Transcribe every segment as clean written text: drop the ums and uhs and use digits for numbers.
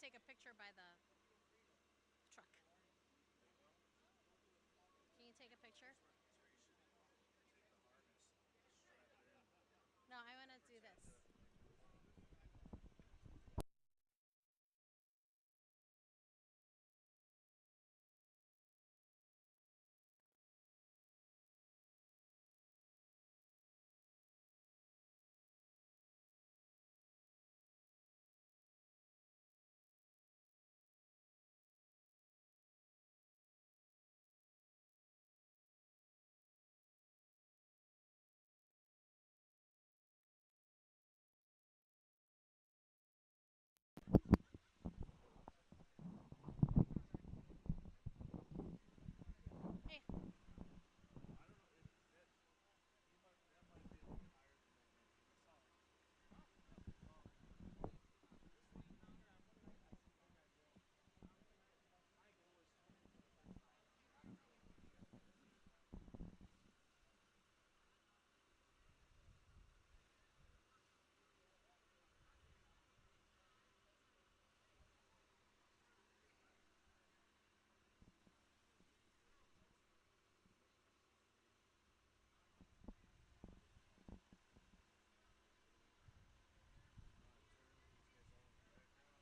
take a picture by the truck. Can you take a picture? No, I want to do this. Hey.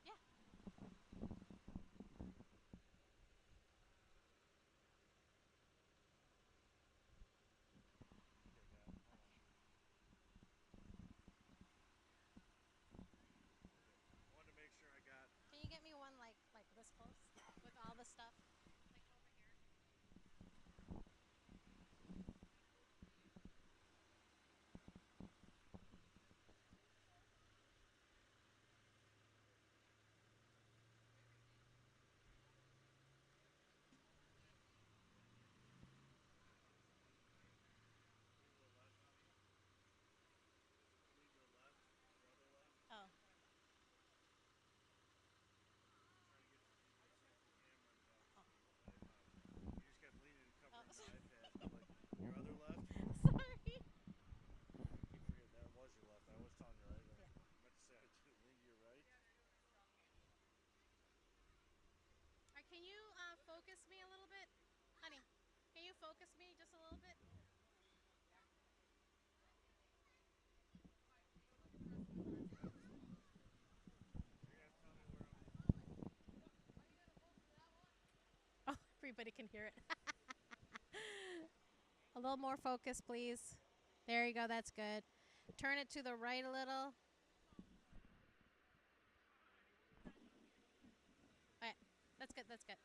Yeah. Can you get me one like this close with all the stuff? Oh. Oh. Sorry. Can you focus me a little bit? Honey, can you focus me just a little bit? Oh, everybody can hear it. A little more focus, please. There you go. That's good. Turn it to the right a little. All right. That's good. That's good.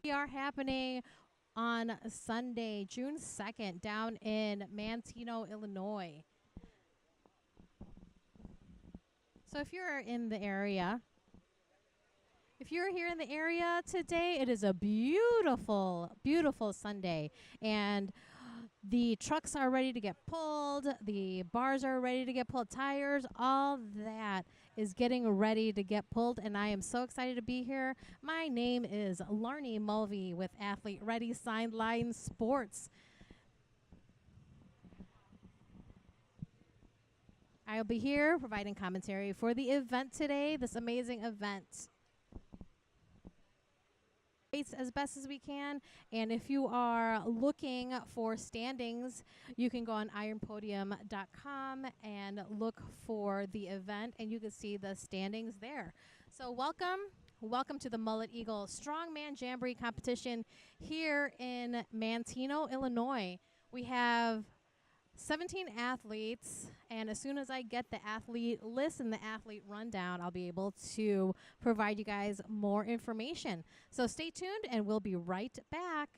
We are happening on Sunday, June 2nd, down in Manteno, Illinois. So if you're here in the area today, it is a beautiful, beautiful Sunday. And the trucks are ready to get pulled. The bars are ready to get pulled. Tires, all that is getting ready to get pulled. And I am so excited to be here. My name is Laarni Mulvey with Athlete Ready Sideline Sports. I'll be here providing commentary for the event today, this amazing event. As best as we can, and if you are looking for standings, you can go on ironpodium.com and look for the event, and you can see the standings there. So welcome to the Mullet Eagle Strongman Jamboree competition here in Manteno, Illinois. We have 17 athletes, and as soon as I get the athlete list and the athlete rundown, I'll be able to provide you guys more information. So stay tuned, and we'll be right back.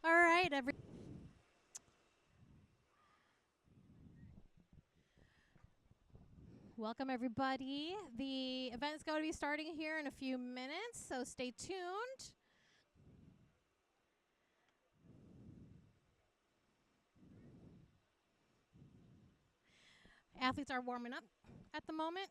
All right, welcome everybody. The event is going to be starting here in a few minutes, so stay tuned. Athletes are warming up at the moment.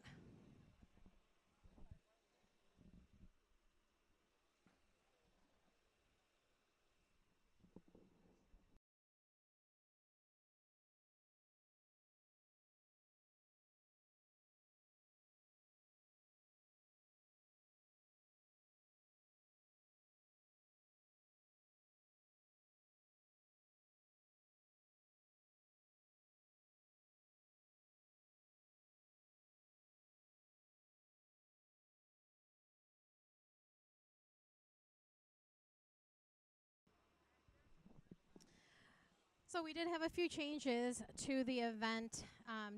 So we did have a few changes to the event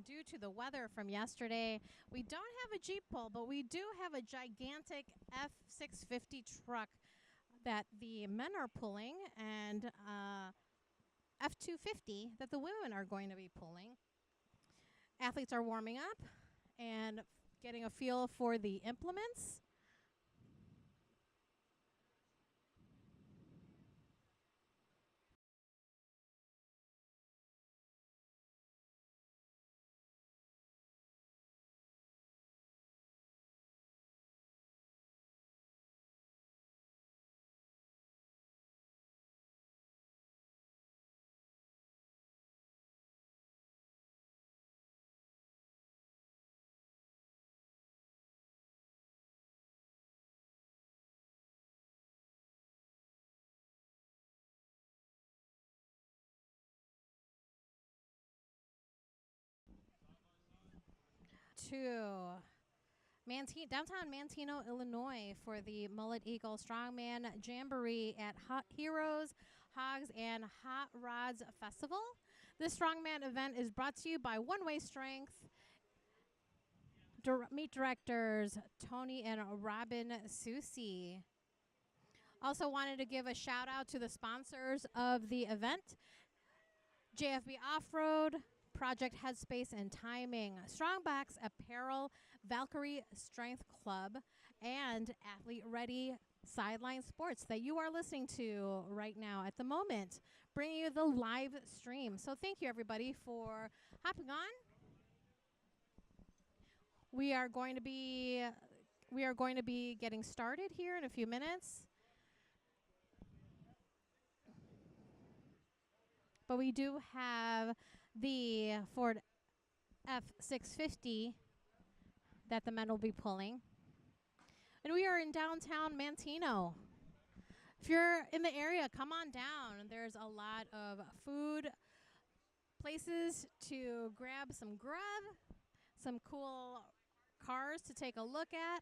due to the weather from yesterday. We don't have a Jeep pull, but we do have a gigantic F650 truck that the men are pulling and F250 that the women are going to be pulling. Athletes are warming up and getting a feel for the implements. To downtown Manteno, Illinois for the Mullet Eagle Strongman Jamboree at Heroes, Hogs, and Hot Rods Festival. This Strongman event is brought to you by One Way Strength, meet directors Tony and Robin Susi. Also wanted to give a shout out to the sponsors of the event, JFB Off-Road, Project Headspace and Timing, Strongbox Apparel, Valkyrie Strength Club, and Athlete Ready Sideline Sports that you are listening to right now at the moment, bringing you the live stream. So thank you everybody for hopping on. We are going to be getting started here in a few minutes. But we do have the Ford F650 that the men will be pulling. And we are in downtown Manteno. If you're in the area, come on down. There's a lot of food places to grab some grub, some cool cars to take a look at.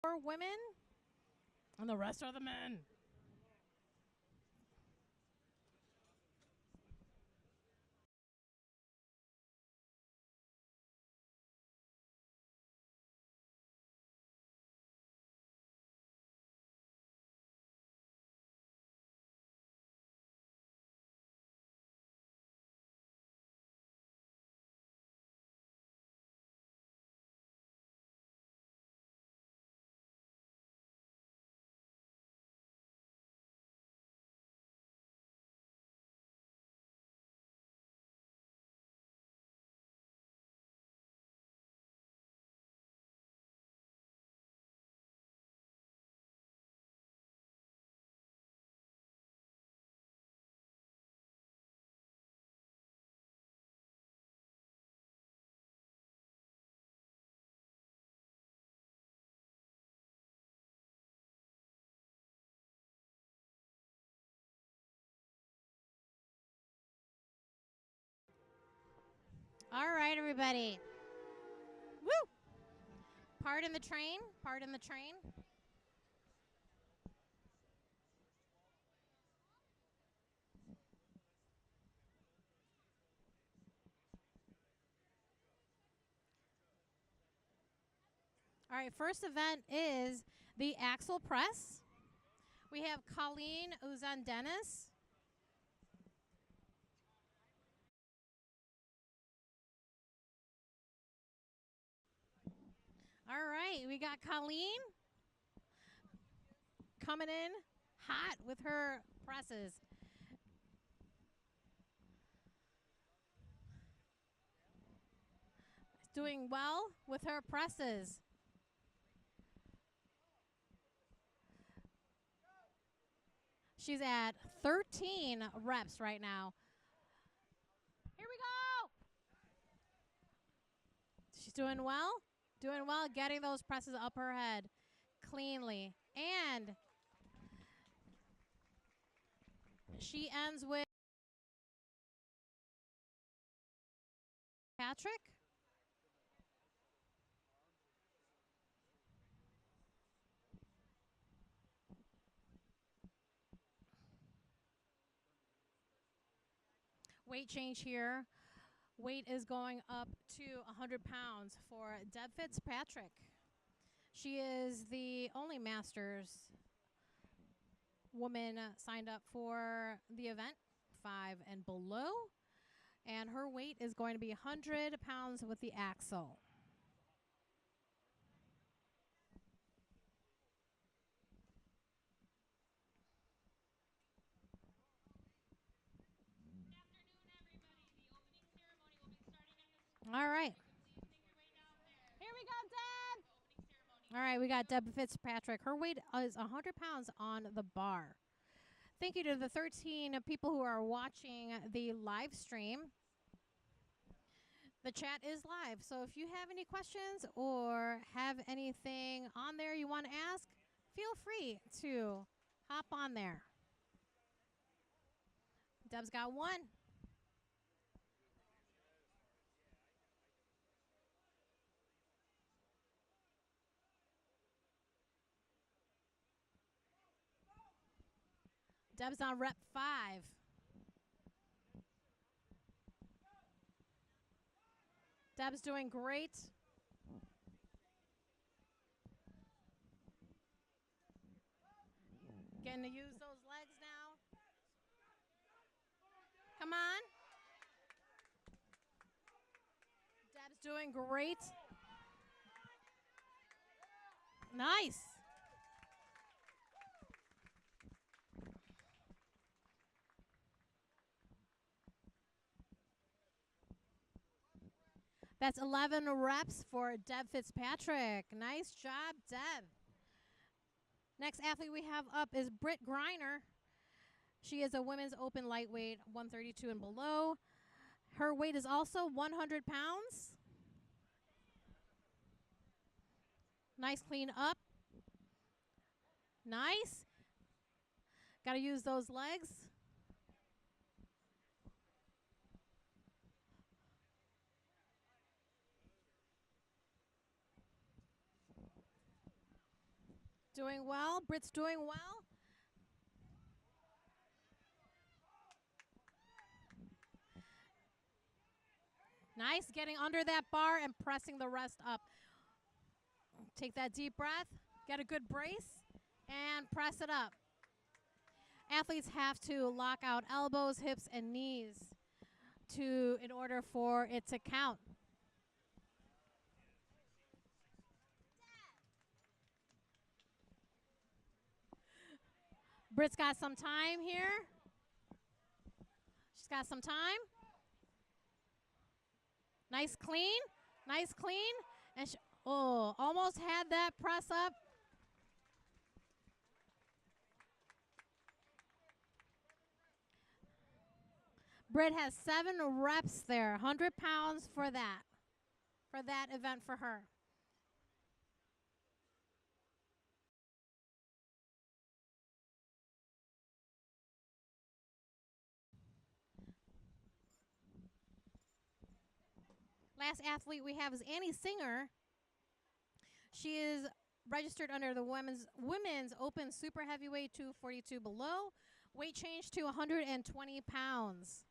4 women, and the rest are the men. All right, everybody. Woo! Pardon the train. Pardon the train. All right, first event is the axle press. We have Colleen Uzan-Dennis. All right, we got Colleen coming in hot with her presses. Doing well with her presses. She's at 13 reps right now. Here we go. She's doing well. Doing well, getting those presses up her head cleanly. And she ends with Patrick. Weight change here. Weight is going up to 100 pounds for Deb Fitzpatrick. She is the only Masters woman signed up for the event, 5 and below. And her weight is going to be 100 pounds with the axle. All right. Here we go, Deb. All right, we got Deb Fitzpatrick. Her weight is 100 pounds on the bar. Thank you to the 13 people who are watching the live stream. The chat is live, so if you have any questions or have anything on there you want to ask, feel free to hop on there. Deb's got one. Deb's on rep 5. Deb's doing great. Getting to use those legs now. Come on. Deb's doing great. Nice. That's 11 reps for Deb Fitzpatrick. Nice job, Deb. Next athlete we have up is Britt Griner. She is a women's open lightweight, 132 and below. Her weight is also 100 pounds. Nice clean up. Nice. Got to use those legs. doing well. Britt's doing well. Nice, getting under that bar and pressing the rest up. Take that deep breath, get a good brace, and press it up. Athletes have to lock out elbows, hips, and knees in order for it to count. Britt's got some time here. She's got some time. Nice clean, nice clean. And almost had that press up. Britt has 7 reps there, 100 pounds for that event for her. Last athlete we have is Annie Singer. She is registered under the women's open super heavyweight 242 below. Weight change to 120 pounds.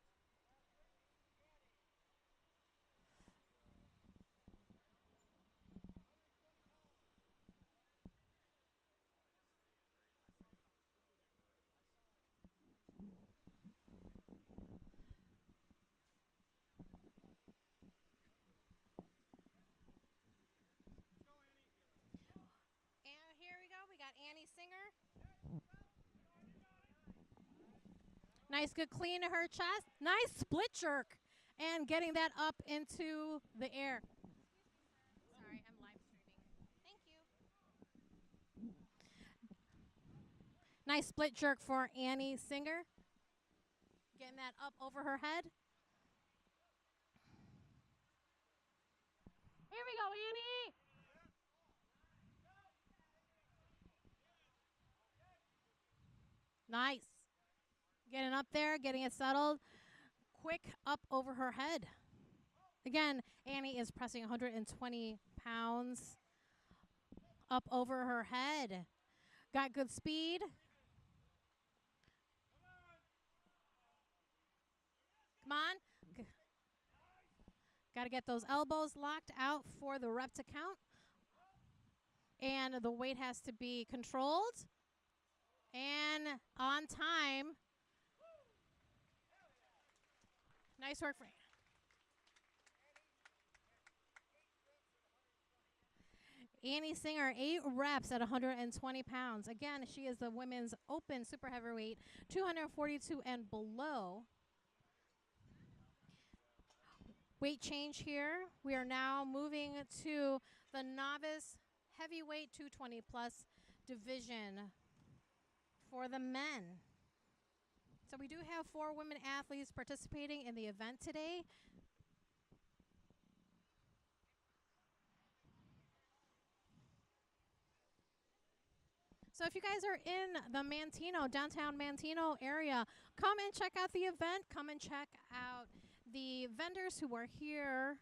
And here we go. We got Annie Singer. Nice, good clean to her chest. Nice split jerk. And getting that up into the air. Sorry, I'm live streaming. Thank you. Nice split jerk for Annie Singer. Getting that up over her head. Here we go, Annie. Nice. Getting up there, getting it settled. Quick up over her head. Again, Annie is pressing 120 pounds up over her head. Got good speed. Come on. Got to get those elbows locked out for the rep to count. And the weight has to be controlled and on time. Nice work for Annie Singer, 8 reps at 120 pounds. Again, she is the women's open super heavyweight, 242 and below. Weight change here. We are now moving to the novice heavyweight 220 plus division for the men. So we do have 4 women athletes participating in the event today. So if you guys are in the Manteno, downtown Manteno area, come and check out the event. Come and check out the vendors who are here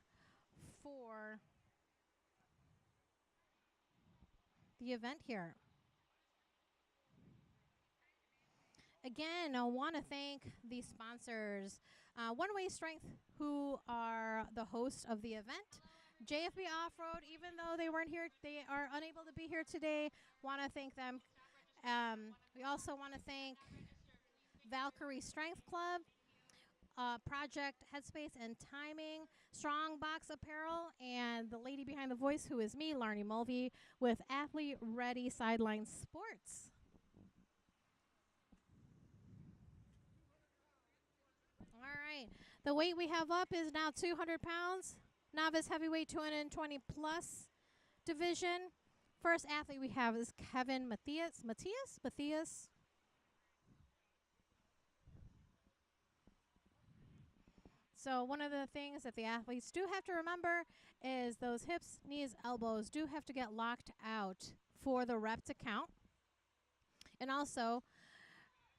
for the event here. Again, I want to thank the sponsors, One Way Strength, who are the host of the event. JFB Off-Road, even though they weren't here, they are unable to be here today. Want to thank them. We also want to thank Valkyrie Strength Club, Project Headspace and Timing, Strong Box Apparel, and the lady behind the voice, who is me, Laarni Mulvey, with Athlete Ready Sideline Sports. All right. The weight we have up is now 200 pounds. Novice heavyweight 220 plus division. First athlete we have is Kevin Matthias. So one of the things that the athletes do have to remember is those hips, knees, elbows do have to get locked out for the rep to count. And also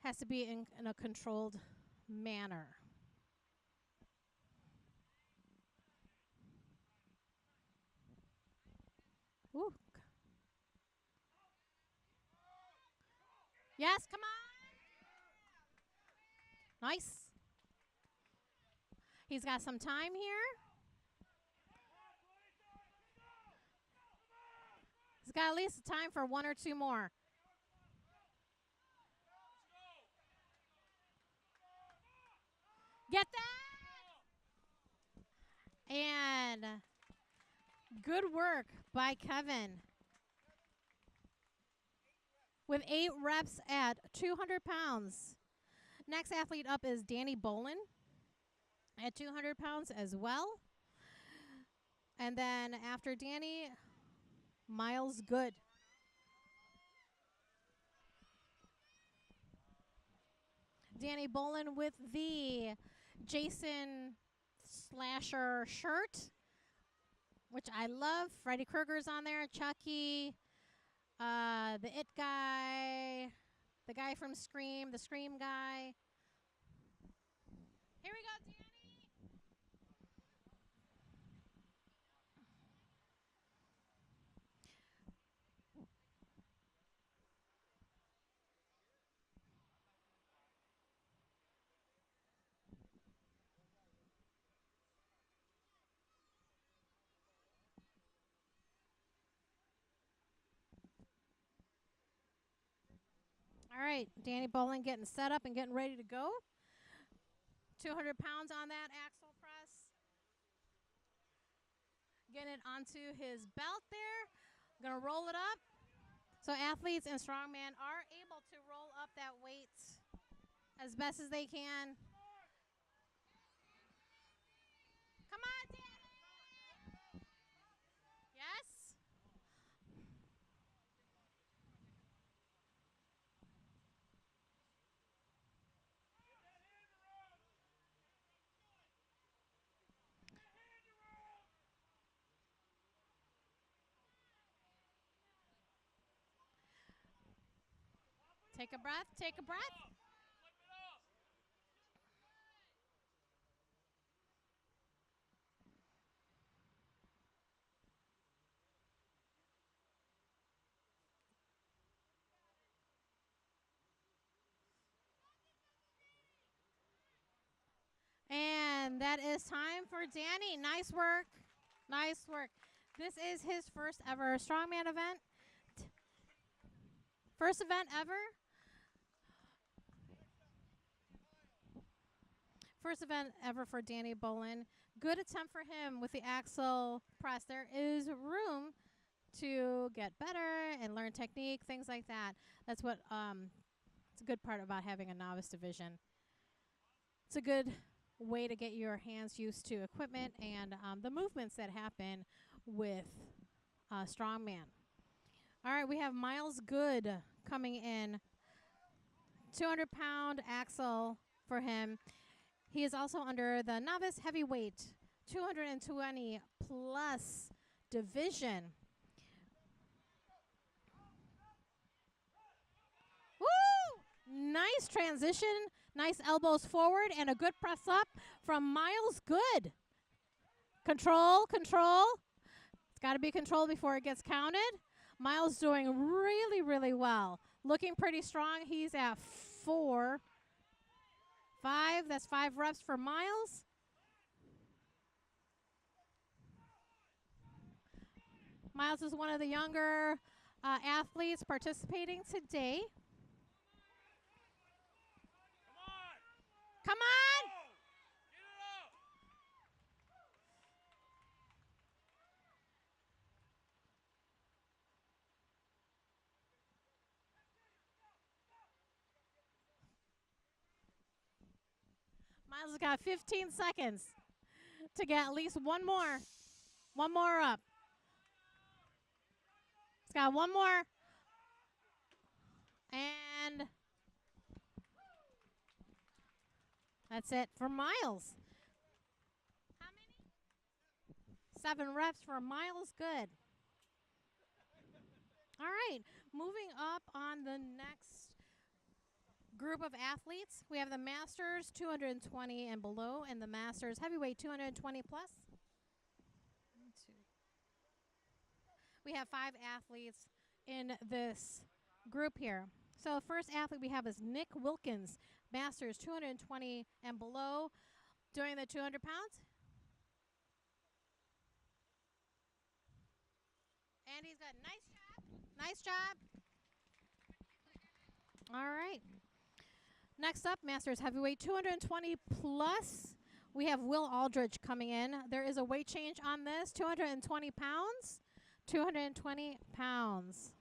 has to be in a controlled manner. Ooh. Yes, come on. Nice. He's got some time here. He's got at least time for 1 or 2 more. Get that! And good work by Kevin. With 8 reps at 200 pounds. Next athlete up is Danny Bolin at 200 pounds as well. And then after Danny, Miles Good. Danny Bolin with the Jason Slasher shirt, which I love. Freddy Krueger's on there, Chucky, the It guy, the guy from Scream, the Scream guy. Here we go, Danny. All right, Danny Bolin getting set up and getting ready to go. 200 pounds on that axle press. Getting it onto his belt there. Gonna roll it up. So athletes and strongman are able to roll up that weight as best as they can. Come on, Danny. Yes. Take a breath. Take a breath. And that is time for Danny. Nice work. Nice work. This is his first ever strongman event. First event ever. First event ever for Danny Bolin. Good attempt for him with the axle press. There is room to get better and learn technique, things like that. That's what it's a good part about having a novice division. It's a good way to get your hands used to equipment and the movements that happen with strongman. All right, we have Miles Good coming in. 200-pound axle for him. He is also under the novice heavyweight 220 plus division. Woo! Nice transition. Nice elbows forward and a good press up from Miles Good. Control, control. It's got to be controlled before it gets counted. Miles doing really, really well. Looking pretty strong. He's at 4. 5. That's 5 reps for Miles. Miles is one of the younger athletes participating today. Come on! Miles has got 15 seconds to get at least one more up. He's got one more. And that's it for Miles. How many? 7 reps for Miles Good. All right, moving up on the next group of athletes. We have the Masters 220 and below and the Masters Heavyweight 220 plus. We have 5 athletes in this group here. So first athlete we have is Nick Wilkins, Masters 220 and below, doing the 200 pounds. And he's got nice job. Nice job. All right. Next up, Masters heavyweight 220 plus. We have Will Aldridge coming in. There is a weight change on this, 220 pounds. 220 pounds.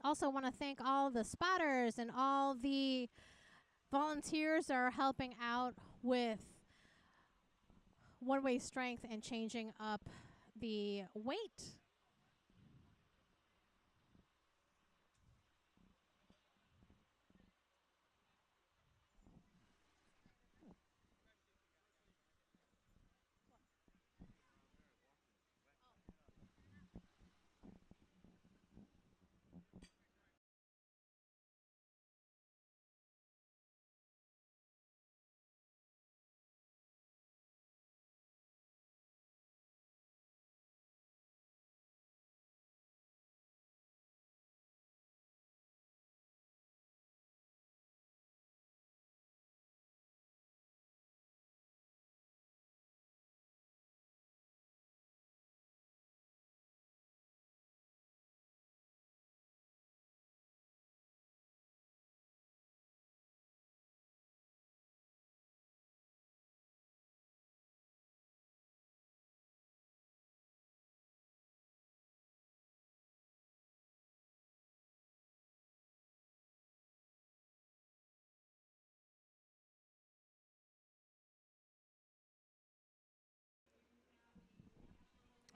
Also want to thank all the spotters and all the volunteers that are helping out with one-way strength and changing up the weight.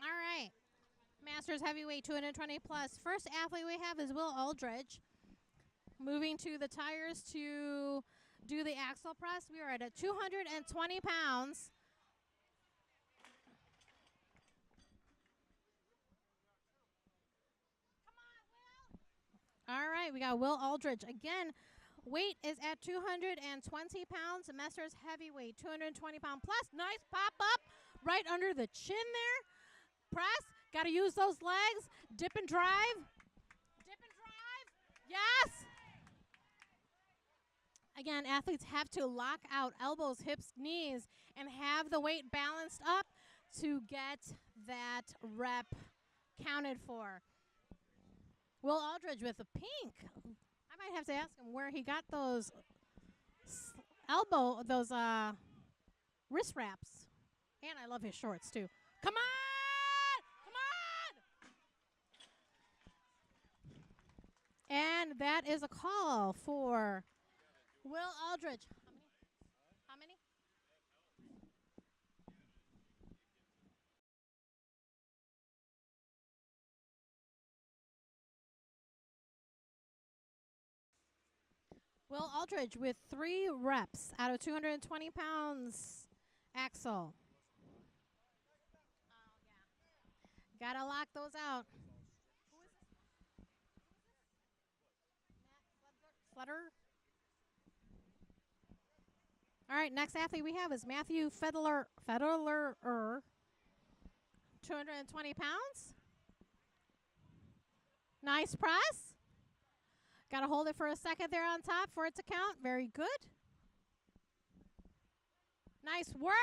All right. Masters heavyweight 220 plus. First athlete we have is Will Aldridge. Moving to the tires to do the axle press. We are at a 220 pounds. All right, we got Will Aldridge. Again, weight is at 220 pounds. Masters heavyweight 220 pound plus. Nice pop up right under the chin there. Press. Got to use those legs. Dip and drive. Dip and drive. Yes. Again, athletes have to lock out elbows, hips, knees, and have the weight balanced up to get that rep counted for. Will Aldridge with the pink. I might have to ask him where he got those wrist wraps. And I love his shorts too. Come on! Come on! And that is a call for Will Aldridge. How many? Will Aldridge with 3 reps out of 220 pounds. Axel. Gotta lock those out. Flutter. All right, next athlete we have is Matthew Federer. 220 pounds. Nice press. Got to hold it for a second there on top for it to count. Very good. Nice work.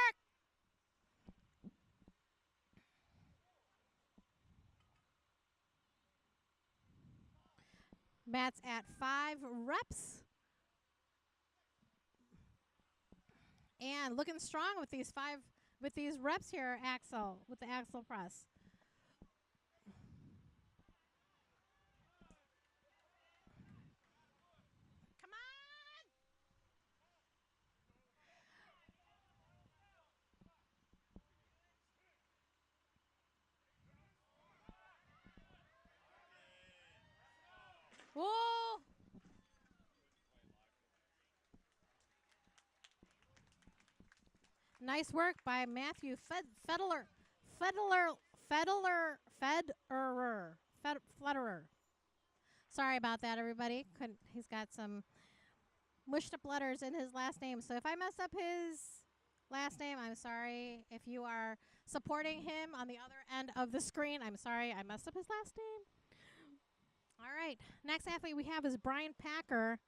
Matt's at 5 reps. And looking strong with these reps here, Axel, with the axle press. Come on! Whoa! Nice work by Matthew Federer. Sorry about that, everybody. He's got some mushed up letters in his last name. So if I mess up his last name, I'm sorry. If you are supporting him on the other end of the screen, I'm sorry I messed up his last name. All right. Next athlete we have is Brian Packer.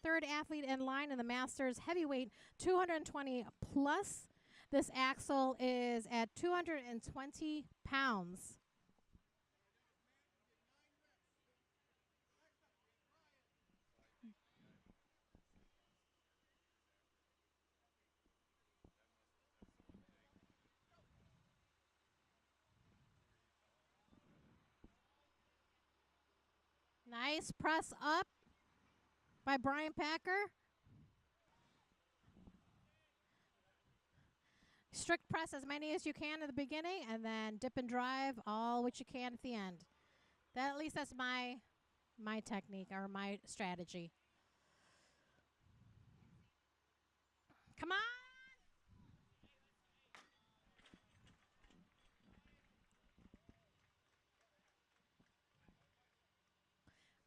Third athlete in line in the Masters heavyweight 220 plus. This axle is at 220 pounds. Nice press up by Brian Packer. Strict press as many as you can at the beginning, and then dip and drive all what you can at the end. That, at least that's my technique or my strategy. Come on.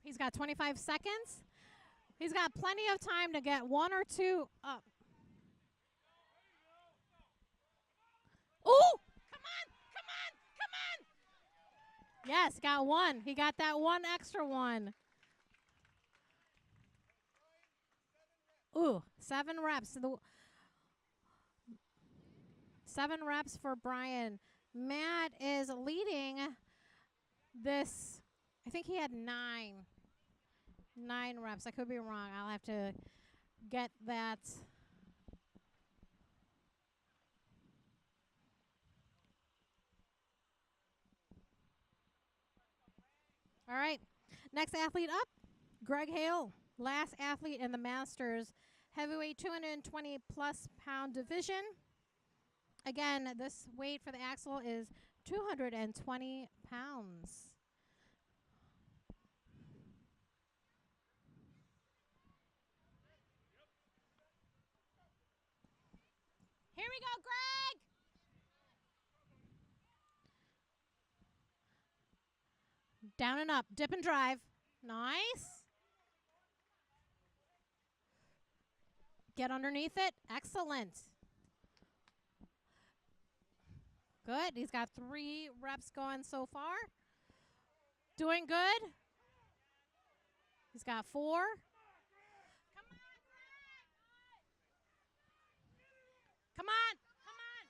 He's got 25 seconds. He's got plenty of time to get one or two up. Ooh! Come on! Come on! Come on! Yes, got one. He got that one extra one. Ooh, 7 reps. 7 reps for Brian. Matt is leading this. I think he had 9 reps. I could be wrong. I'll have to get that. All right. Next athlete up, Greg Hale. Last athlete in the Masters heavyweight 220 plus pound division. Again, this weight for the axle is 220 pounds. Here we go, Greg! Down and up, dip and drive. Nice. Get underneath it. Excellent. Good. He's got 3 reps going so far. Doing good. He's got 4. Come on, Greg. Come on. Come on.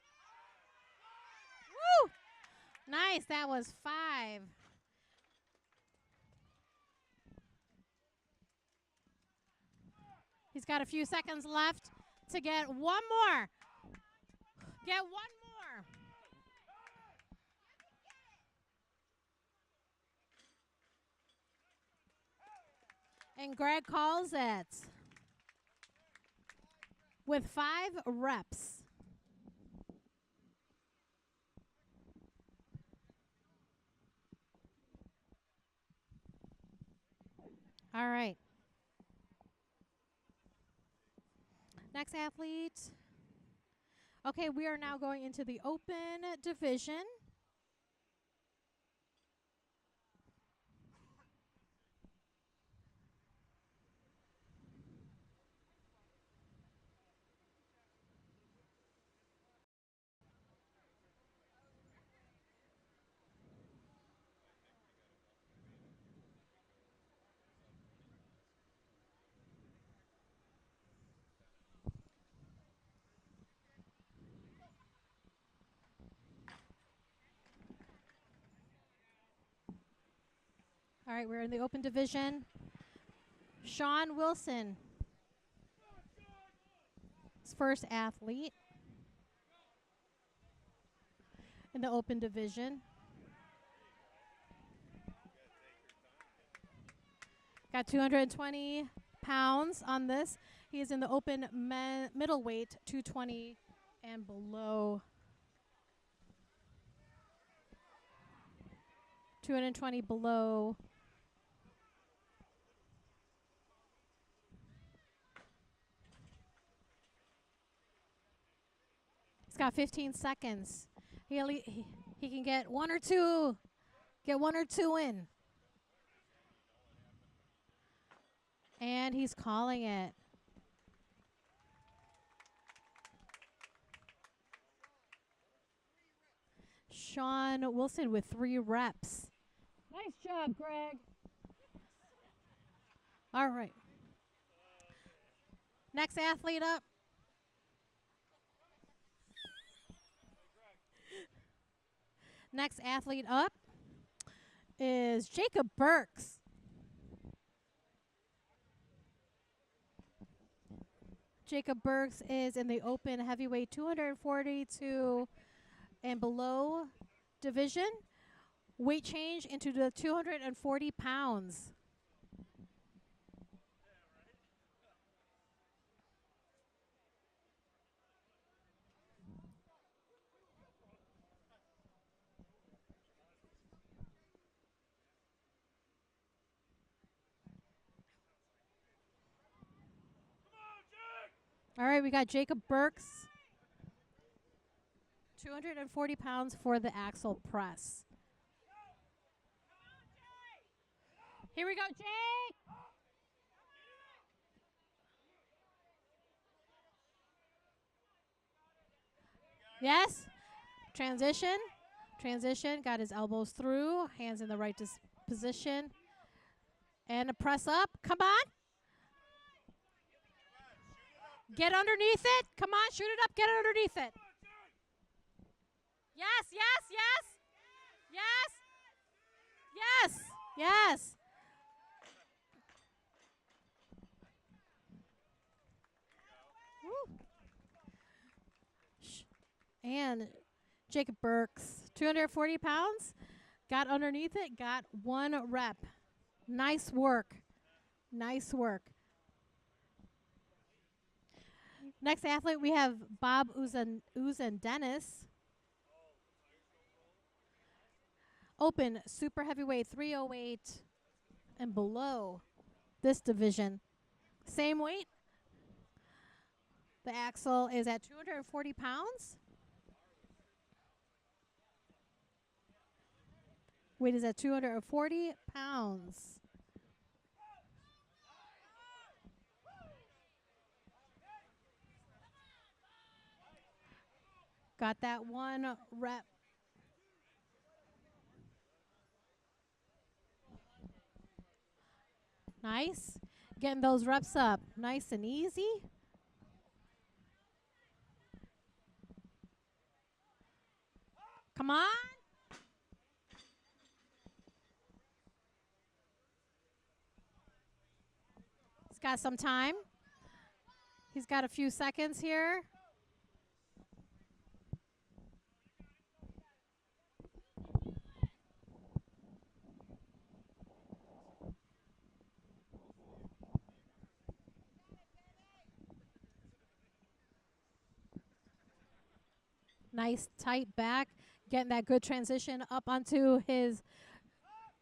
Woo! Nice. That was 5. He's got a few seconds left to get one more. Get one more. And Greg calls it with 5 reps. All right. Next athlete. Okay, we are now going into the open division. All right, we're in the open division. Sean Wilson, his first athlete in the open division. Got 220 pounds on this. He is in the open middleweight, 220 and below. 220 below. He's got 15 seconds. He can get 1 or 2. Get 1 or 2 in. And he's calling it. Sean Wilson with 3 reps. Nice. Nice job, Greg. All right. Next athlete up. Next athlete up is Jacob Burks. Jacob Burks is in the open heavyweight 242 and below division. Weight change into the 240 pounds. All right, we got Jacob Burks. 240 pounds for the axle press. Here we go, Jake. Yes. Transition. Transition. Got his elbows through. Hands in the right position. And a press up. Come on. Get underneath it. Come on. Shoot it up. Get underneath it. Yes, yes, yes. Yes. Yes. Yes. Woo. And Jacob Burks, 240 pounds. Got underneath it. Got 1 rep. Nice work. Nice work. Next athlete, we have Bob Dennis. Open super heavyweight 308 and below this division. Same weight. The axle is at 240 pounds. Weight is at 240 pounds. Got that 1 rep. Nice. Getting those reps up nice and easy. Come on. He's got some time. He's got a few seconds here. Nice tight back. Getting that good transition up onto his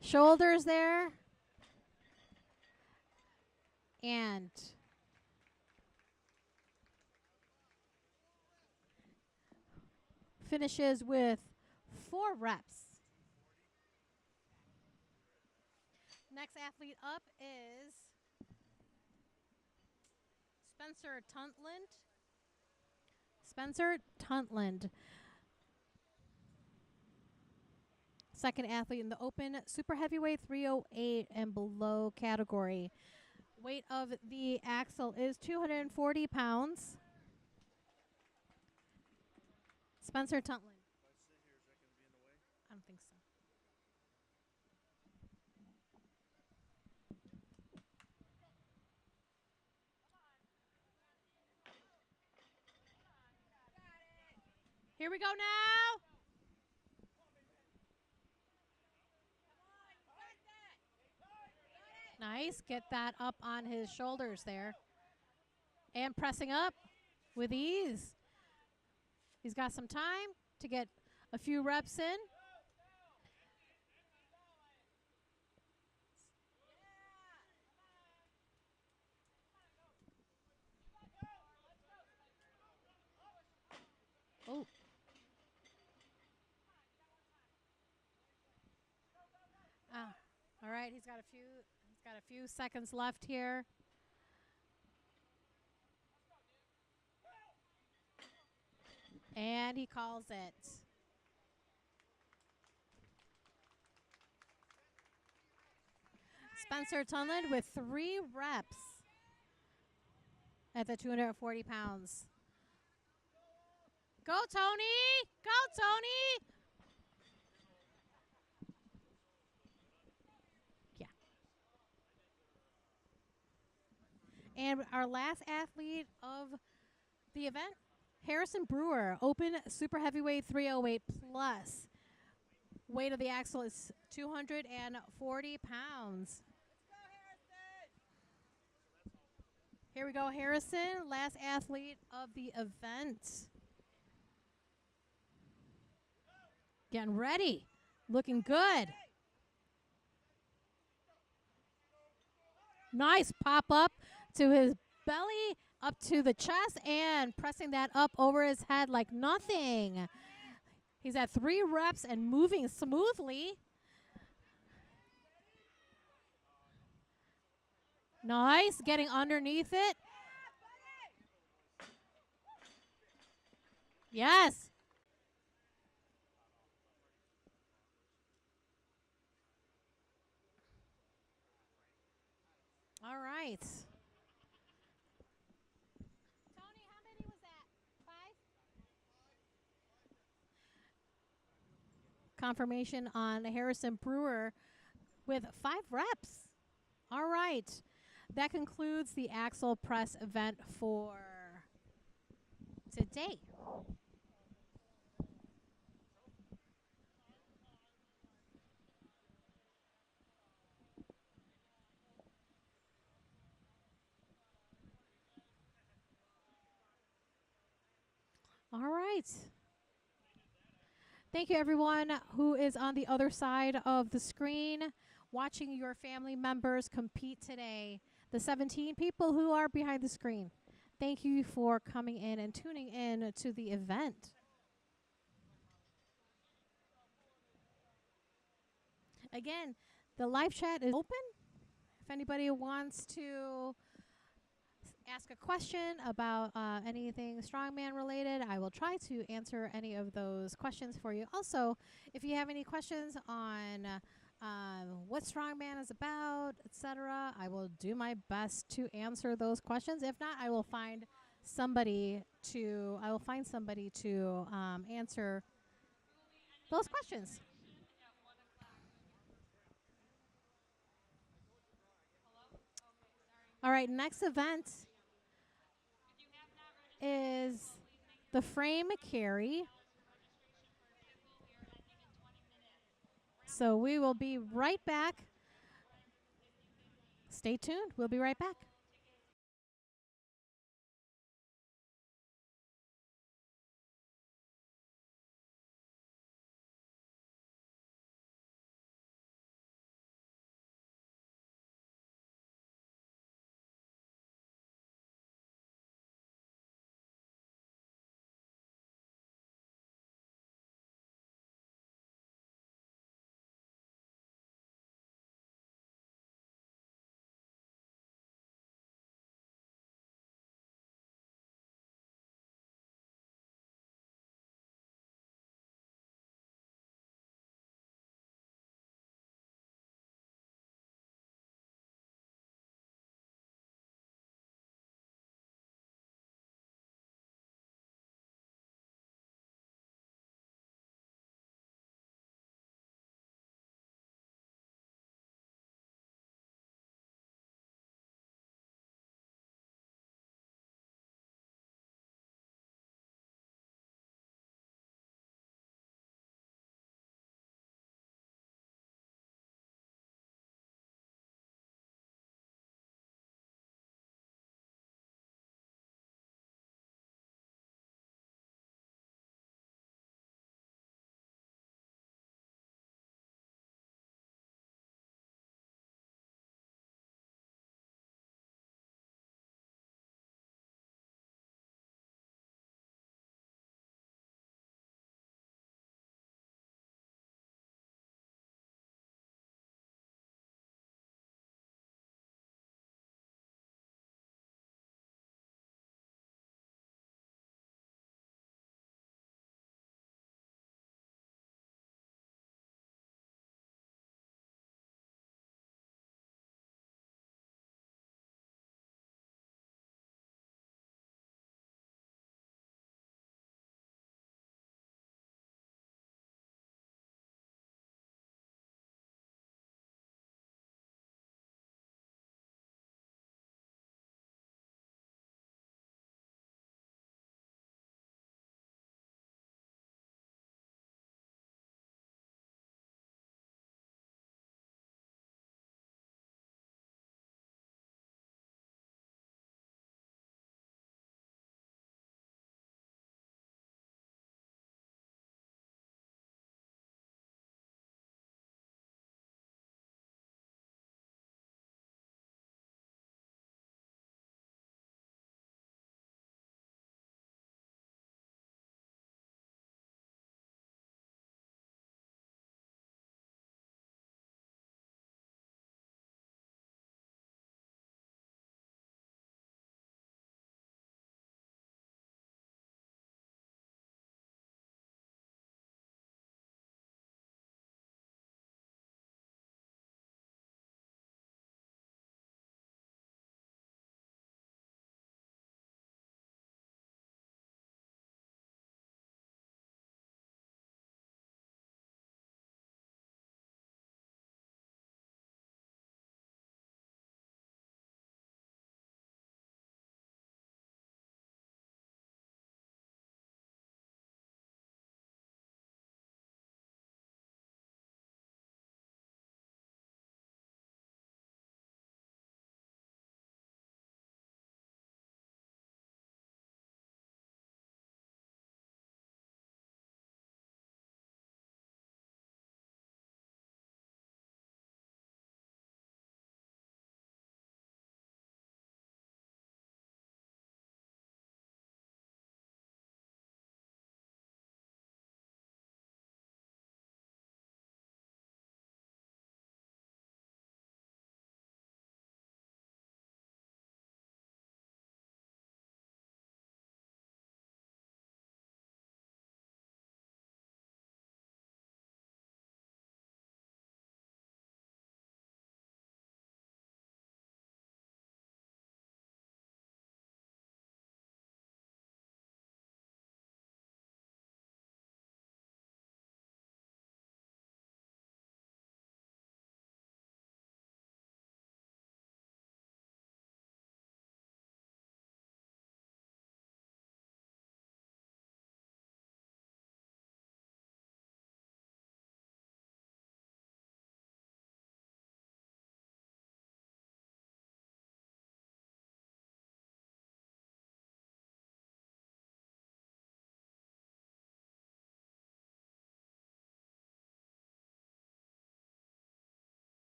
shoulders there. And finishes with 4 reps. Next athlete up is Spencer Tuntland. Spencer Tuntland. Second athlete in the open super heavyweight 308 and below category. Weight of the axle is 240 pounds. Spencer Tuntland. I don't think so. Here we go now. Nice. Get that up on his shoulders there. And pressing up with ease. He's got some time to get a few reps in. Oh. All right, he's got a few seconds left here. And he calls it. Spencer Tunland with 3 reps at the 240 pounds. Go, Tony! Go, Tony! Yeah. And our last athlete of the event, Harrison Brewer, open super heavyweight 308 plus. Weight of the axle is 240 pounds. Here we go, Harrison, last athlete of the event. Getting ready. Looking good. Nice pop up to his belly, up to the chest, and pressing that up over his head like nothing. He's at 3 reps and moving smoothly. Nice, getting underneath it. Yes. All right. Tony, how many was that? 5? Confirmation on Harrison Brewer with 5 reps. All right. That concludes the axle press event for today. All right. Thank you, everyone who is on the other side of the screen watching your family members compete today. The 17 people who are behind the screen. Thank you for coming in and tuning in to the event. Again, the live chat is open. If anybody wants to ask a question about anything strongman related, I will try to answer any of those questions for you. Also, if you have any questions on what strongman is about, etc., I will do my best to answer those questions. If not, I will find somebody to answer those questions. All right, next event is the frame carry. So we will be right back. Stay tuned. We'll be right back.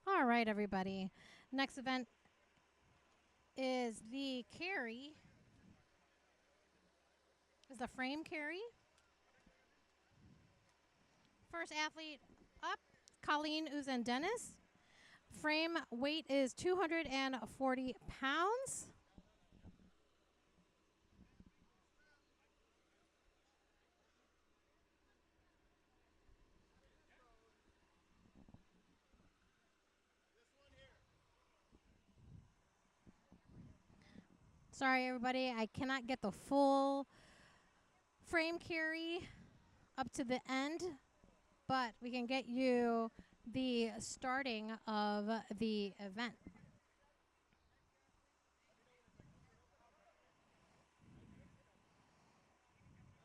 All right, everybody. Next event is the carry. Is the frame carry. First athlete up, Colleen Uzendenis. Frame weight is 240 pounds. Sorry, everybody, I cannot get the full frame carry up to the end, but we can get you the starting of the event.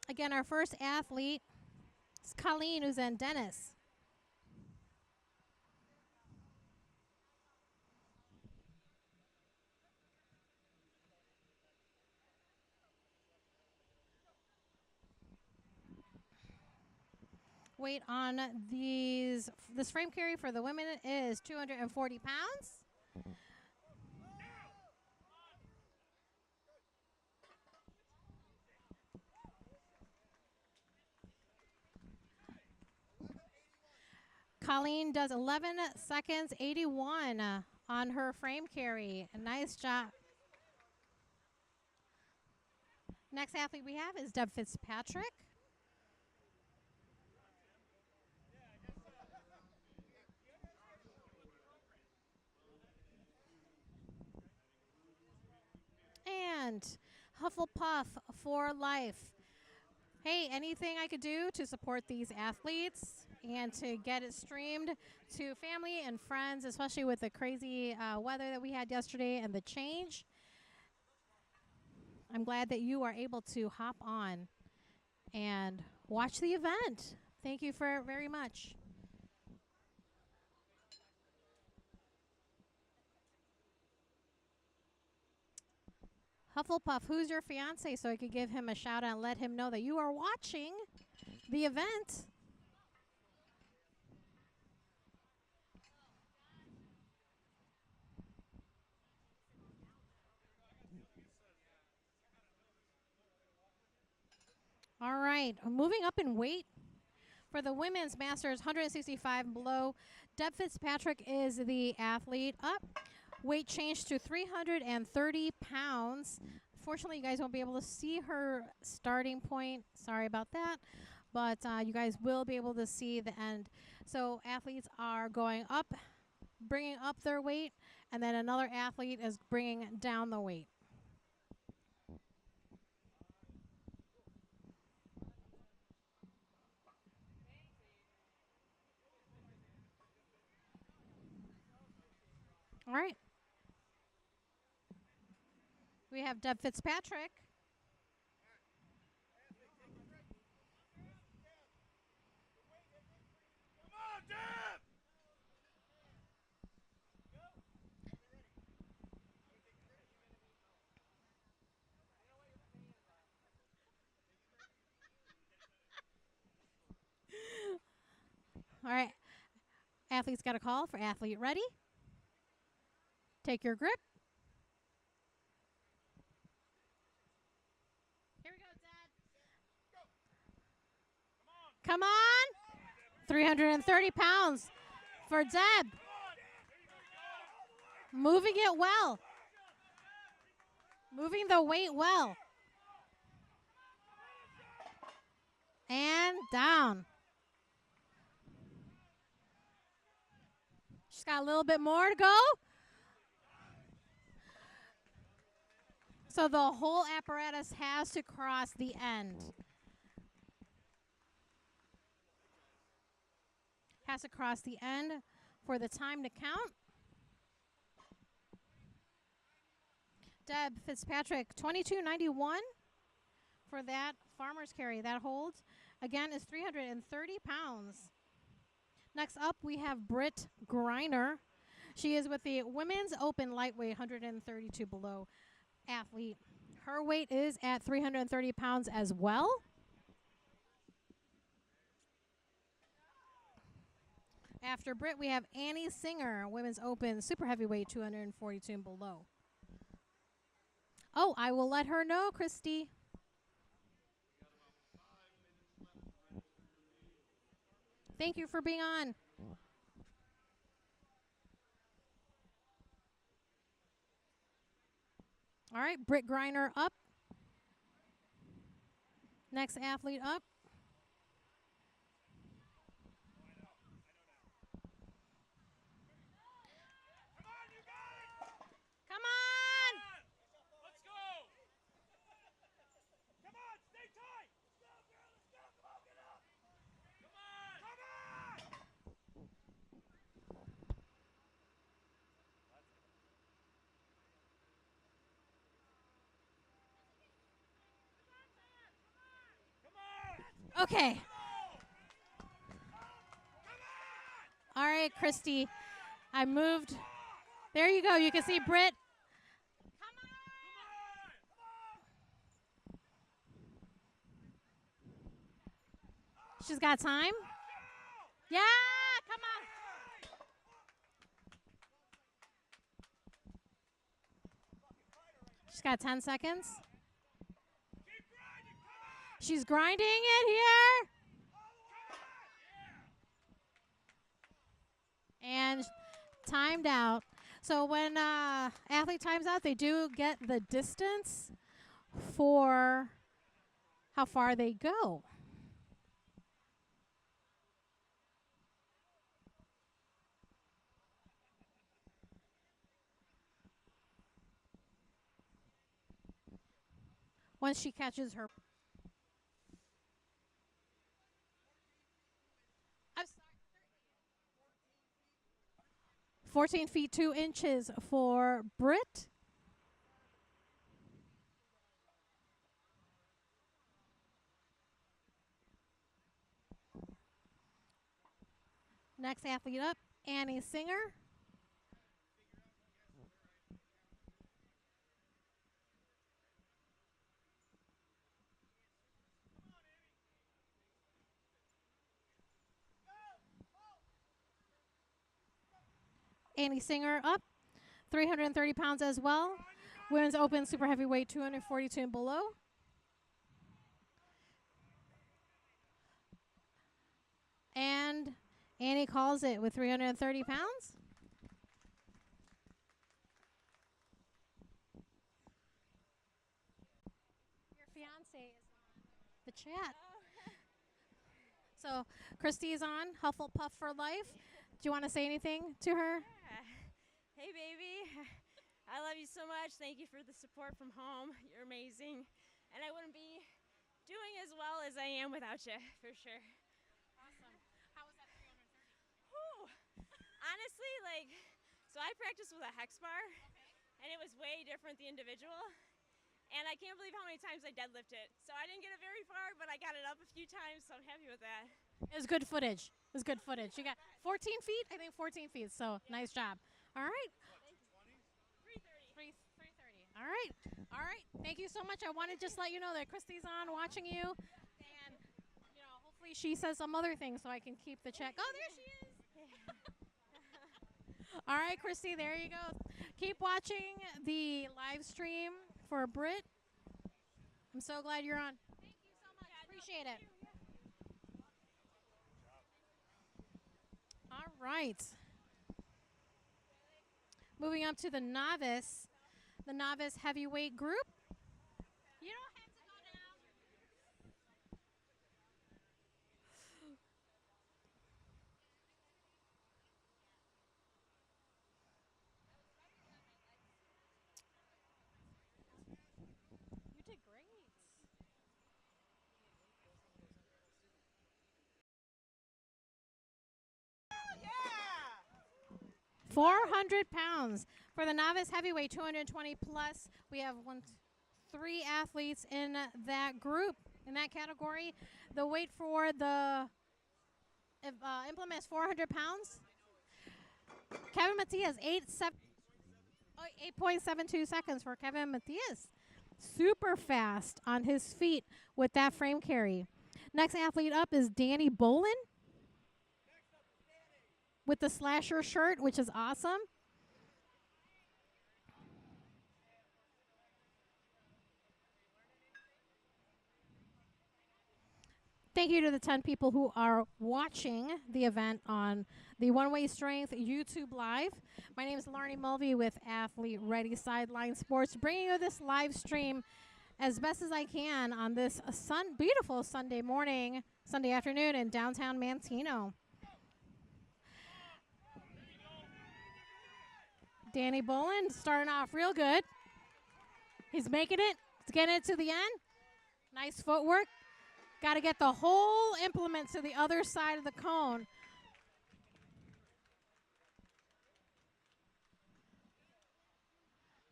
Again, our first athlete is Colleen Uzendenis. Weight on this frame carry for the women is 240 pounds. Colleen does 11 seconds 81 on her frame carry. A nice job. Next athlete we have is Deb Fitzpatrick. And Hufflepuff for life. Hey, anything I could do to support these athletes and to get it streamed to family and friends, especially with the crazy weather that we had yesterday and the change. I'm glad that you are able to hop on and watch the event. Thank you very much. Hufflepuff, who's your fiance, so I could give him a shout out and let him know that you are watching the event. All right, moving up in weight for the women's masters, 165 and below. Deb Fitzpatrick is the athlete up. Weight changed to 330 pounds. Fortunately, you guys won't be able to see her starting point. Sorry about that. But you guys will be able to see the end. So athletes are going up, bringing up their weight, and then another athlete is bringing down the weight. All right. We have Deb Fitzpatrick. Come on, Deb! All right. Athlete's got a call for athlete ready. Take your grip. Here we go, Dad. Come on. 330 pounds for Deb. Moving it well. Moving the weight well. And down. She's got a little bit more to go. So the whole apparatus has to cross the end. Has to cross the end for the time to count. Deb Fitzpatrick, 22.91 for that farmer's carry. That hold, again, is 330 pounds. Next up, we have Britt Griner. She is with the Women's Open Lightweight 132 below athlete. Her weight is at 330 pounds as well. After Britt, we have Annie Singer, Women's Open, super heavyweight, 242 and below. Oh, I will let her know, Christy. Thank you for being on. All right, Britt Griner up. Next athlete up. Come on! Let's go! Come on, stay tight! Let's go, girl, let's go! Come on, get up! Come on! Come on! Come on! Okay. All right, Christy. I moved. There you go. You can see Britt. She's got time. Yeah, come on. She's got 10 seconds. She's grinding it here. And timed out. So when athlete times out, they do get the distance for how far they go. Once she catches her. I'm sorry. 14 feet 2 inches for Britt. Next athlete up, Annie Singer. Annie Singer up, 330 pounds as well. Women's Open super heavyweight, 242 and below. And Annie calls it with 330 pounds. Your fiance is on the chat. So Christy's on, Hufflepuff for life. Do you want to say anything to her? Yeah. Hey, baby. I love you so much. Thank you for the support from home. You're amazing. And I wouldn't be doing as well as I am without you, for sure. Awesome. How was that 330? Whew. Honestly, so I practiced with a hex bar, and it was way different, the individual. And I can't believe how many times I deadlifted. So I didn't get it very far, but I got it up a few times, so I'm happy with that. It was good footage. It was good footage. You got 14 feet? I think 14 feet. So nice job. All right. 330. All right. All right. Thank you so much. I want to just let you know that Christy's on watching you. And, hopefully she says some other things so I can keep the check. Oh, there she is. All right, Christy, there you go. Keep watching the live stream for Britt. I'm so glad you're on. Thank you so much. Appreciate it. All right. Moving up to the novice heavyweight group. You don't have to go now. You did great. 400 pounds. For the novice heavyweight, 220 plus. We have 3 athletes in that group, in that category. The weight for the implement is 400 pounds. Kevin Matias, 8.72 seconds for Kevin Matias. Super fast on his feet with that frame carry. Next athlete up is Danny Bolin. with the slasher shirt, which is awesome. Thank you to the 10 people who are watching the event on the One Way Strength YouTube Live. My name is Laarni Mulvey with Athlete Ready Sideline Sports, bringing you this live stream as best as I can on this beautiful Sunday morning, Sunday afternoon in downtown Manteno. Danny Boland starting off real good. He's making it. He's getting it to the end. Nice footwork. Got to get the whole implement to the other side of the cone.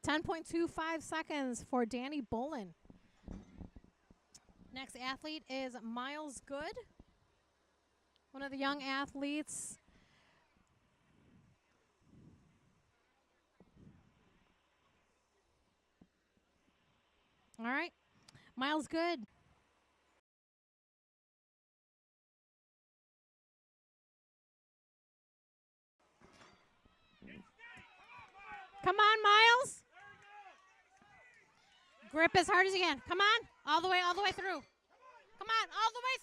.25 seconds for Danny Boland. Next athlete is Miles Good, one of the young athletes. All right, Miles Good. Come on, Miles. Grip as hard as you can. Come on, all the way through. Come on, all the way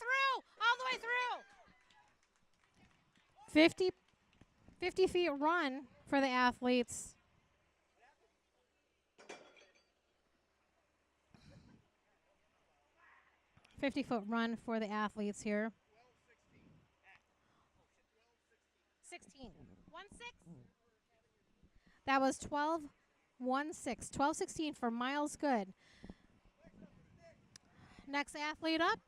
through. 50 feet run for the athletes. .50-foot run for the athletes here. 16. 1-6. That was 12-1-6. 12-16 for Miles Good. Next athlete up,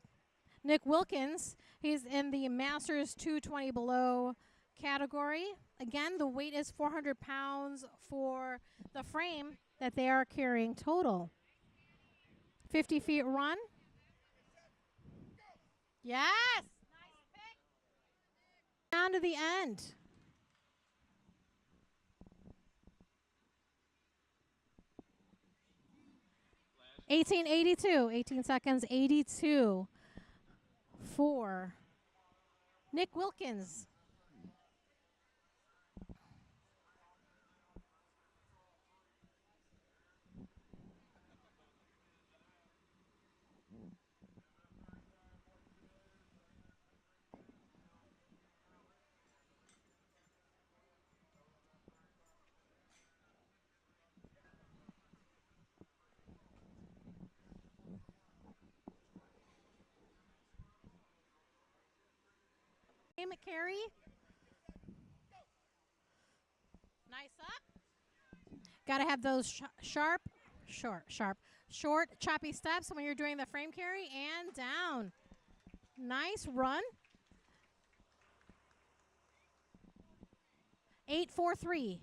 Nick Wilkins. He's in the Masters 220 below category. Again, the weight is 400 pounds for the frame that they are carrying total. 50 feet run. Yes! Nice pick. Down to the end. .1882, 18 seconds, 82 for Nick Wilkins. Carry. Nice up. Got to have those short, choppy steps when you're doing the frame carry and down. Nice run. 8:43.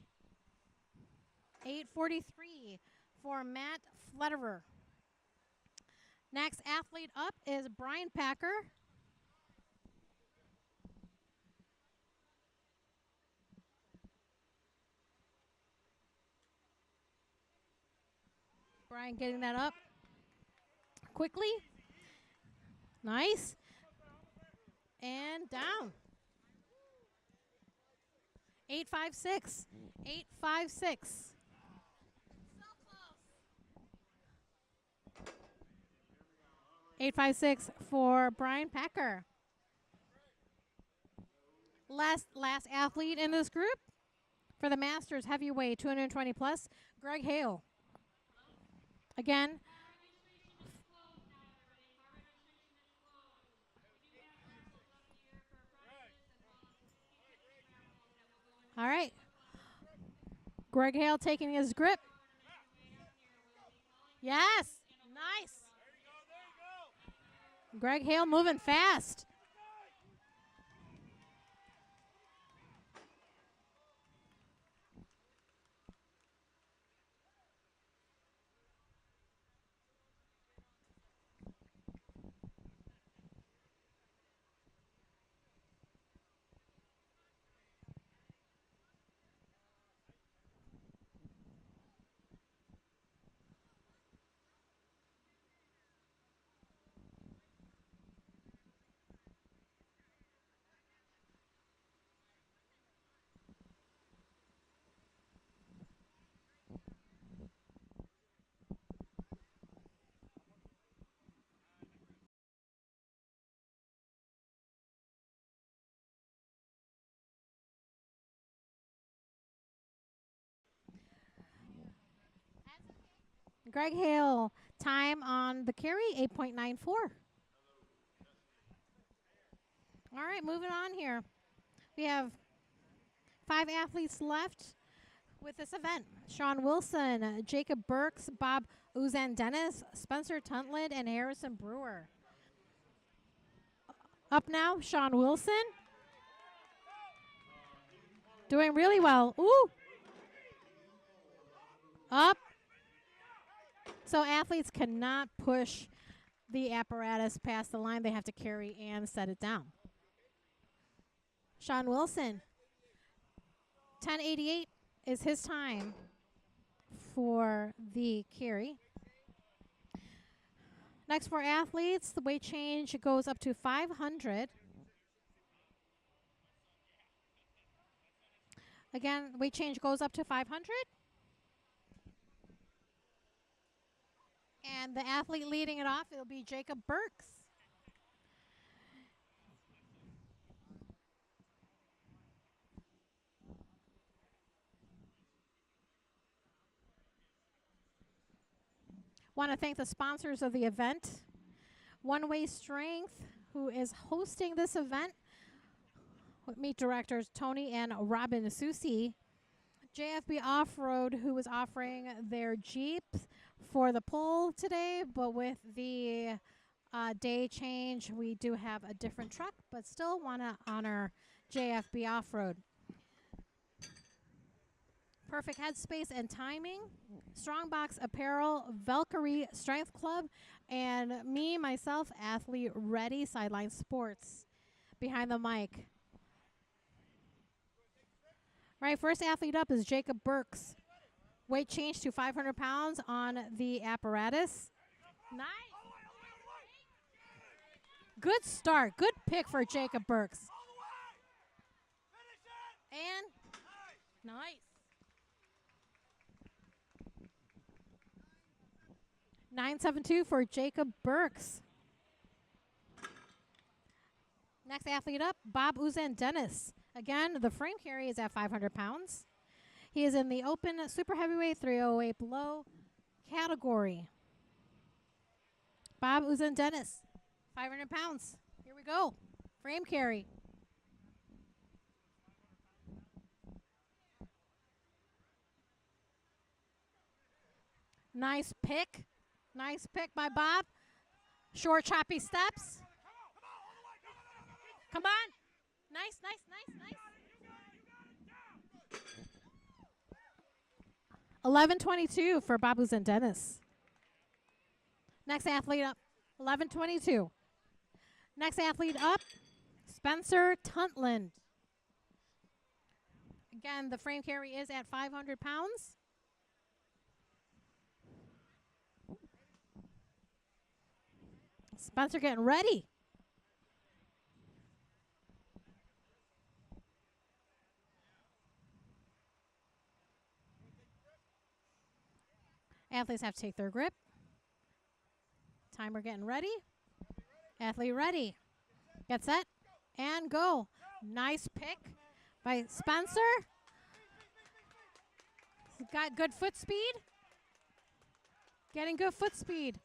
8:43 for Matt Flederer. Next athlete up is Brian Packer. Brian getting that up quickly. Nice. And down. 8.56. 8.56. 8.56 for Brian Packer. Last athlete in this group for the Masters heavyweight 220 plus, Greg Hale. Again, all right. Greg Hale taking his grip. Yes, nice. Greg Hale moving fast. Greg Hale, time on the carry, 8.94. All right, moving on here. We have 5 athletes left with this event. Sean Wilson, Jacob Burks, Bob Uzan-Dennis, Spencer Tuntland, and Harrison Brewer. Up now, Sean Wilson. Doing really well. Ooh. Up. So athletes cannot push the apparatus past the line. They have to carry and set it down. Sean Wilson. 10:88 is his time for the carry. Next for athletes, the weight change goes up to 500. Again, weight change goes up to 500. And the athlete leading it off, it'll be Jacob Burks. Want to thank the sponsors of the event. One Way Strength, who is hosting this event with meet directors Tony and Robin Susi. JFB Off-Road, who is offering their Jeeps for the pull today, but with the day change, we do have a different truck, but still want to honor JFB Off-Road. Perfect Headspace and Timing, Strongbox Apparel, Valkyrie Strength Club, and me, myself, Athlete Ready, Sideline Sports, behind the mic. All right, first athlete up is Jacob Burks. Weight change to 500 pounds on the apparatus. Nice. Good start. Good pick for Jacob Burks. And nice. 9.72 for Jacob Burks. Next athlete up, Bob Uzan-Dennis. Again, the frame carry is at 500 pounds. He is in the open super heavyweight 308 below category. Bob Uzan-Dennis, 500 pounds. Here we go. Frame carry. Nice pick. Nice pick by Bob. Short, choppy steps. Come on. Nice, nice, nice, nice. 11.22 for Bob Uzan-Dennis. Next athlete up, 11.22. Next athlete up, Spencer Tuntland. Again, the frame carry is at 500 pounds. Spencer getting ready. Athletes have to take their grip. Timer getting ready. Athlete ready. Get set and go. Nice pick by Spencer. He's got good foot speed. Getting good foot speed.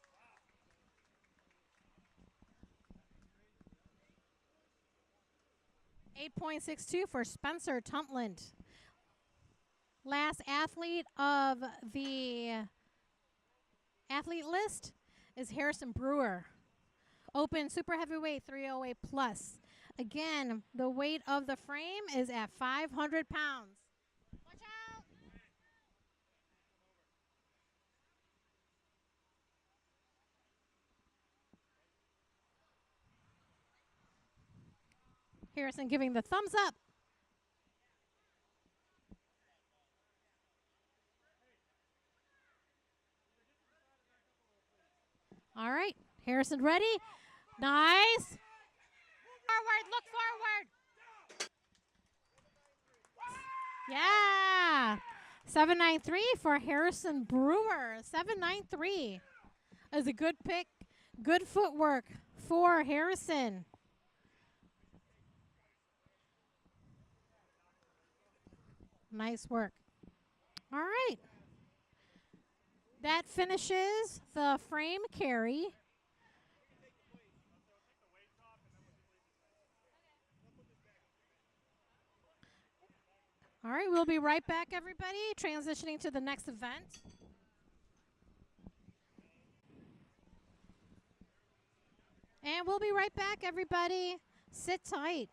.62 for Spencer Tuntland. Last athlete of the athlete list is Harrison Brewer. Open super heavyweight 308 plus. Again, the weight of the frame is at 500 pounds. Watch out! Harrison giving the thumbs up. All right, Harrison ready. Nice. Forward, look forward. Yeah. 7.93 for Harrison Brewer. 7.93 is a good pick. Good footwork for Harrison. Nice work. All right. That finishes the frame carry. All right, we'll be right back, everybody, transitioning to the next event. And we'll be right back, everybody. Sit tight.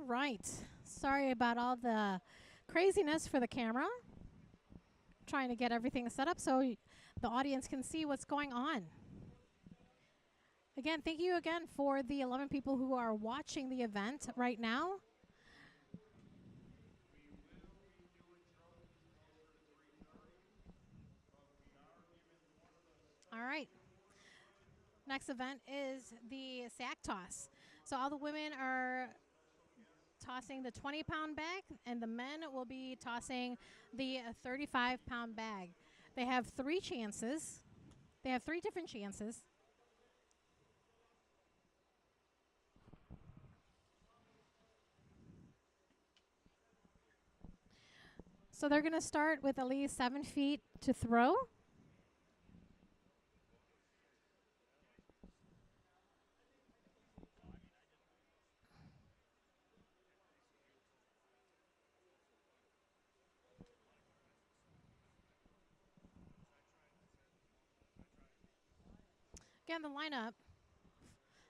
right. Sorry about all the craziness for the camera. Trying to get everything set up so the audience can see what's going on. Again, thank you again for the 11 people who are watching the event right now. All right. Next event is the sack toss. So all the women are tossing the 20-pound bag, and the men will be tossing the 35-pound bag. They have 3 chances. They have 3 different chances. So they're going to start with at least 7 feet to throw. Again, the lineup.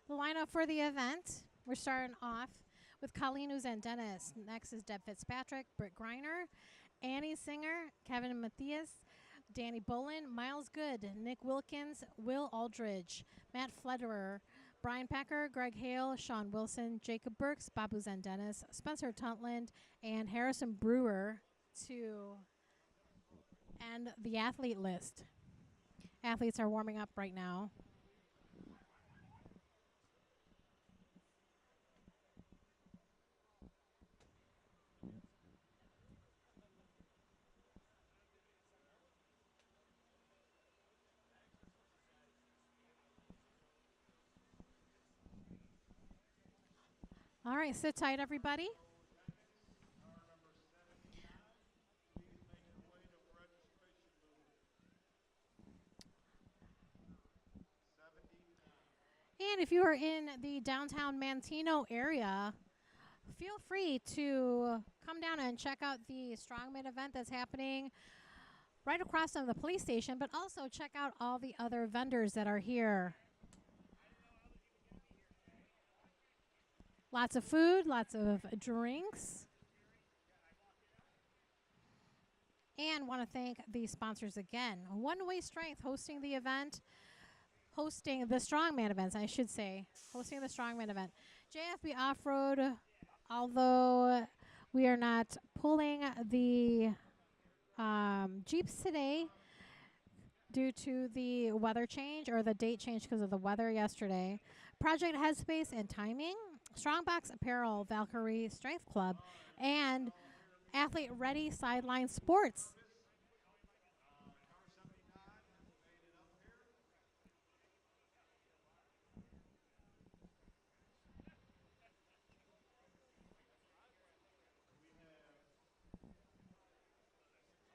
The lineup for the event, we're starting off with Colleen Uzan-Dennis. Next is Deb Fitzpatrick, Britt Griner, Annie Singer, Kevin Matthias, Danny Bolin, Miles Good, Nick Wilkins, Will Aldridge, Matt Flederer, Brian Packer, Greg Hale, Sean Wilson, Jacob Burks, Babu Zendenis, Spencer Tuntland, and Harrison Brewer to end the athlete list. Athletes are warming up right now. All right, sit tight, everybody. And if you are in the downtown Manteno area, feel free to come down and check out the Strongman event that's happening right across from the police station, but also check out all the other vendors that are here. Lots of food, lots of drinks. And want to thank the sponsors again. One Way Strength hosting the event, hosting the Strongman events, I should say. Hosting the Strongman event. JFB Off-Road, although we are not pulling the Jeeps today due to the weather change or the date change because of the weather yesterday. Project Headspace and Timing, Strongbox Apparel, Valkyrie Strength Club, and Athlete Ready Sideline Sports.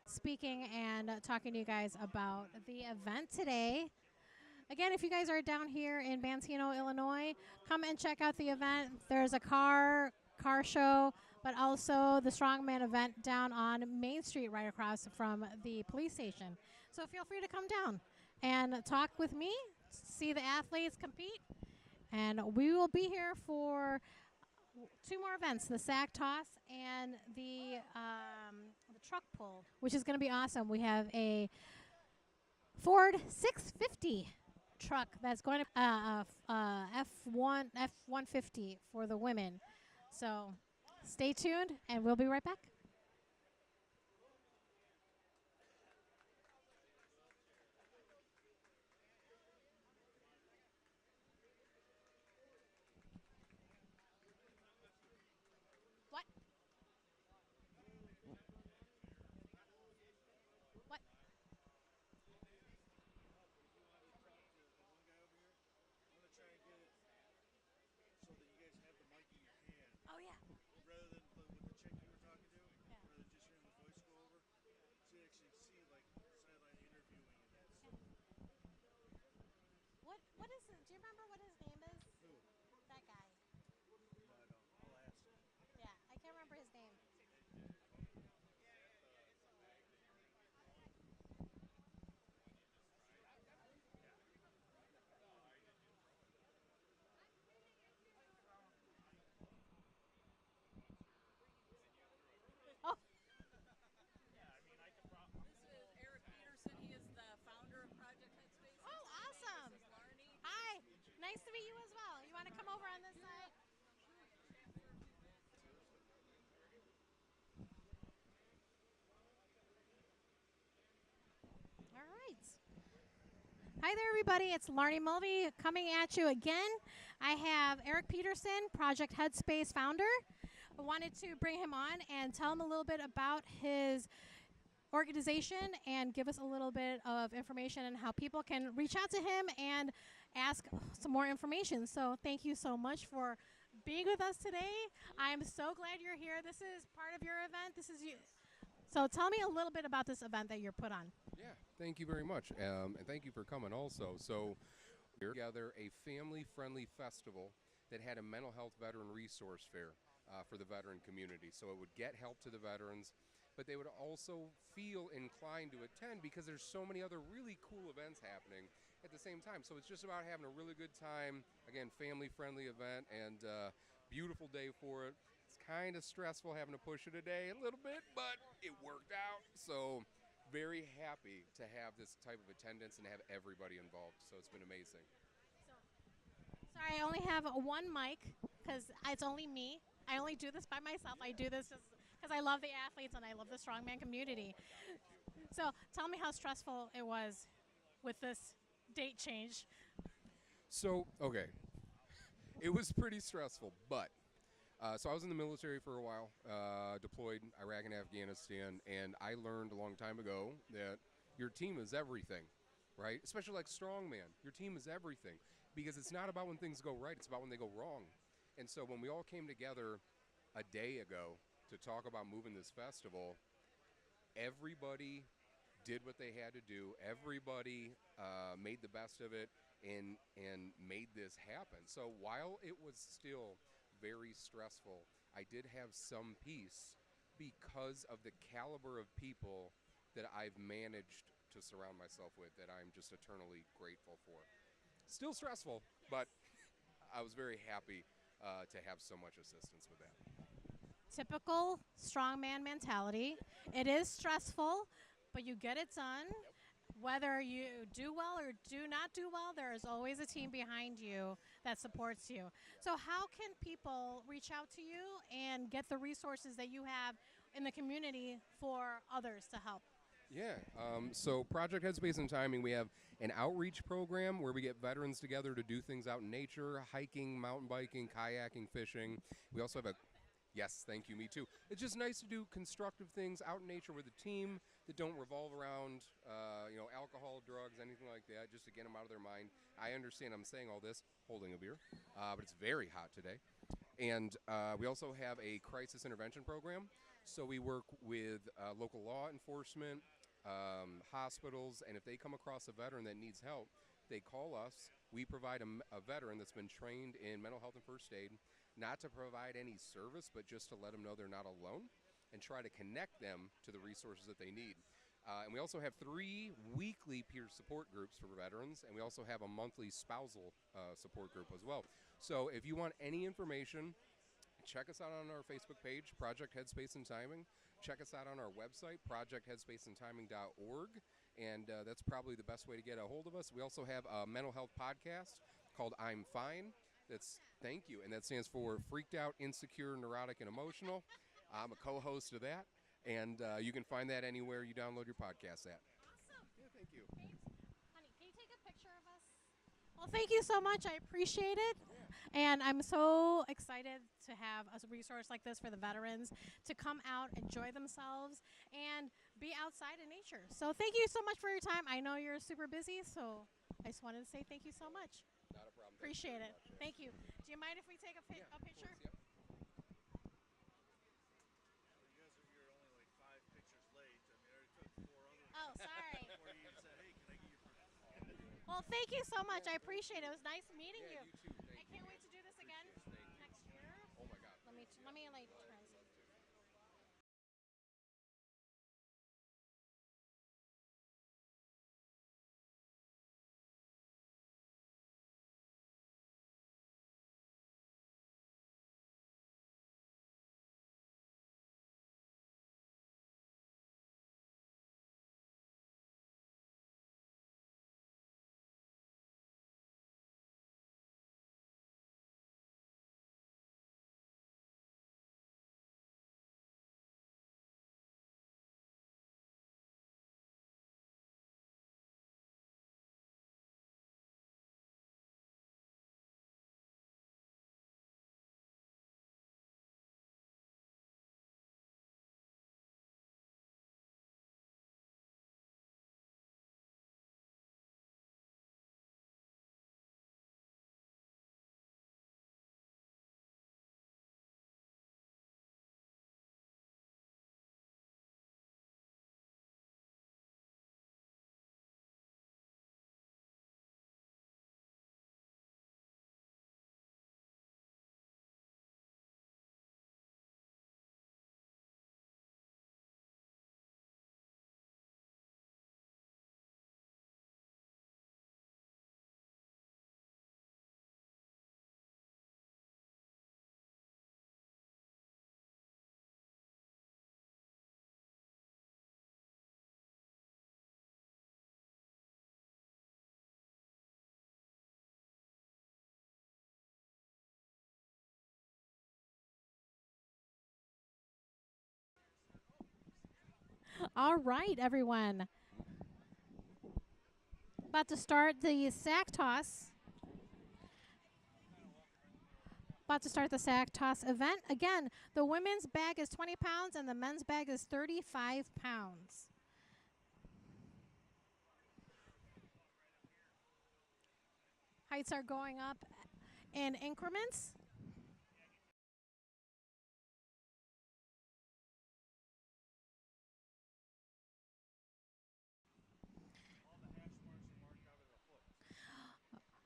Speaking and talking to you guys about the event today. Again, if you guys are down here in Manteno, Illinois, come and check out the event. There's a car show, but also the Strongman event down on Main Street right across from the police station. So feel free to come down and talk with me, see the athletes compete, and we will be here for 2 more events, the sack toss and the truck pull, which is going to be awesome. We have a Ford 650 truck that's going to F-150 for the women. So stay tuned, and we'll be right back. What? What? Oh, yeah. Rather than with the chick you were talking to? Hi there, everybody. It's Laarni Mulvey coming at you again. I have Eric Peterson, Project Headspace founder. I wanted to bring him on and tell him a little bit about his organization and give us a little bit of information on how people can reach out to him and ask some more information. So thank you so much for being with us today. I'm so glad you're here. This is part of your event. This is you. So tell me a little bit about this event that you're put on. Yeah, thank you very much, and thank you for coming also. So we're together a family-friendly festival that had a mental health veteran resource fair for the veteran community. So it would get help to the veterans, but they would also feel inclined to attend because there's so many other really cool events happening at the same time. So it's just about having a really good time. Again, family-friendly event and beautiful day for it. It's kind of stressful having to push it a day a little bit, but it worked out. So very happy to have this type of attendance and have everybody involved. So it's been amazing. Sorry, I only have one mic because it's only me. I only do this by myself. I do this just because I love the athletes and I love the strongman community. So tell me how stressful it was with this date change. So, okay. It was pretty stressful, but so I was in the military for a while, deployed Iraq and Afghanistan, and I learned a long time ago that your team is everything, right? Especially like strongman. Your team is everything because it's not about when things go right, it's about when they go wrong. And so when we all came together a day ago to talk about moving this festival, everybody did what they had to do. Everybody made the best of it and made this happen. So while it was still very stressful, I did have some peace because of the caliber of people that I've managed to surround myself with that I'm just eternally grateful for. Still stressful, but I was very happy to have so much assistance with that. Typical strongman mentality. It is stressful, but you get it done. Whether you do well or do not do well, there is always a team behind you that supports you. So how can people reach out to you and get the resources that you have in the community for others to help? Yeah, so Project Headspace and Timing, we have an outreach program where we get veterans together to do things out in nature, hiking, mountain biking, kayaking, fishing. We also have a Yes, thank you, me too. It's just nice to do constructive things out in nature with a team that don't revolve around, alcohol, drugs, anything like that, just to get them out of their mind. I understand I'm saying all this, holding a beer, but it's very hot today. And we also have a crisis intervention program. So we work with local law enforcement, hospitals, and if they come across a veteran that needs help, they call us. We provide a veteran that's been trained in mental health and first aid, not to provide any service, but just to let them know they're not alone and try to connect them to the resources that they need. And we also have 3 weekly peer support groups for veterans, and we also have a monthly spousal support group as well. So if you want any information, check us out on our Facebook page, Project Headspace and Timing. Check us out on our website, projectheadspaceandtiming.org, and that's probably the best way to get a hold of us. We also have a mental health podcast called I'm Fine. Thank you, and that stands for Freaked Out, Insecure, Neurotic, and Emotional. I'm a co-host of that, and you can find that anywhere you download your podcast at. Awesome. Yeah, thank you. Honey, can you take a picture of us? Well, thank you so much. I appreciate it. And I'm so excited to have a resource like this for the veterans to come out, enjoy themselves, and be outside in nature. So thank you so much for your time. I know you're super busy, so I just wanted to say thank you so much. Not a problem. Appreciate it. Thank you. Do you mind if we take a picture? Of course, yep. You're only like 5 pictures late. I mean, I already took 4 other Oh, sorry. before you even said, hey, can I get your Well, thank you so much. I appreciate it. It was nice meeting Yeah, you. you too. I can't wait to do this again next year. Oh my God. Let me like All right, everyone. About to start the sack toss. About to start the sack toss event. Again, the women's bag is 20 pounds and the men's bag is 35 pounds. Heights are going up in increments.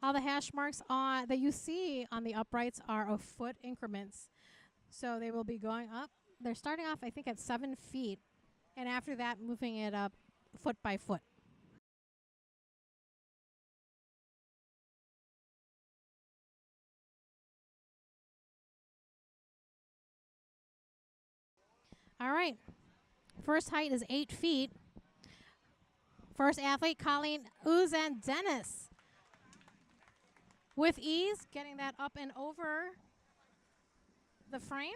All the hash marks on that you see on the uprights are of foot increments. So they will be going up. They're starting off, I think, at 7 feet. And after that, moving it up foot by foot. All right. First height is 8 feet. First athlete, Colleen Uzan Dennis. With ease, getting that up and over the frame.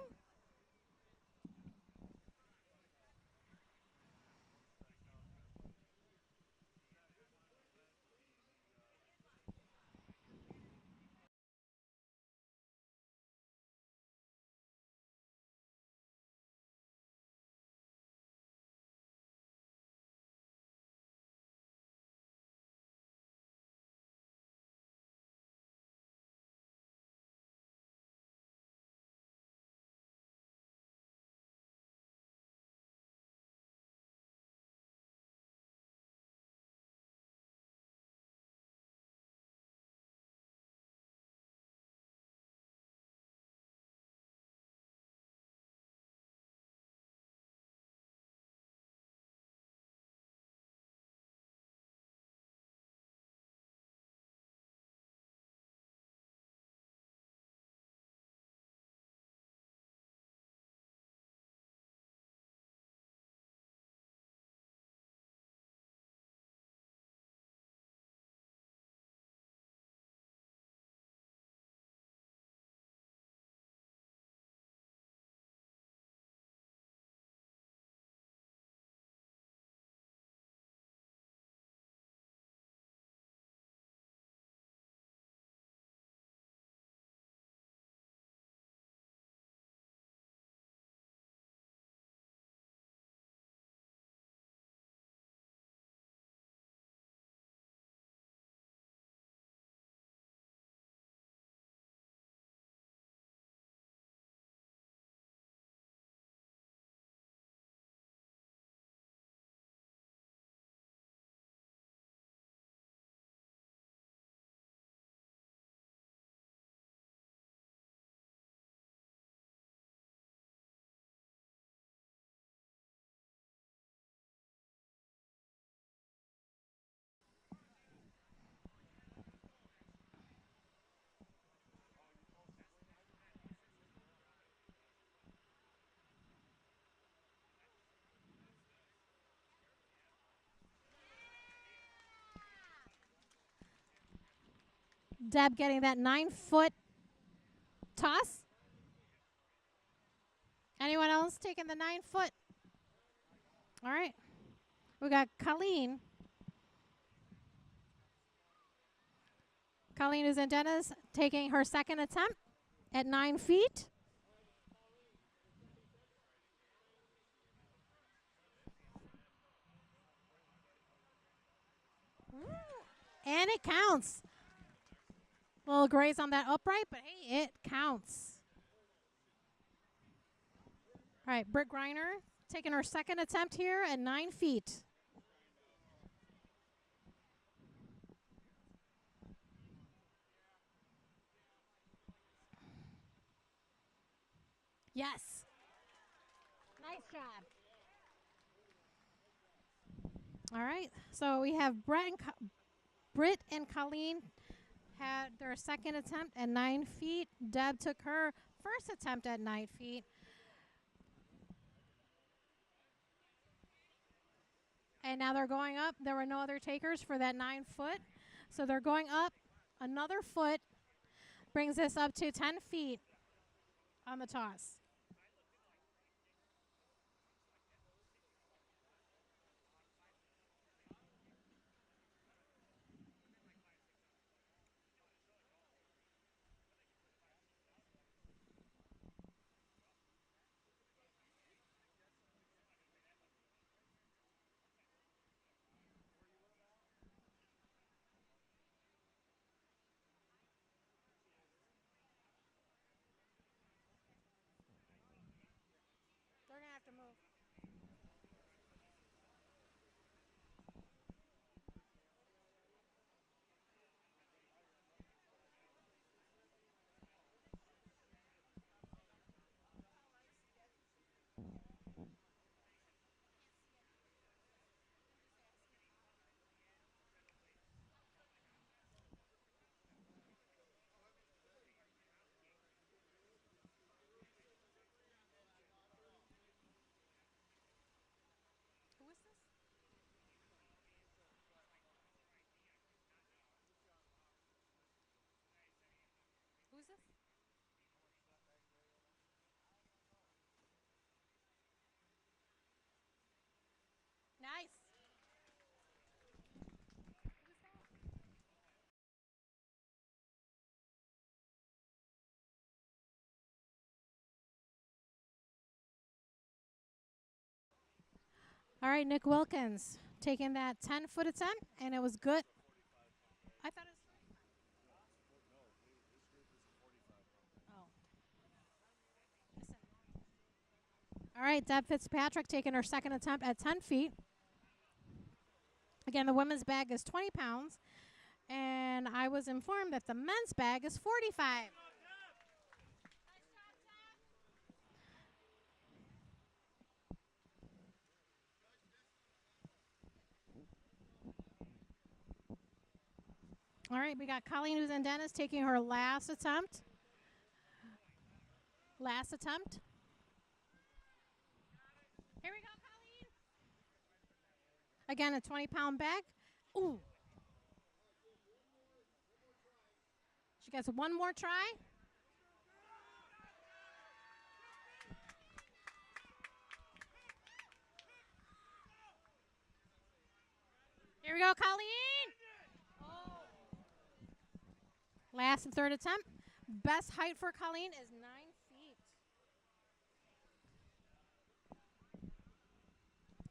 Deb getting that 9-foot toss. Anyone else taking the 9-foot? All right. We got Colleen. Colleen is in Dennis taking her second attempt at 9 feet. And it counts. A little graze on that upright, but hey, it counts. All right, Britt Griner taking her second attempt here at 9 feet. Yes. Nice job. All right, so we have Britt and Colleen had their second attempt at 9 feet. Deb took her first attempt at 9 feet. And now they're going up. There were no other takers for that 9 foot. So they're going up another foot. Brings this up to 10 feet on the toss. All right, Nick Wilkins taking that 10-foot attempt, and it was good. I thought it was. Oh. All right, Deb Fitzpatrick taking her second attempt at 10 feet. Again, the women's bag is 20 pounds, and I was informed that the men's bag is 45. All right, we got Colleen Uzandenis taking her last attempt. Last attempt. Here we go, Colleen. Again, a 20-pound bag. Ooh. She gets one more try. Here we go, Colleen. Oh. Last and third attempt. Best height for Colleen is 9 feet.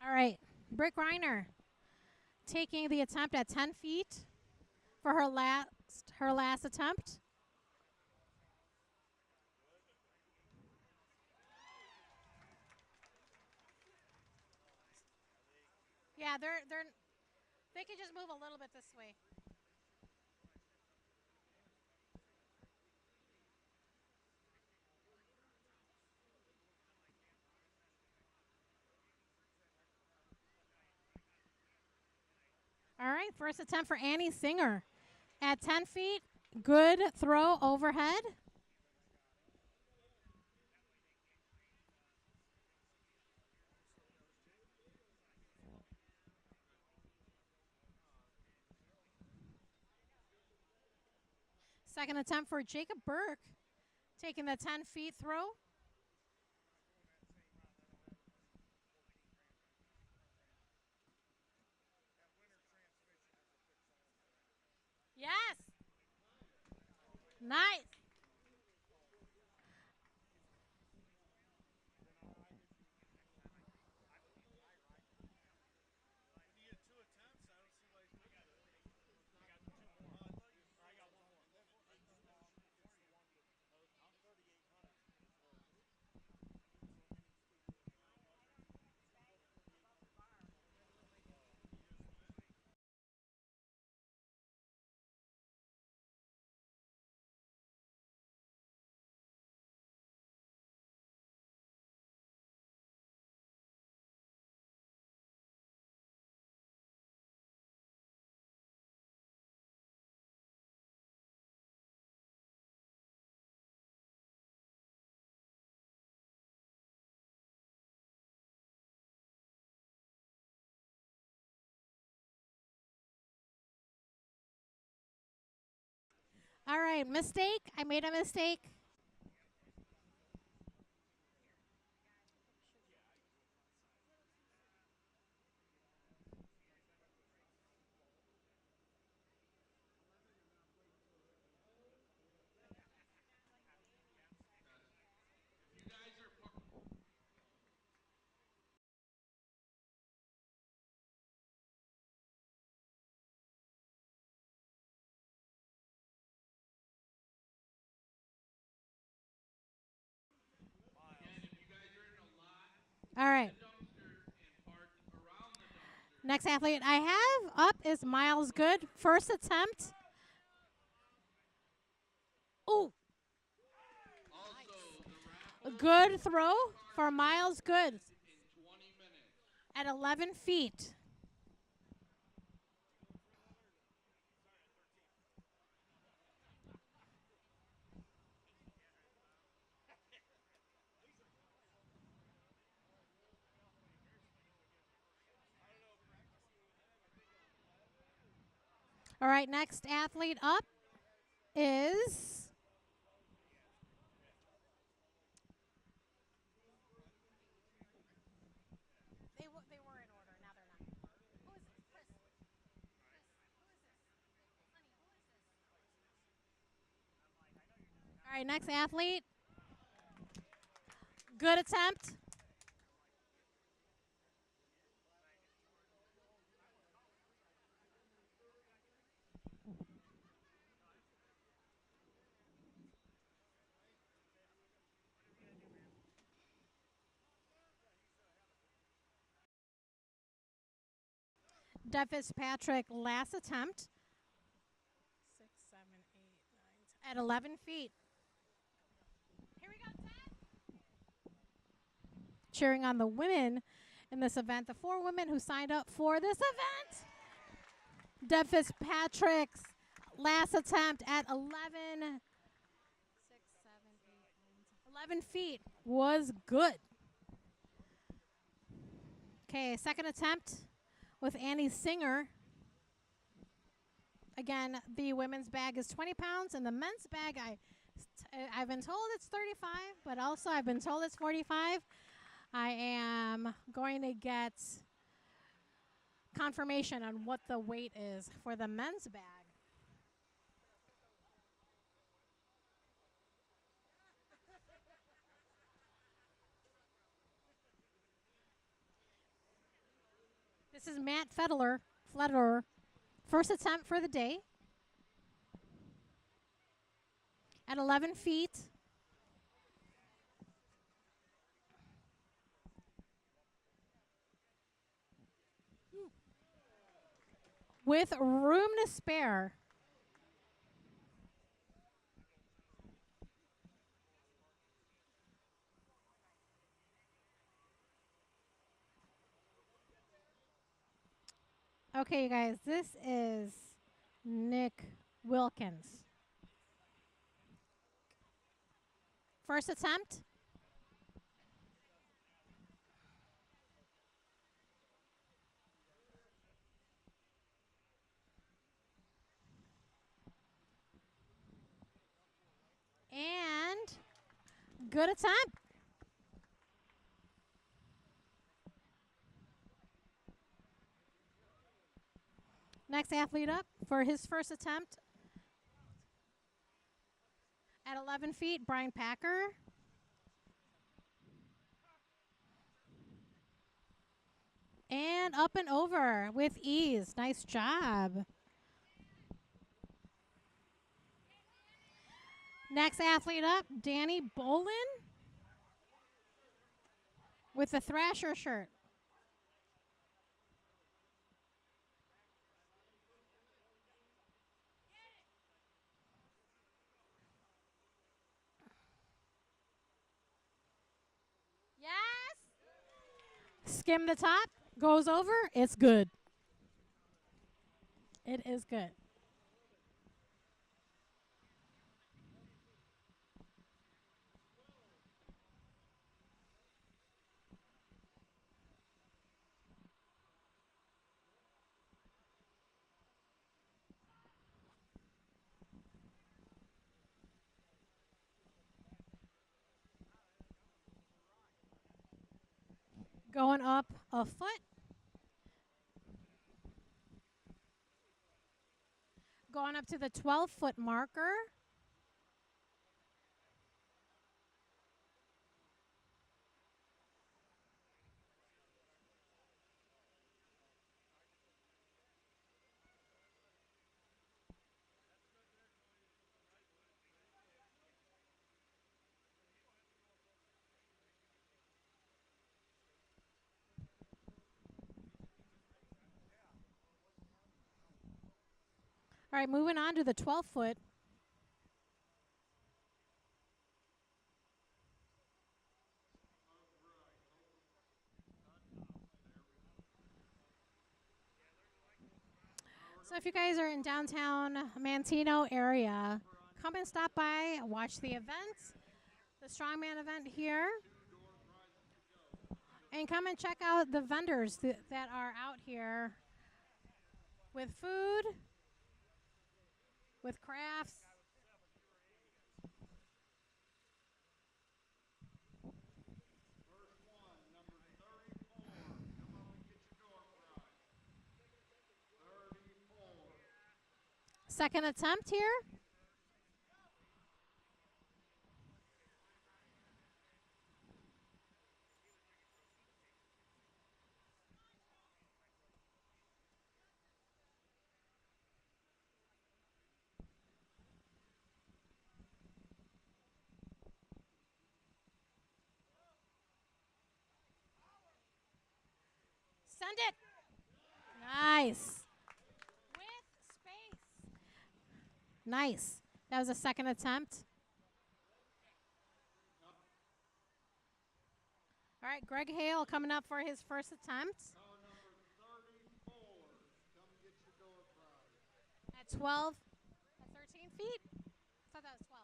All right, Britt Greiner taking the attempt at 10 feet for her last attempt. Yeah, they can just move a little bit this way. All right, first attempt for Annie Singer at 10 feet. Good throw overhead. Second attempt for Jacob Burke, taking the 10 feet throw. Yes. Nice. All right, mistake. I made a mistake. All right. Next athlete I have up is Miles Good. First attempt. Ooh. A good throw for Miles Good at 11 feet. All right, next athlete up is they were in order. Now they're not. Who is this? Chris. Who is this? Honey, who is this? All right, next athlete. Good attempt. Deb Fitzpatrick, last attempt 6, 7, 8, 9, 10. at 11 feet. Here we go, 10. Cheering on the women in this event, the 4 women who signed up for this event. Deb Fitzpatrick's last attempt at 11, 6, 7, 8, 9, 10, 11 feet was good. Okay, second attempt with Annie Singer. Again, the women's bag is 20 pounds, and the men's bag, I've been told it's 35, but also I've been told it's 45. I am going to get confirmation on what the weight is for the men's bag. This is Matt Federer, first attempt for the day at 11 feet. With room to spare. Okay, you guys, this is Nick Wilkins. First attempt. And good attempt. Next athlete up for his first attempt at 11 feet, Brian Packer. And up and over with ease. Nice job. Next athlete up, Danny Bolin with the Thrasher shirt. Yes. Skim the top, goes over, it's good. It is good. Going up a foot. Going up to the 12-foot marker. All right, moving on to the 12-foot. So if you guys are in downtown Manteno area, come and stop by, watch the event, the Strongman event here, and come and check out the vendors that are out here with food, with crafts. Second attempt here. Send it. Nice. With space. Nice. That was a second attempt. All right, Greg Hale coming up for his first attempt. At 12, at 13 feet? I thought that was 12.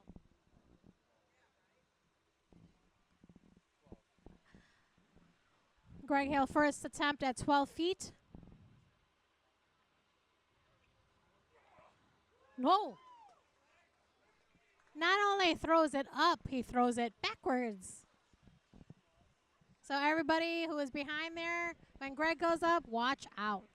Greg Hale first attempt at 12 feet. No. Not only throws it up, he throws it backwards. So everybody who is behind there, when Greg goes up, watch out.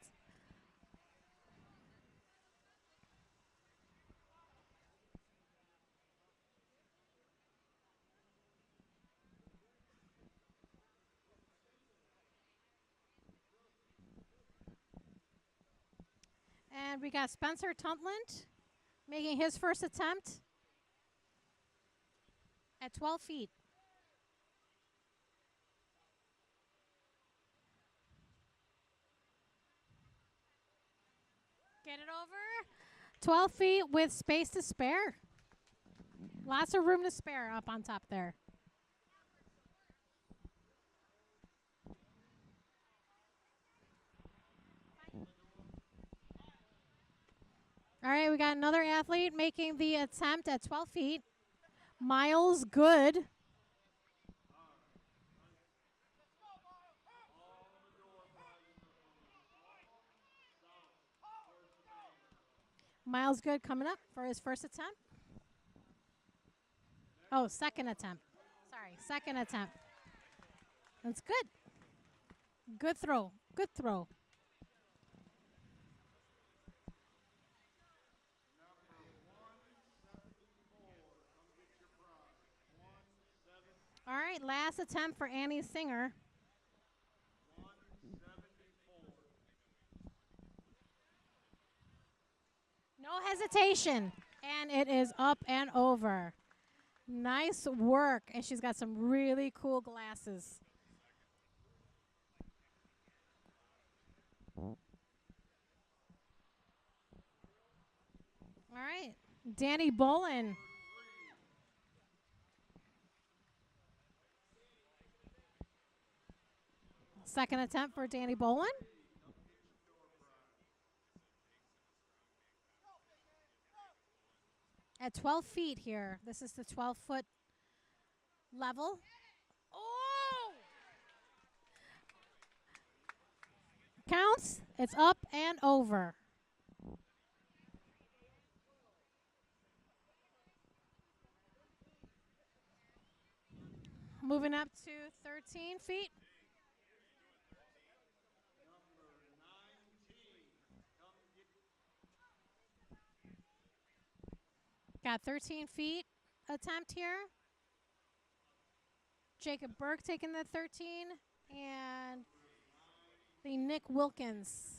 And we got Spencer Tuntland making his first attempt at 12 feet. Get it over. 12 feet with space to spare. Lots of room to spare up on top there. All right, we got another athlete making the attempt at 12 feet. Miles Good. Miles Good coming up for his first attempt. Oh, second attempt. Sorry, second attempt. That's good. Good throw. Good throw. All right, last attempt for Annie Singer. No hesitation. And it is up and over. Nice work. And she's got some really cool glasses. All right. Danny Bolin. Second attempt for Danny Bolin. At 12 feet here. This is the 12-foot level. Oh! Counts. It's up and over. Moving up to 13 feet. Got 13 feet attempt here. Jacob Burke taking the 13. And the Nick Wilkins.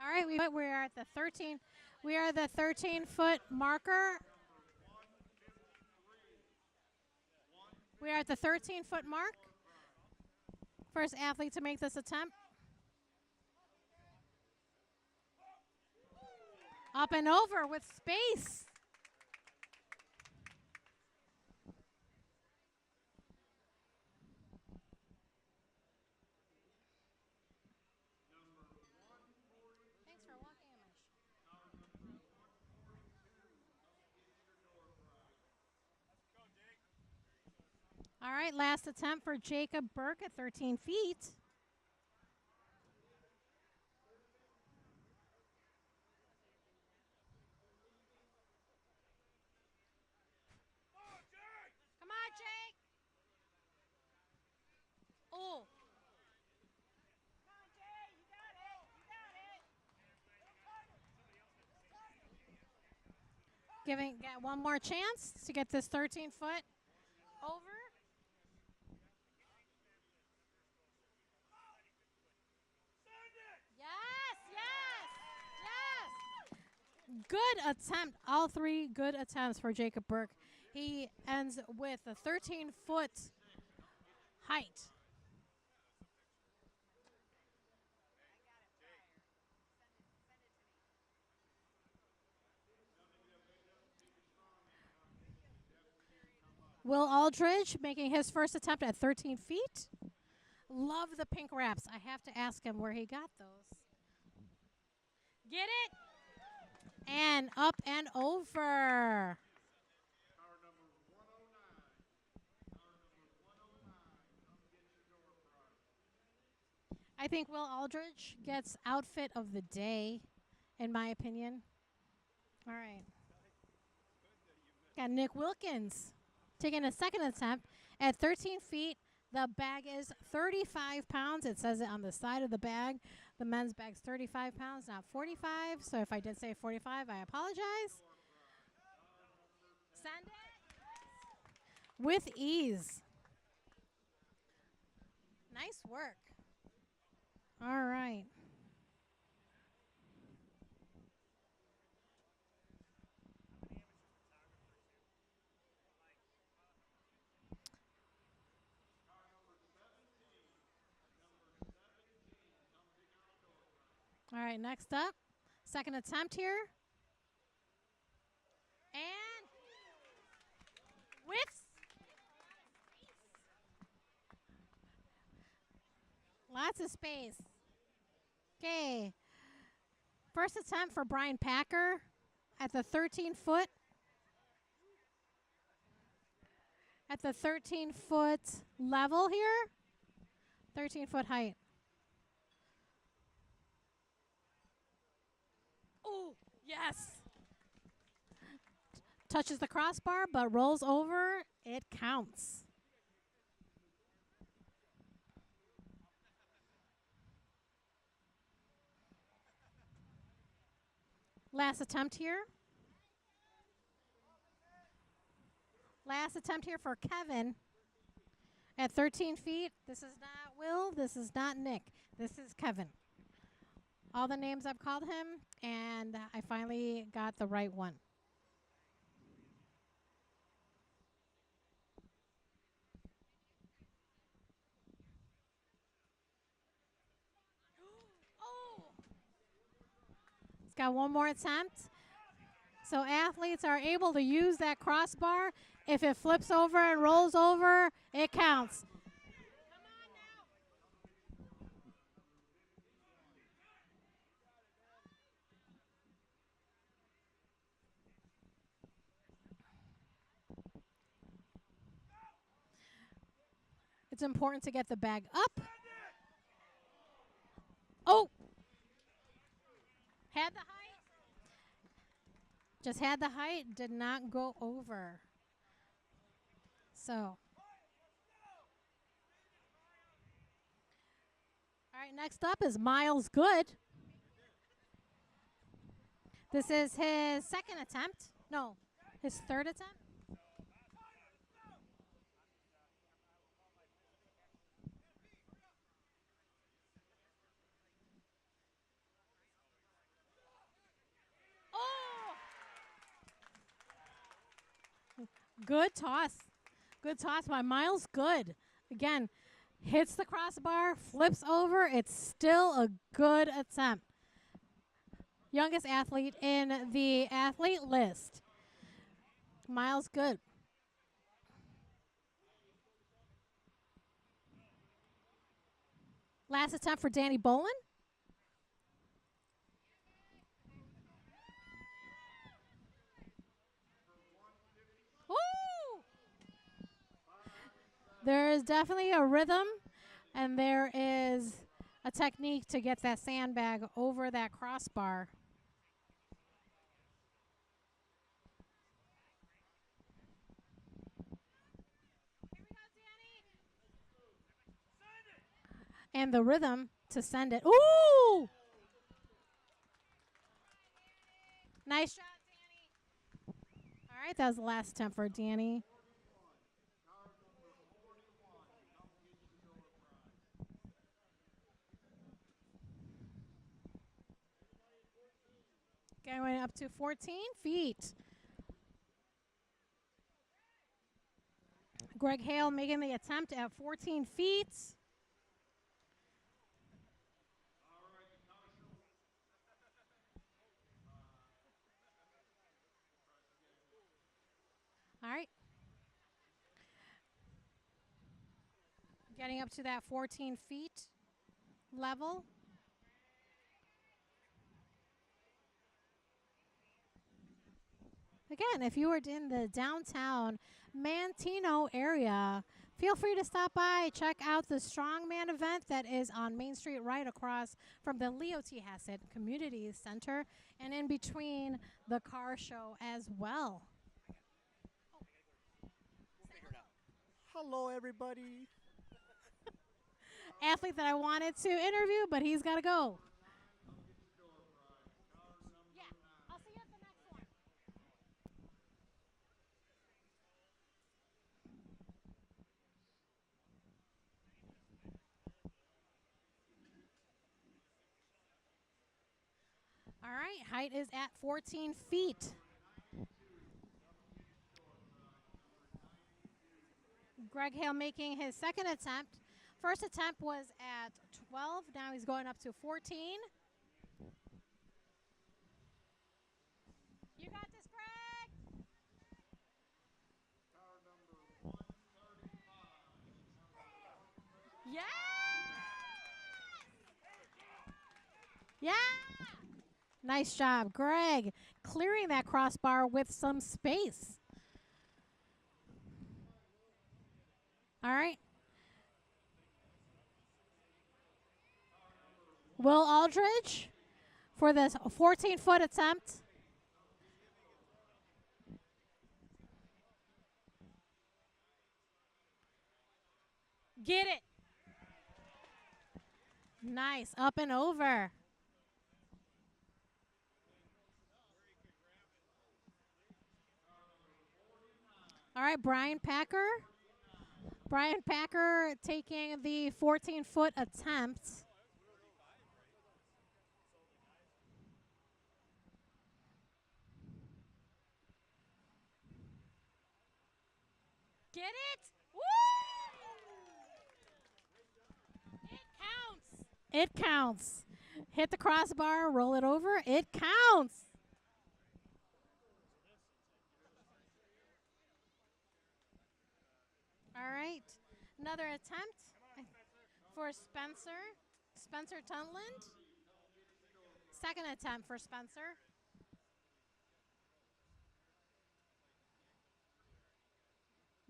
All right, we are at the 13. We are the 13-foot marker. We are at the 13-foot mark. First athlete to make this attempt. Up and over with space. Thanks for walking in my All right, last attempt for Jacob Burke at 13 feet. Come on, Jake. Oh. Come on, Jay. You got it. You got it. Got one more chance to get this 13-foot over. Yes, yes, yes. Good attempt. All three good attempts for Jacob Burke. He ends with a 13-foot height. Will Aldridge making his first attempt at 13 feet. Love the pink wraps. I have to ask him where he got those. Get it? And up and over. I think Will Aldridge gets outfit of the day, in my opinion. All right. Got Nick Wilkins taking a second attempt at 13 feet. The bag is 35 pounds. It says it on the side of the bag. The men's bag's 35 pounds, not 45. So if I did say 45, I apologize. Send it. With ease. Nice work. All right. All right, next up, second attempt here. And with lots of space. Okay. First attempt for Brian Packer at the 13-foot. At the 13-foot level here. 13-foot height. Oh, yes. Touches the crossbar, but rolls over. It counts. Last attempt here. Last attempt here for Kevin at 13 feet. This is not Will. This is not Nick. This is Kevin. All the names I've called him, and I finally got the right one. Oh! He's got one more attempt. So athletes are able to use that crossbar. If it flips over and rolls over, it counts. It's important to get the bag up. Oh! Had the height. Just had the height, did not go over. So. All right, next up is Miles Good. This is his second attempt. No, his third attempt. Good toss. Good toss by Miles Good. Again, hits the crossbar, flips over. It's still a good attempt. Youngest athlete in the athlete list. Miles Good. Last attempt for Danny Bolin. Woo! There is definitely a rhythm, and there is a technique to get that sandbag over that crossbar. And the rhythm to send it. Ooh! Nice shot, Danny. All right, that was the last attempt for Danny. Going up to 14 feet. Greg Hale making the attempt at 14 feet. All right. Getting up to that 14 feet level. Again, if you are in the downtown Manteno area, feel free to stop by. Check out the Strongman event that is on Main Street right across from the Leo T. Hassett Community Center and in between the car show as well. Hello, everybody. Athlete that I wanted to interview, but he's got to go. Yeah, I'll see you at the next one. All right, height is at 14 feet. Greg Hale making his second attempt. First attempt was at 12. Now he's going up to 14. You got this, Greg. Yes! Yeah! Nice job, Greg. Clearing that crossbar with some space. All right. Will Aldridge for this 14-foot attempt. Get it. Nice. Up and over. All right, Brian Packer. Brian Packer taking the 14-foot attempt. Get it? Woo! It counts. It counts. Hit the crossbar, roll it over. It counts. All right. Another attempt for Spencer Tuntland. Second attempt for Spencer.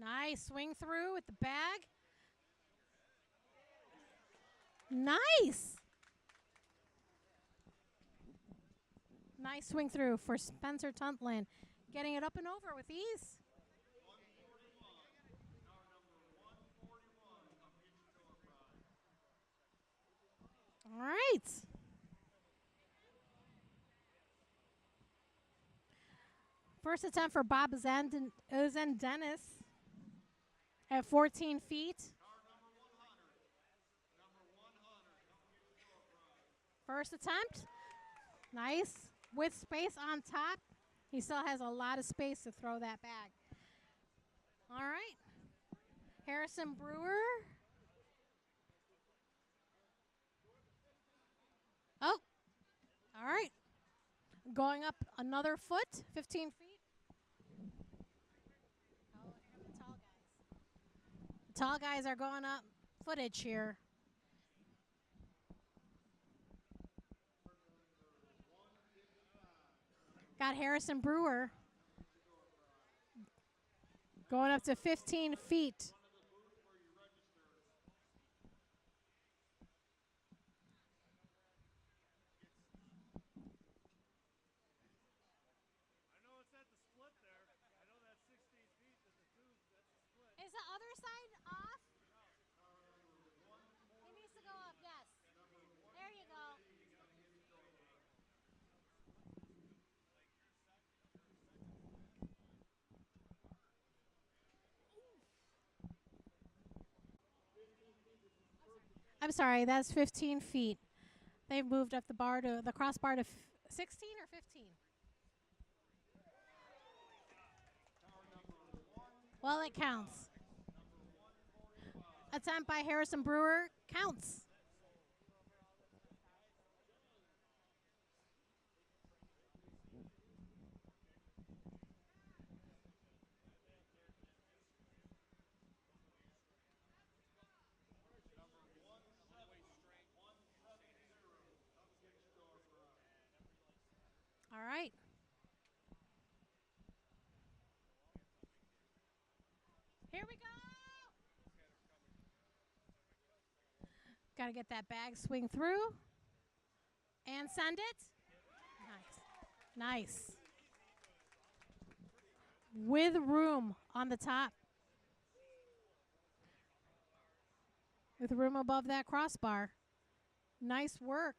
Nice swing through with the bag. Nice. Nice swing through for Spencer Tuntland. Getting it up and over with ease. All right. First attempt for Bob Zendenis at 14 feet. First attempt. Nice. With space on top. He still has a lot of space to throw that bag. All right. Harrison Brewer. Oh. All right. Going up another foot, 15 feet. Oh, here come the tall guys. The tall guys are going up footage here. Got Harrison Brewer going up to 15 feet. I know it's at the split there. I know that's 16 feet at the tube. That's the split. Is the other side off? It needs to go up, yes. There you go. I'm sorry, that's 15 feet. They've moved up the bar to the crossbar to 16 or 15. Well, it counts. Attempt by Harrison Brewer counts. All right. Here we go. Got to get that bag swing through and send it. Nice. Nice. With room on the top. With room above that crossbar. Nice work.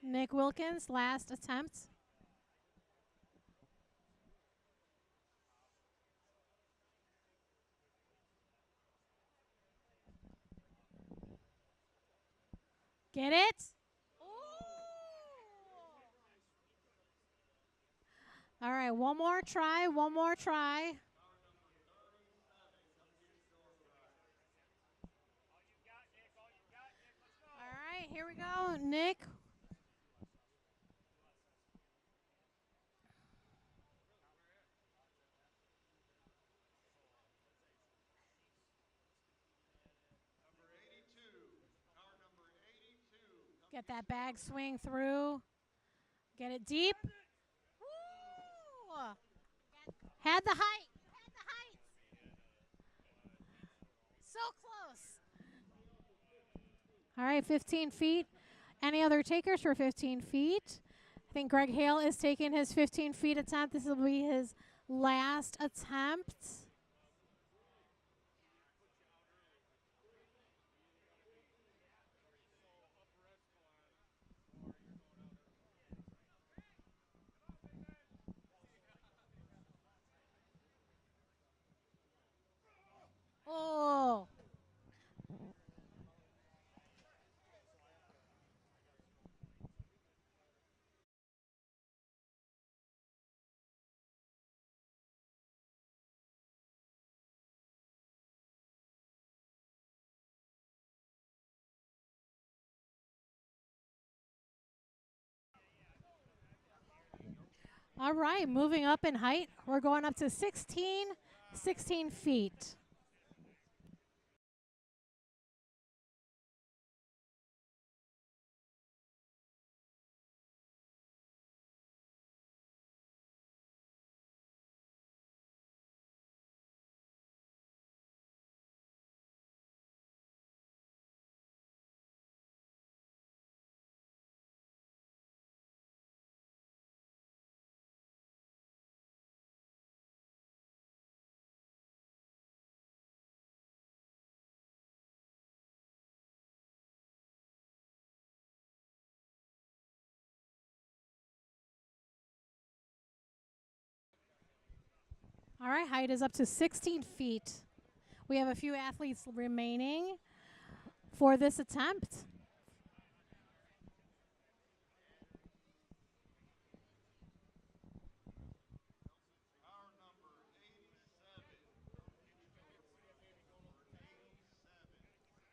Nick Wilkins, last attempt. Get it? Ooh. All right, one more try, one more try. All right, here we go, Nick. Get that bag swing through. Get it deep. Woo! Had the height. Had the height. So close. All right, 15 feet. Any other takers for 15 feet? I think Greg Hale is taking his 15 feet attempt. This will be his last attempt. Oh. All right, moving up in height. We're going up to 16 feet. All right, height is up to 16 feet. We have a few athletes remaining for this attempt.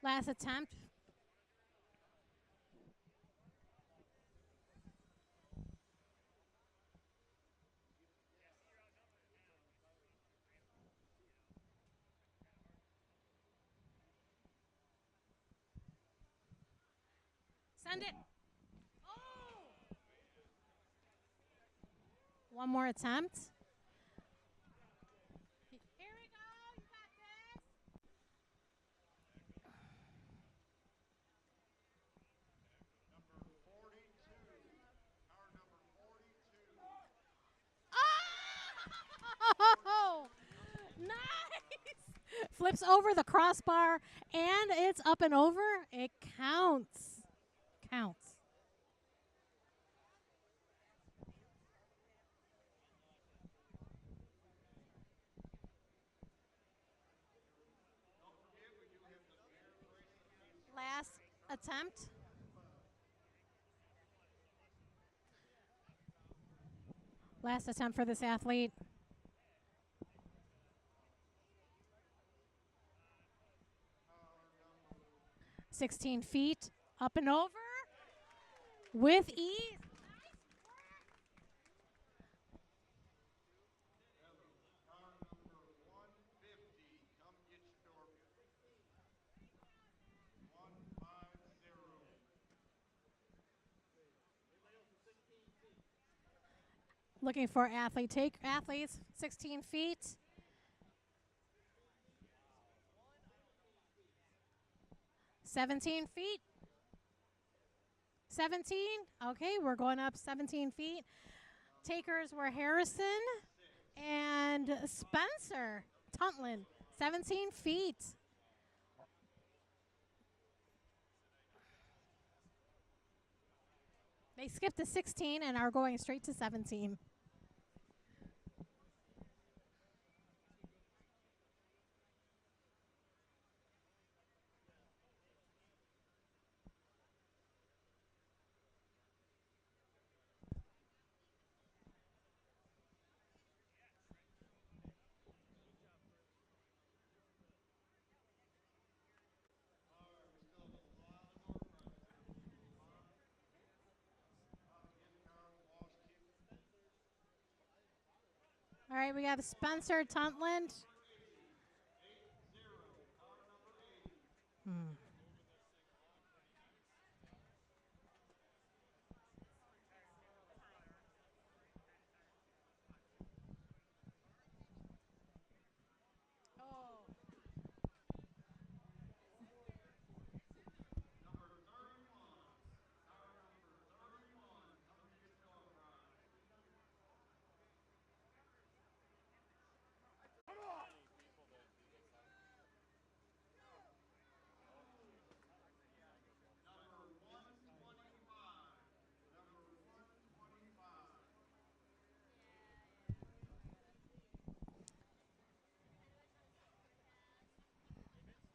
Last attempt. Send it. Oh! One more attempt. Here we go. You got this. Number 42. Car number 42. Oh! Nice! Flips over the crossbar, and it's up and over. It counts. Counts. Last attempt. Last attempt for this athlete. Car number 16 feet, up and over, with ease. car number 150. Come get your door. 150. Looking for athletes, 16 feet. 17 feet. 17. Okay, we're going up 17 feet. Takers were Harrison and Spencer Tuntland, 17 feet. They skipped to 16 and are going straight to 17. All right, we have Spencer Tuntland.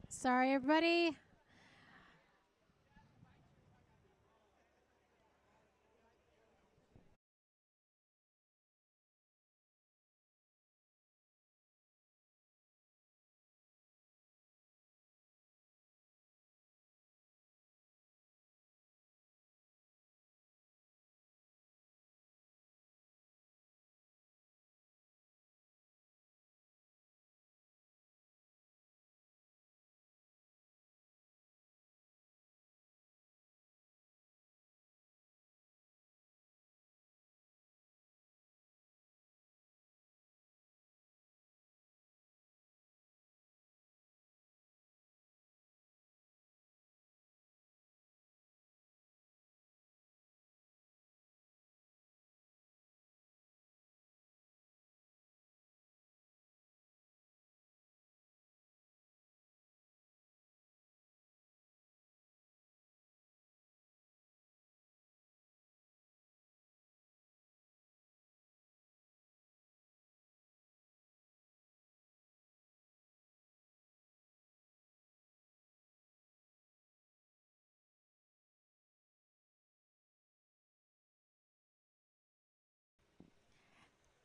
Sorry, everybody.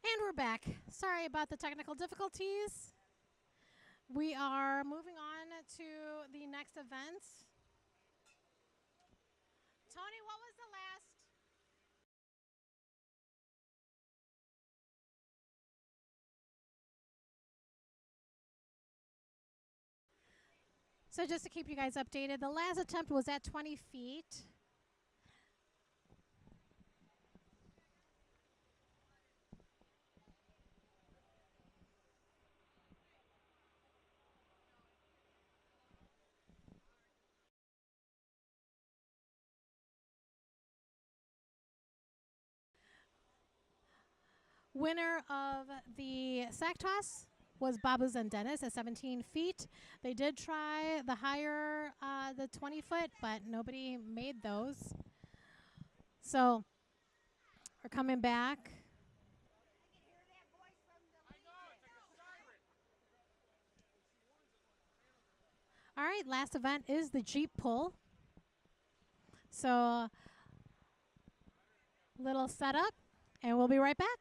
And we're back. Sorry about the technical difficulties. We are moving on to the next last events. Tony, what was the last? So just to keep you guys updated, the last attempt was at 20 feet. Winner of the sack toss was Babu and Dennis at 17 feet. They did try the higher, the 20 foot, but nobody made those. So we're coming back. All right, last event is the Jeep pull. So little setup, and we'll be right back.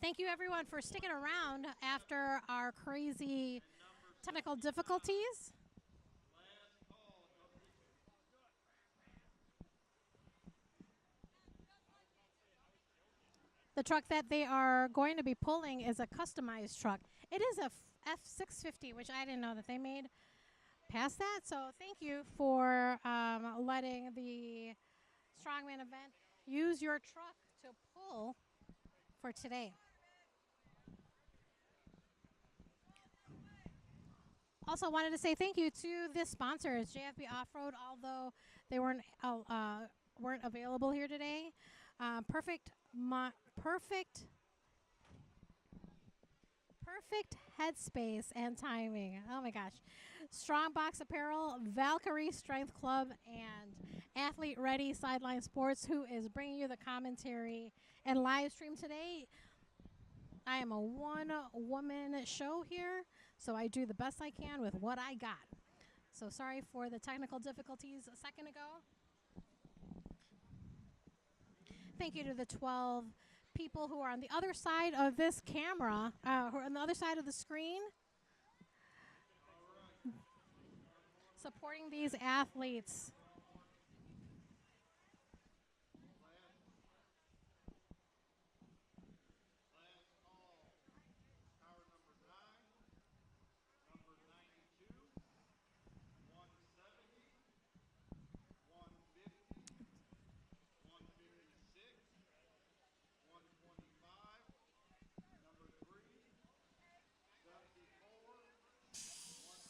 Thank you, everyone, for sticking around after our crazy technical difficulties. The truck that they are going to be pulling is a customized truck. It is a F650, which I didn't know that they made past that. So thank you for letting the Strongman event use your truck to pull for today. Also wanted to say thank you to the sponsors, JFB Off-Road, although they weren't available here today. Perfect headspace and timing. Oh my gosh. Strongbox Apparel, Valkyrie Strength Club, and Athlete Ready Sideline Sports, who is bringing you the commentary and live stream today. I am a one-woman show here, so I do the best I can with what I got. So sorry for the technical difficulties a second ago. Thank you to the 12 people who are on the other side of this camera, who are on the other side of the screen, supporting these athletes.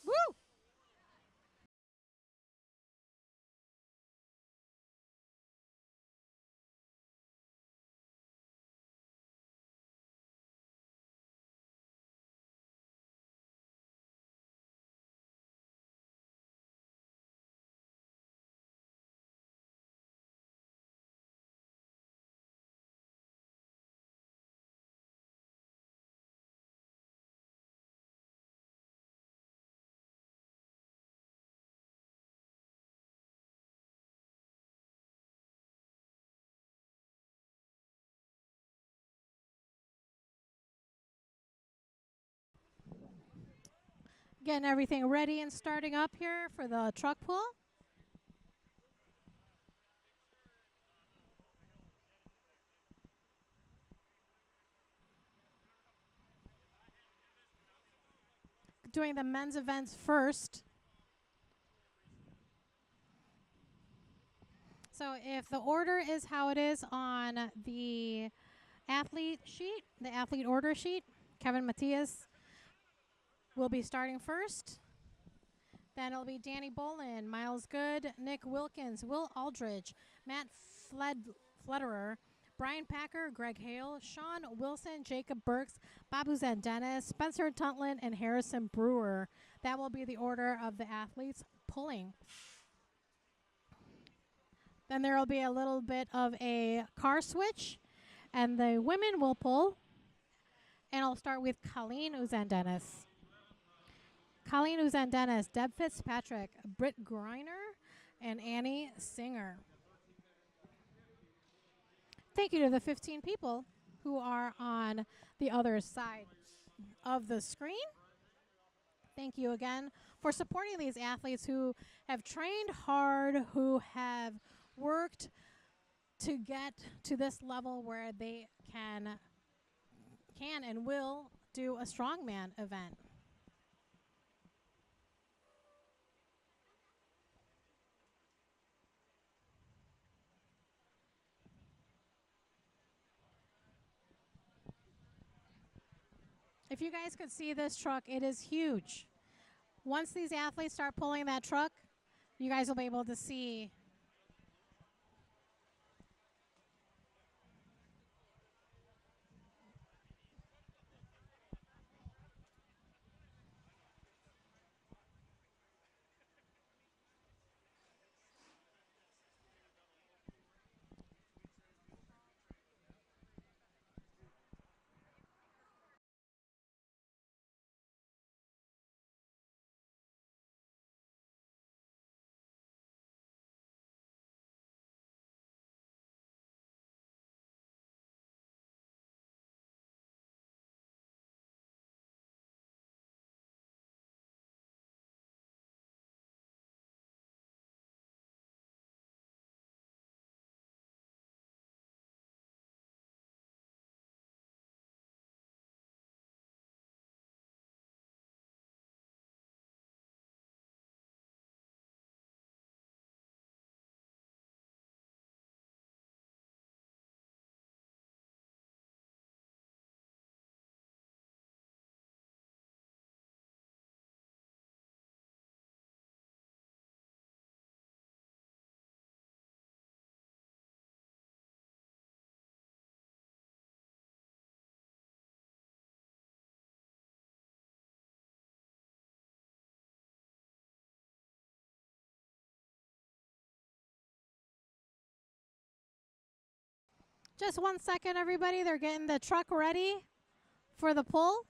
Woo! Getting everything ready and starting up here for the truck pull. Doing the men's events first. So if the order is how it is on the athlete sheet, the athlete order sheet, Kevin Matias will be starting first. Then it'll be Danny Bolin, Miles Good, Nick Wilkins, Will Aldridge, Matt Flederer, Brian Packer, Greg Hale, Sean Wilson, Jacob Burks, Babu Zandenis, Spencer Tuntlin, and Harrison Brewer. That will be the order of the athletes pulling. Then there will be a little bit of a car switch, and the women will pull. And I'll start with Colleen Uzandenis. Colleen Uzandenis, Deb Fitzpatrick, Britt Greiner, and Annie Singer. Thank you to the 15 people who are on the other side of the screen. Thank you again for supporting these athletes who have trained hard, who have worked to get to this level where they can and will do a strongman event. If you guys could see this truck, it is huge. Once these athletes start pulling that truck, you guys will be able to see Just 1 second, everybody. They're getting the truck ready for the pull.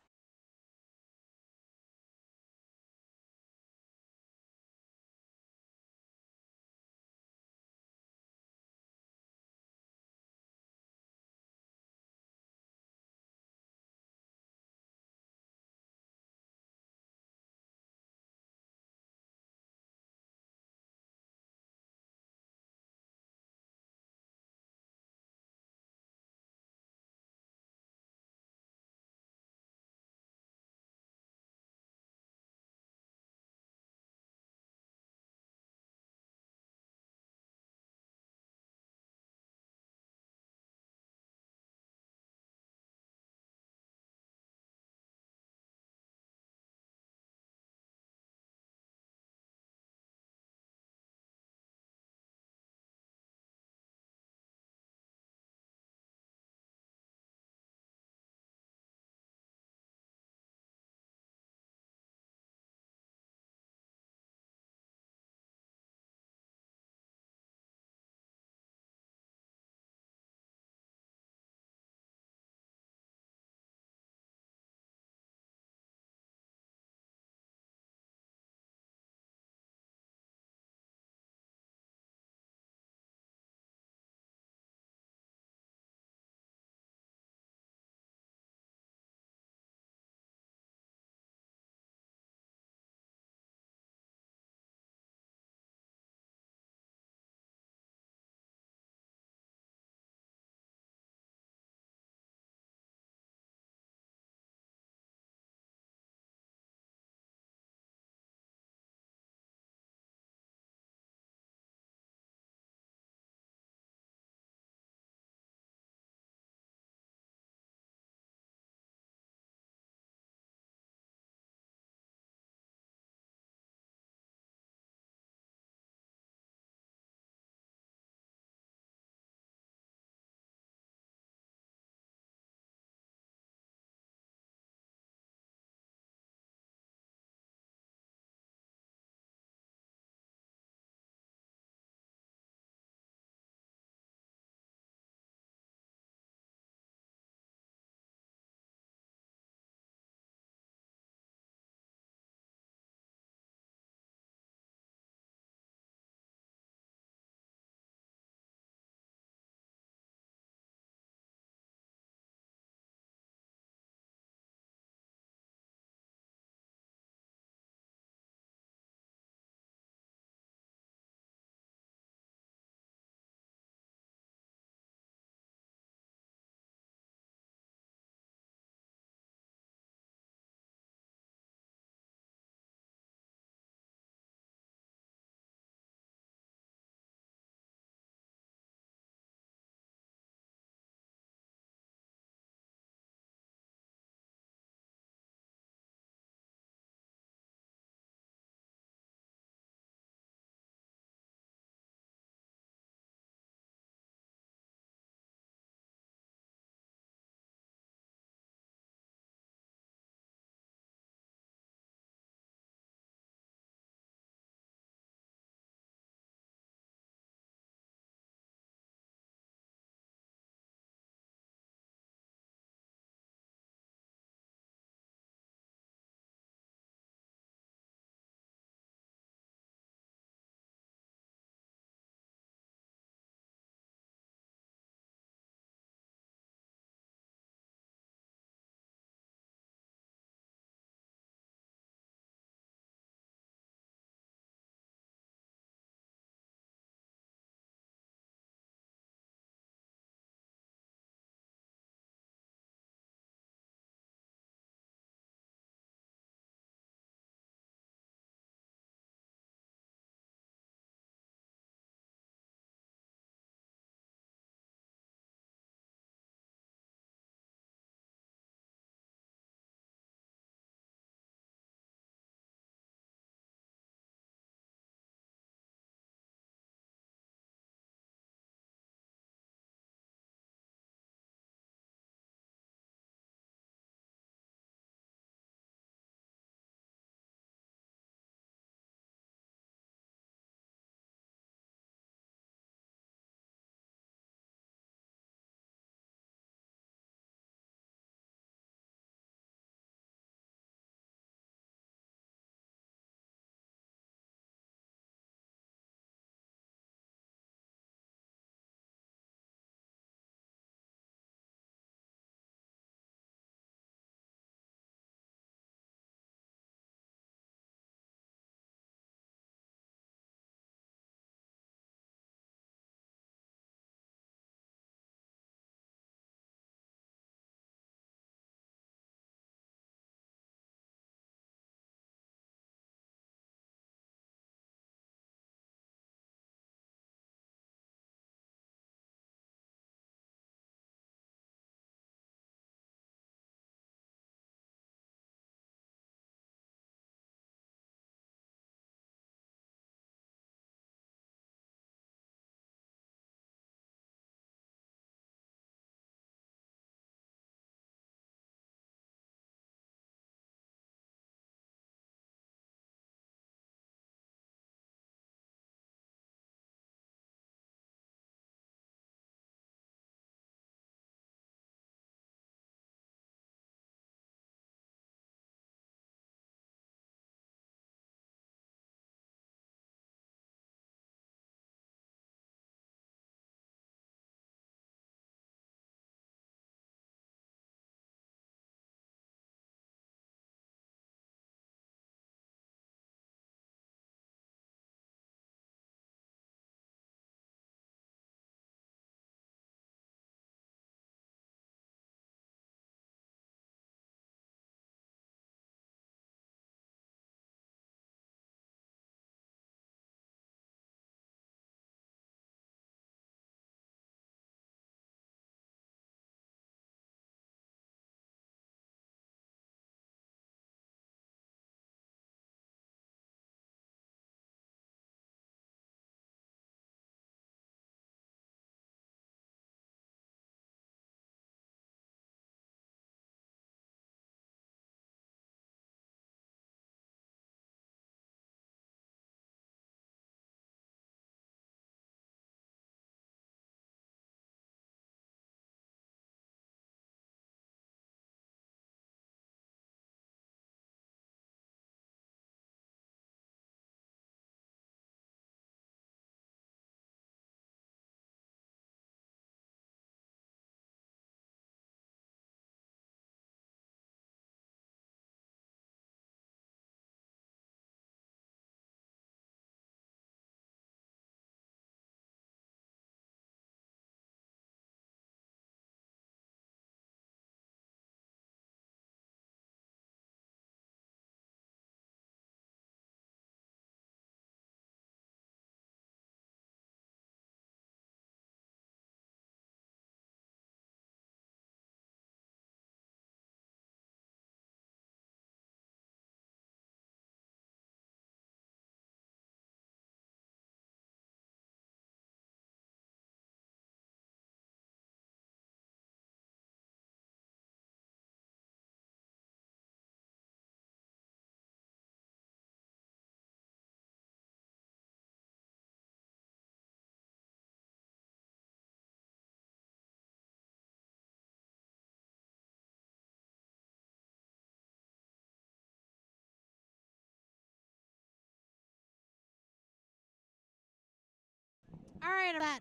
All right, that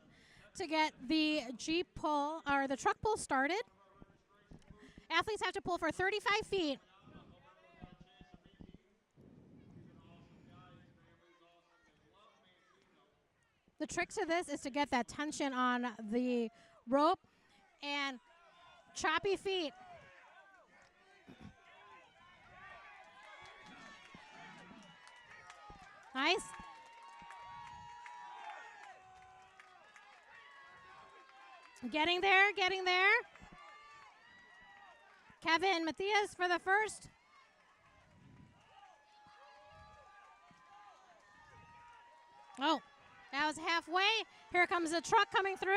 to get the Jeep pull or the truck pull started. Athletes have to pull for 35 feet. The trick to this is to get that tension on the rope and choppy feet. Nice. Getting there, getting there. Kevin Matthias for the first. Oh, that was halfway. Here comes the truck coming through.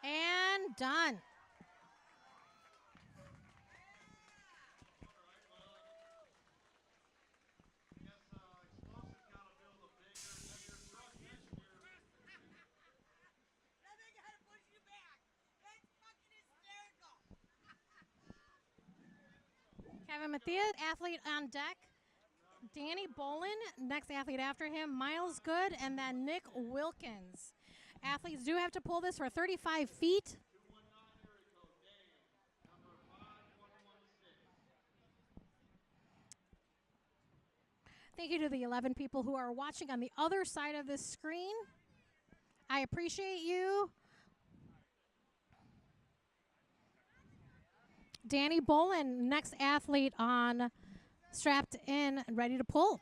And done. Kevin Matthias, athlete on deck. Danny Bolin, next athlete after him. Miles Good, and then Nick Wilkins. Athletes do have to pull this for 35 feet. Thank you to the 11 people who are watching on the other side of this screen. I appreciate you. Danny Bolin, next athlete on strapped in and ready to pull.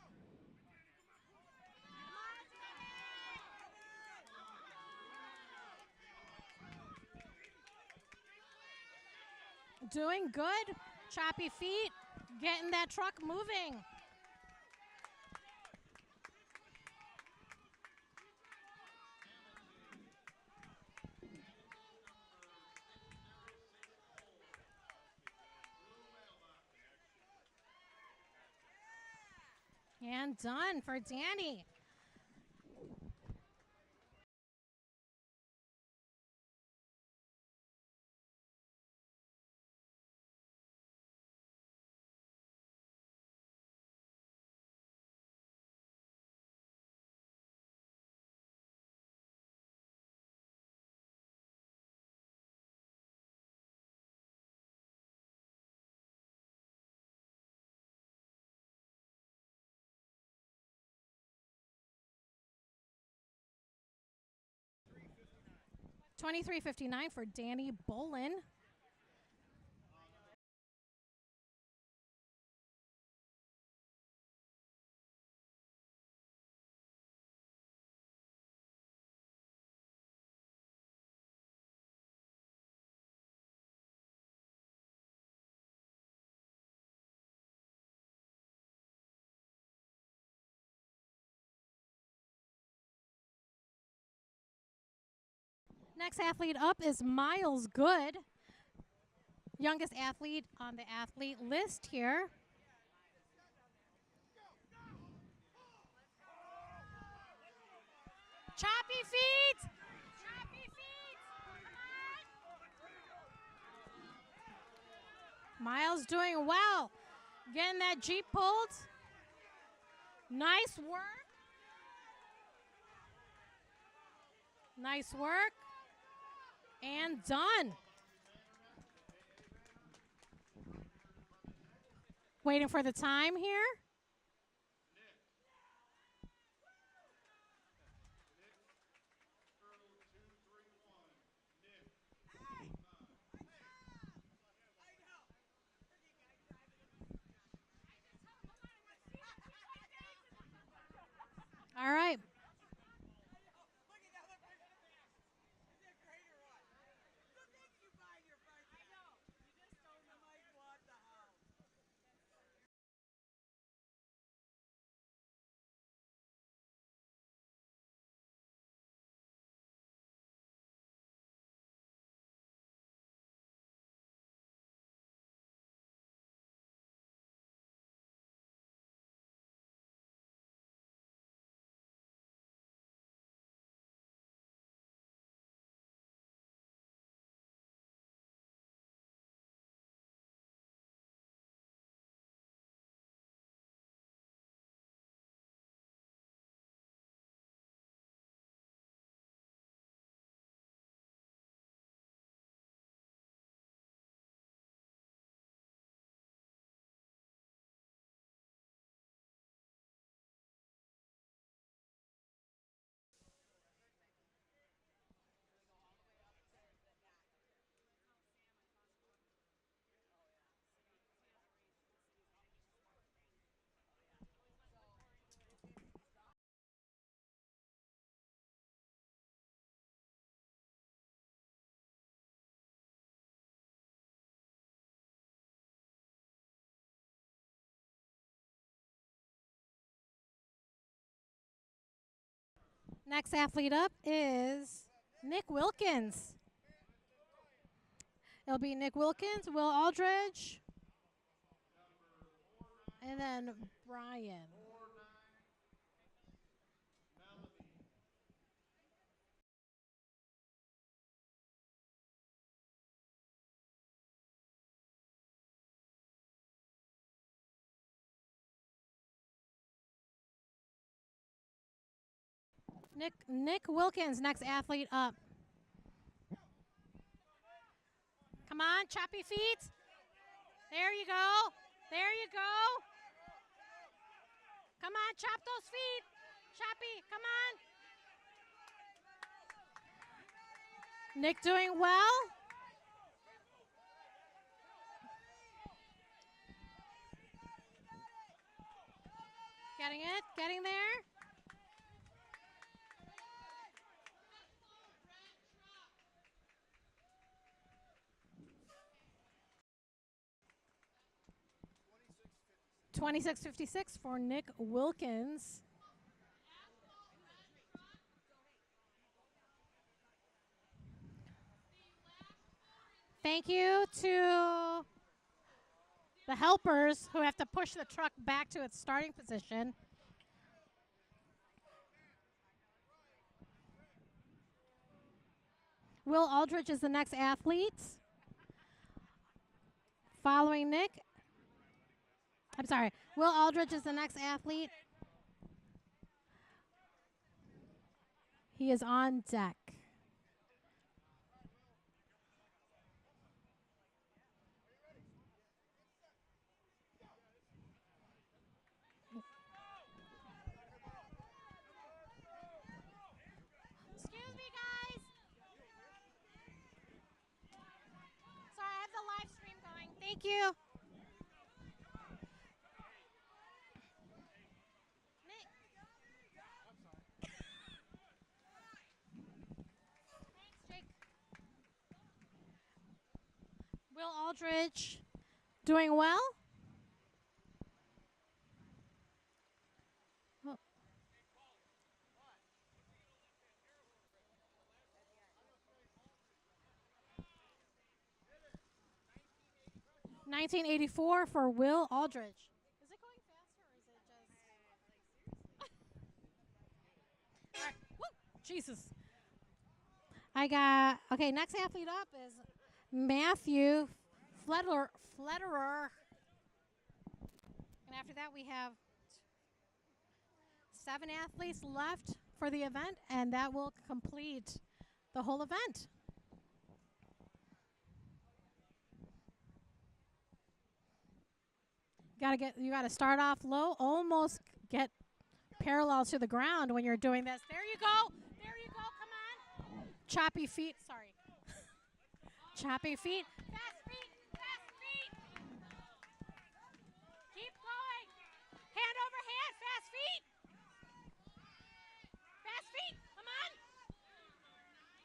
Doing good. Choppy feet, getting that truck moving. And done for Danny. $23.59 for Danny Bolin. Next athlete up is Miles Good, youngest athlete on the athlete list here. Choppy feet. Choppy feet. Miles doing well. Getting that Jeep pulled. Nice work. Nice work. And done. Waiting for the time here. All right. Next athlete up is Nick Wilkins. It'll be Nick Wilkins, Will Aldridge, and then Brian. Nick Wilkins, next athlete up. Come on, choppy feet. There you go. There you go. Come on, chop those feet. Choppy, come on. Nick doing well. Getting it, getting there. $26.56 for Nick Wilkins. Thank you to the helpers who have to push the truck back to its starting position. Will Aldridge is the next athlete. Following Nick. I'm sorry. Will Aldridge is the next athlete. He is on deck. Excuse me, guys. Sorry, I have the live stream going. Thank you. Will Aldridge doing well? Oh. $19.84 for Will Aldridge. Is it going faster or is it just? All right. Woo! Jesus. I got, okay, next athlete up is Matthew Flederer. And after that, we have 7 athletes left for the event, and that will complete the whole event. You gotta start off low, almost get parallel to the ground when you're doing this. There you go. There you go. Come on. Choppy feet. Sorry. Choppy feet. Fast feet. Fast feet. Keep going. Hand over hand. Fast feet. Fast feet. Come on.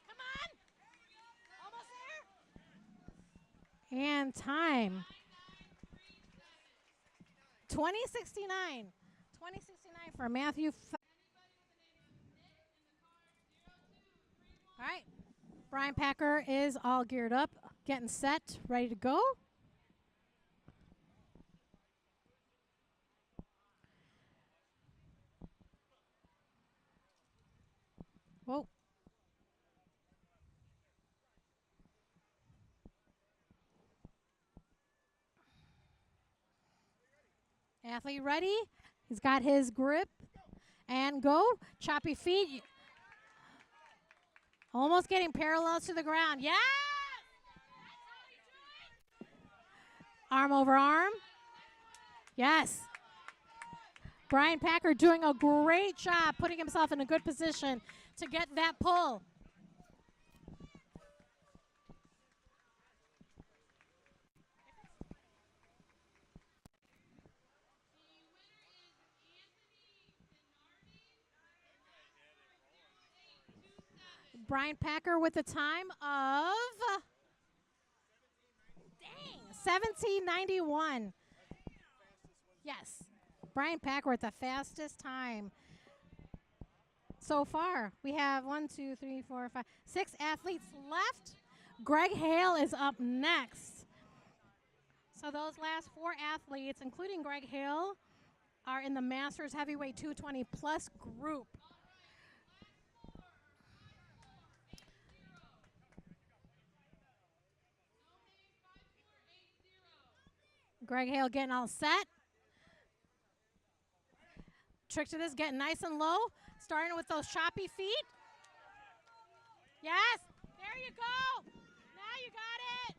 Come on. Almost there. And time. 2069. 2069 for Matthew. All right. Brian Packer is all geared up, getting set, ready to go. Whoa. Athlete ready. He's got his grip and go. Choppy feet. Almost getting parallel to the ground. Yes! Arm over arm. Yes. Brian Packer doing a great job putting himself in a good position to get that pull. Brian Packer with a time of 17:91. Yes. Brian Packer with the fastest time. so far. We have 1, 2, 3, 4, 5, 6 athletes left. Greg Hale is up next. So those last 4 athletes, including Greg Hale, are in the Masters Heavyweight 220 Plus group. Greg Hale getting all set. Trick to this, getting nice and low. Starting with those choppy feet. Yes, there you go. Now you got it.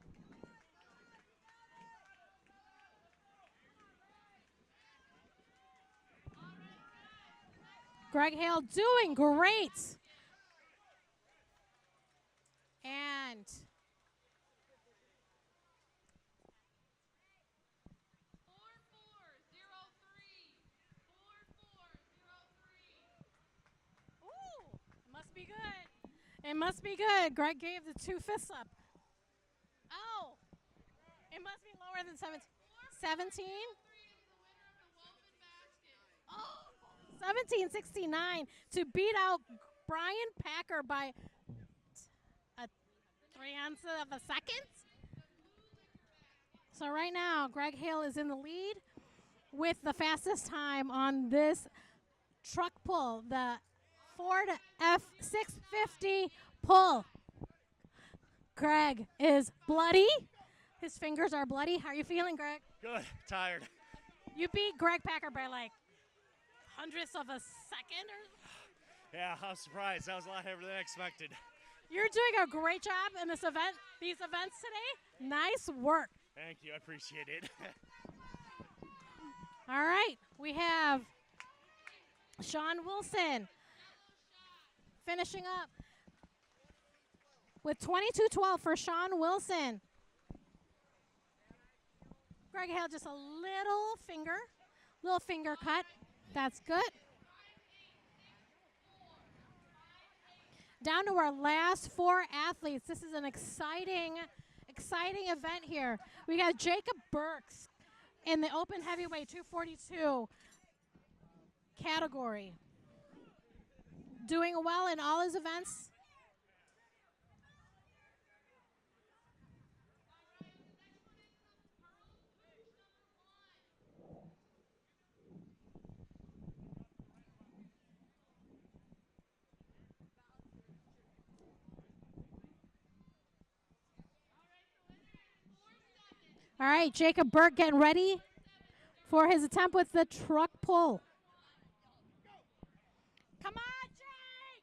Greg Hale doing great. And must be good. It must be good. Greg gave the 2 fists up. Oh, it must be lower than 17. 17? Oh, 17.69 to beat out Brian Packer by a 3/10 of a second. So right now, Greg Hale is in the lead with the fastest time on this truck pull, the Ford F650 pull. Greg is bloody. His fingers are bloody. How are you feeling, Greg? Good. Tired. You beat Greg Packer by like hundredths of a second. Yeah, I was surprised. That was a lot heavier than I expected. You're doing a great job in this event, these events today. Nice work. Thank you. I appreciate it. All right. We have Sean Wilson finishing up with 22.12 for Sean Wilson. Greg Hale just a little finger cut. That's good. Down to our last 4 athletes. This is an exciting event here. We got Jacob Burks in the open heavyweight 242 category. Doing well in all his events. All right, Jacob Burke getting ready for his attempt with the truck pull. Come on, Jake!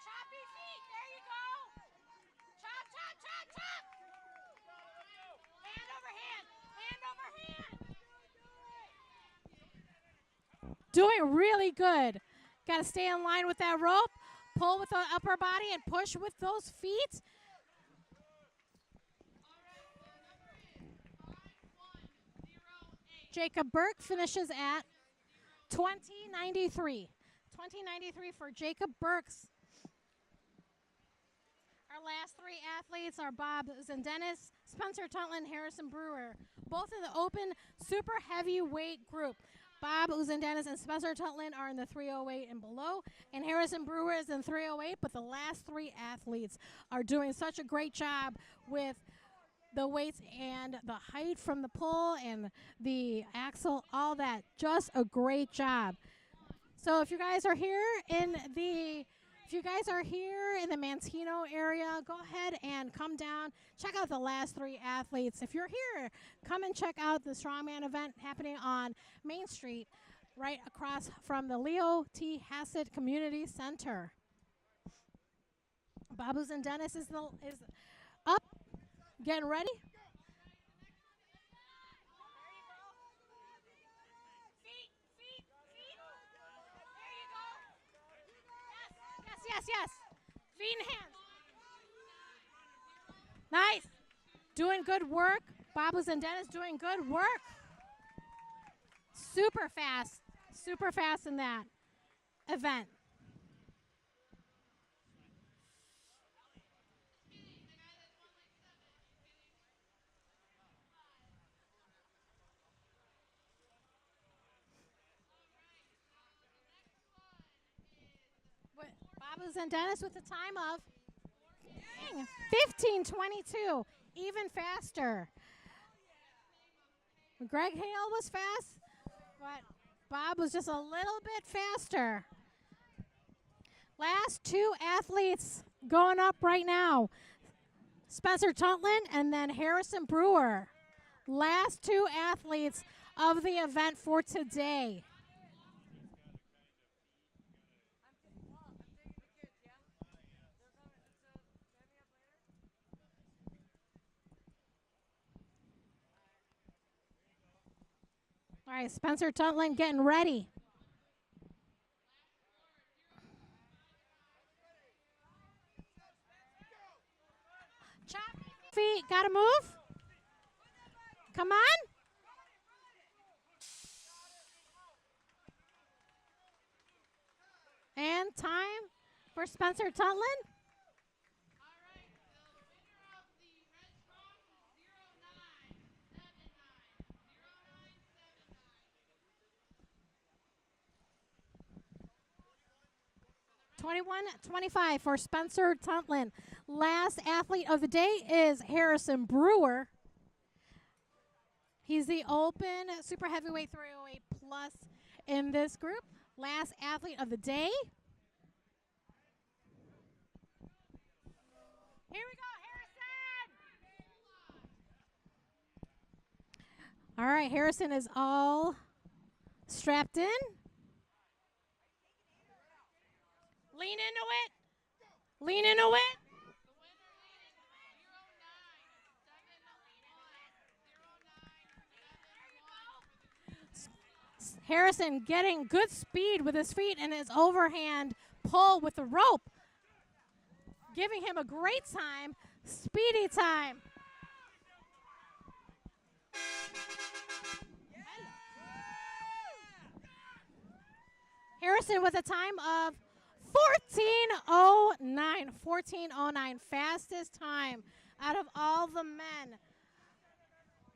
Choppy feet, there you go. Chop, chop, chop, chop. Hand over hand, hand over hand. Doing really good. Got to stay in line with that rope. Pull with the upper body and push with those feet. Jacob Burke finishes at 20.93. 20.93 for Jacob Burks. Our last 3 athletes are Bob Zendenis, Spencer Tutland, Harrison Brewer, both in the open super heavyweight group. Bob Zendenis and Spencer Tutland are in the 308 and below, and Harrison Brewer is in 308, but the last 3 athletes are doing such a great job with the weights and the height from the pull and the axle, all that. Just a great job. So if you guys are here in the Manteno area, go ahead and come down. Check out the last 3 athletes. If you're here, come and check out the Strongman event happening on Main Street, right across from the Leo T. Hassett Community Center. Babu Zendenis is up. Getting ready. Feet. There you go. Yes. Feet and hands. Nice. Doing good work. Babu Zendenis doing good work. Super fast in that event. was in Dennis with a time of 15:22, even faster. Greg Hale was fast, but Bob was just a little bit faster. Last two athletes going up right now. Spencer Tuntlin and then Harrison Brewer. Last two athletes of the event for today. All right, Spencer Tuntlin getting ready. Chop feet, gotta move. Come on. And time for Spencer Tuntlin. 21:25 for Spencer Tuntlin. Last athlete of the day is Harrison Brewer. He's the open super heavyweight 308 plus in this group. Last athlete of the day. Here we go, Harrison! All right, Harrison is all strapped in. Lean into it. Lean into it. Harrison getting good speed with his feet and his overhand pull with the rope. Giving him a great time. Speedy time. Harrison with a time of 14:09. 14:09. Fastest time out of all the men.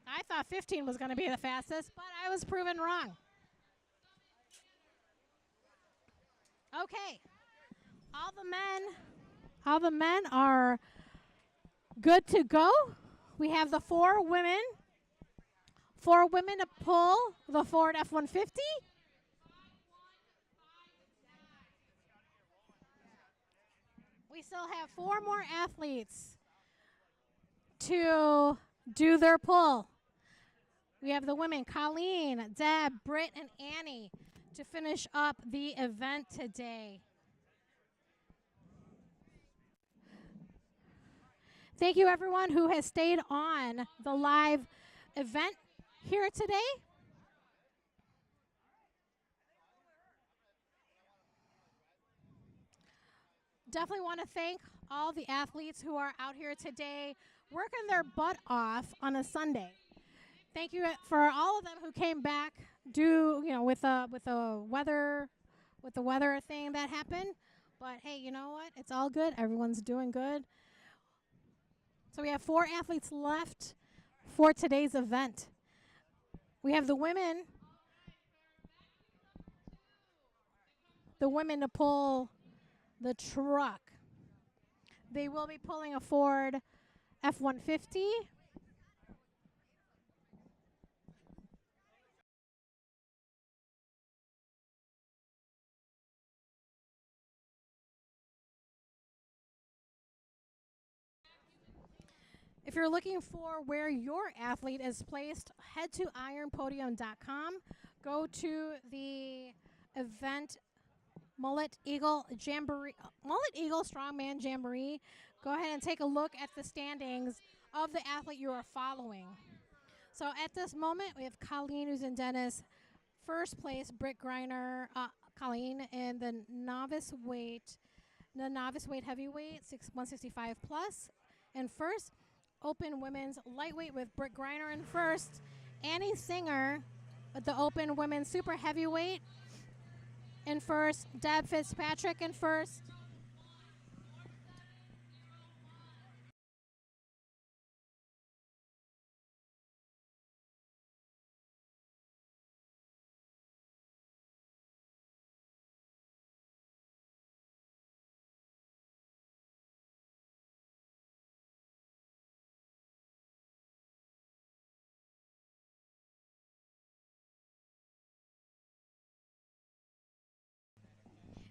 I thought 15 was going to be the fastest, but I was proven wrong. Okay. All the men are good to go. We have the four women to pull the Ford F-150. We still have four more athletes to do their pull. We have the women, Colleen, Deb, Britt, and Annie, to finish up the event today. Thank you, everyone who has stayed on the live event here today. Definitely want to thank all the athletes who are out here today working their butt off on a Sunday. Thank you for all of them who came back with the weather thing that happened. But hey, you know what? It's all good. Everyone's doing good. So we have four athletes left for today's event. We have the women to pull the truck. They will be pulling a Ford F-150. If you're looking for where your athlete is placed, head to ironpodium.com. Go to the event Mullet Eagle Strongman Jamboree. Go ahead and take a look at the standings of the athlete you are following. So at this moment, we have Colleen, who's in Dennis. First place, Britt Greiner, Colleen in the novice weight heavyweight, 165 plus. And first, open women's lightweight with Britt Greiner in first. Annie Singer with the open women's super heavyweight in first. Deb Fitzpatrick in first.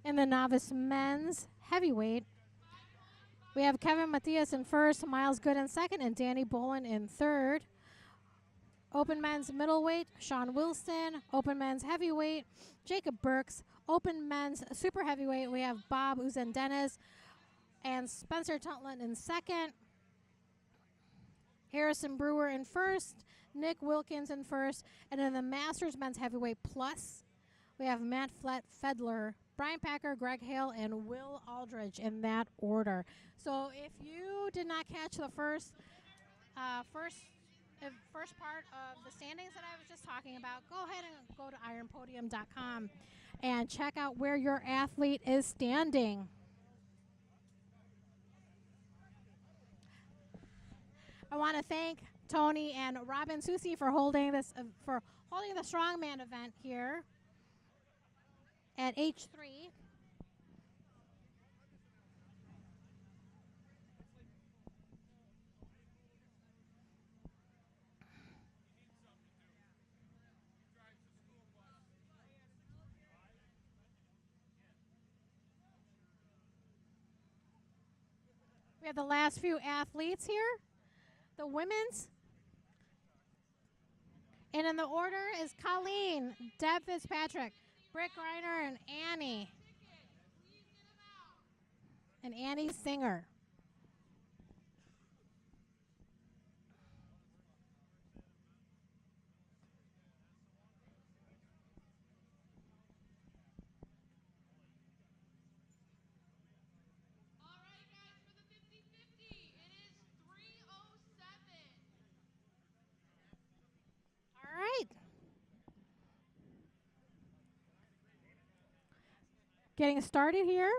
In the novice men's heavyweight, we have Kevin Matias in first, Miles Good in second, and Danny Bolin in third. Open men's middleweight, Sean Wilson. Open men's heavyweight, Jacob Burks. Open men's super heavyweight, we have Bob Uzendenis and Spencer Tutland in second. Harrison Brewer in first, Nick Wilkins in first. And in the Masters men's heavyweight plus, we have Matt Fedler, Brian Packer, Greg Hale, and Will Aldridge in that order. So if you did not catch the first part of the standings that I was just talking about, go ahead and go to ironpodium.com and check out where your athlete is standing. I want to thank Tony and Robin Susi for holding this the strongman event here at H3. We have the last few athletes here. The women's. And in the order is Colleen, Deb Fitzpatrick, Britt Greiner, and Annie. And Annie Singer. All right. Getting started here.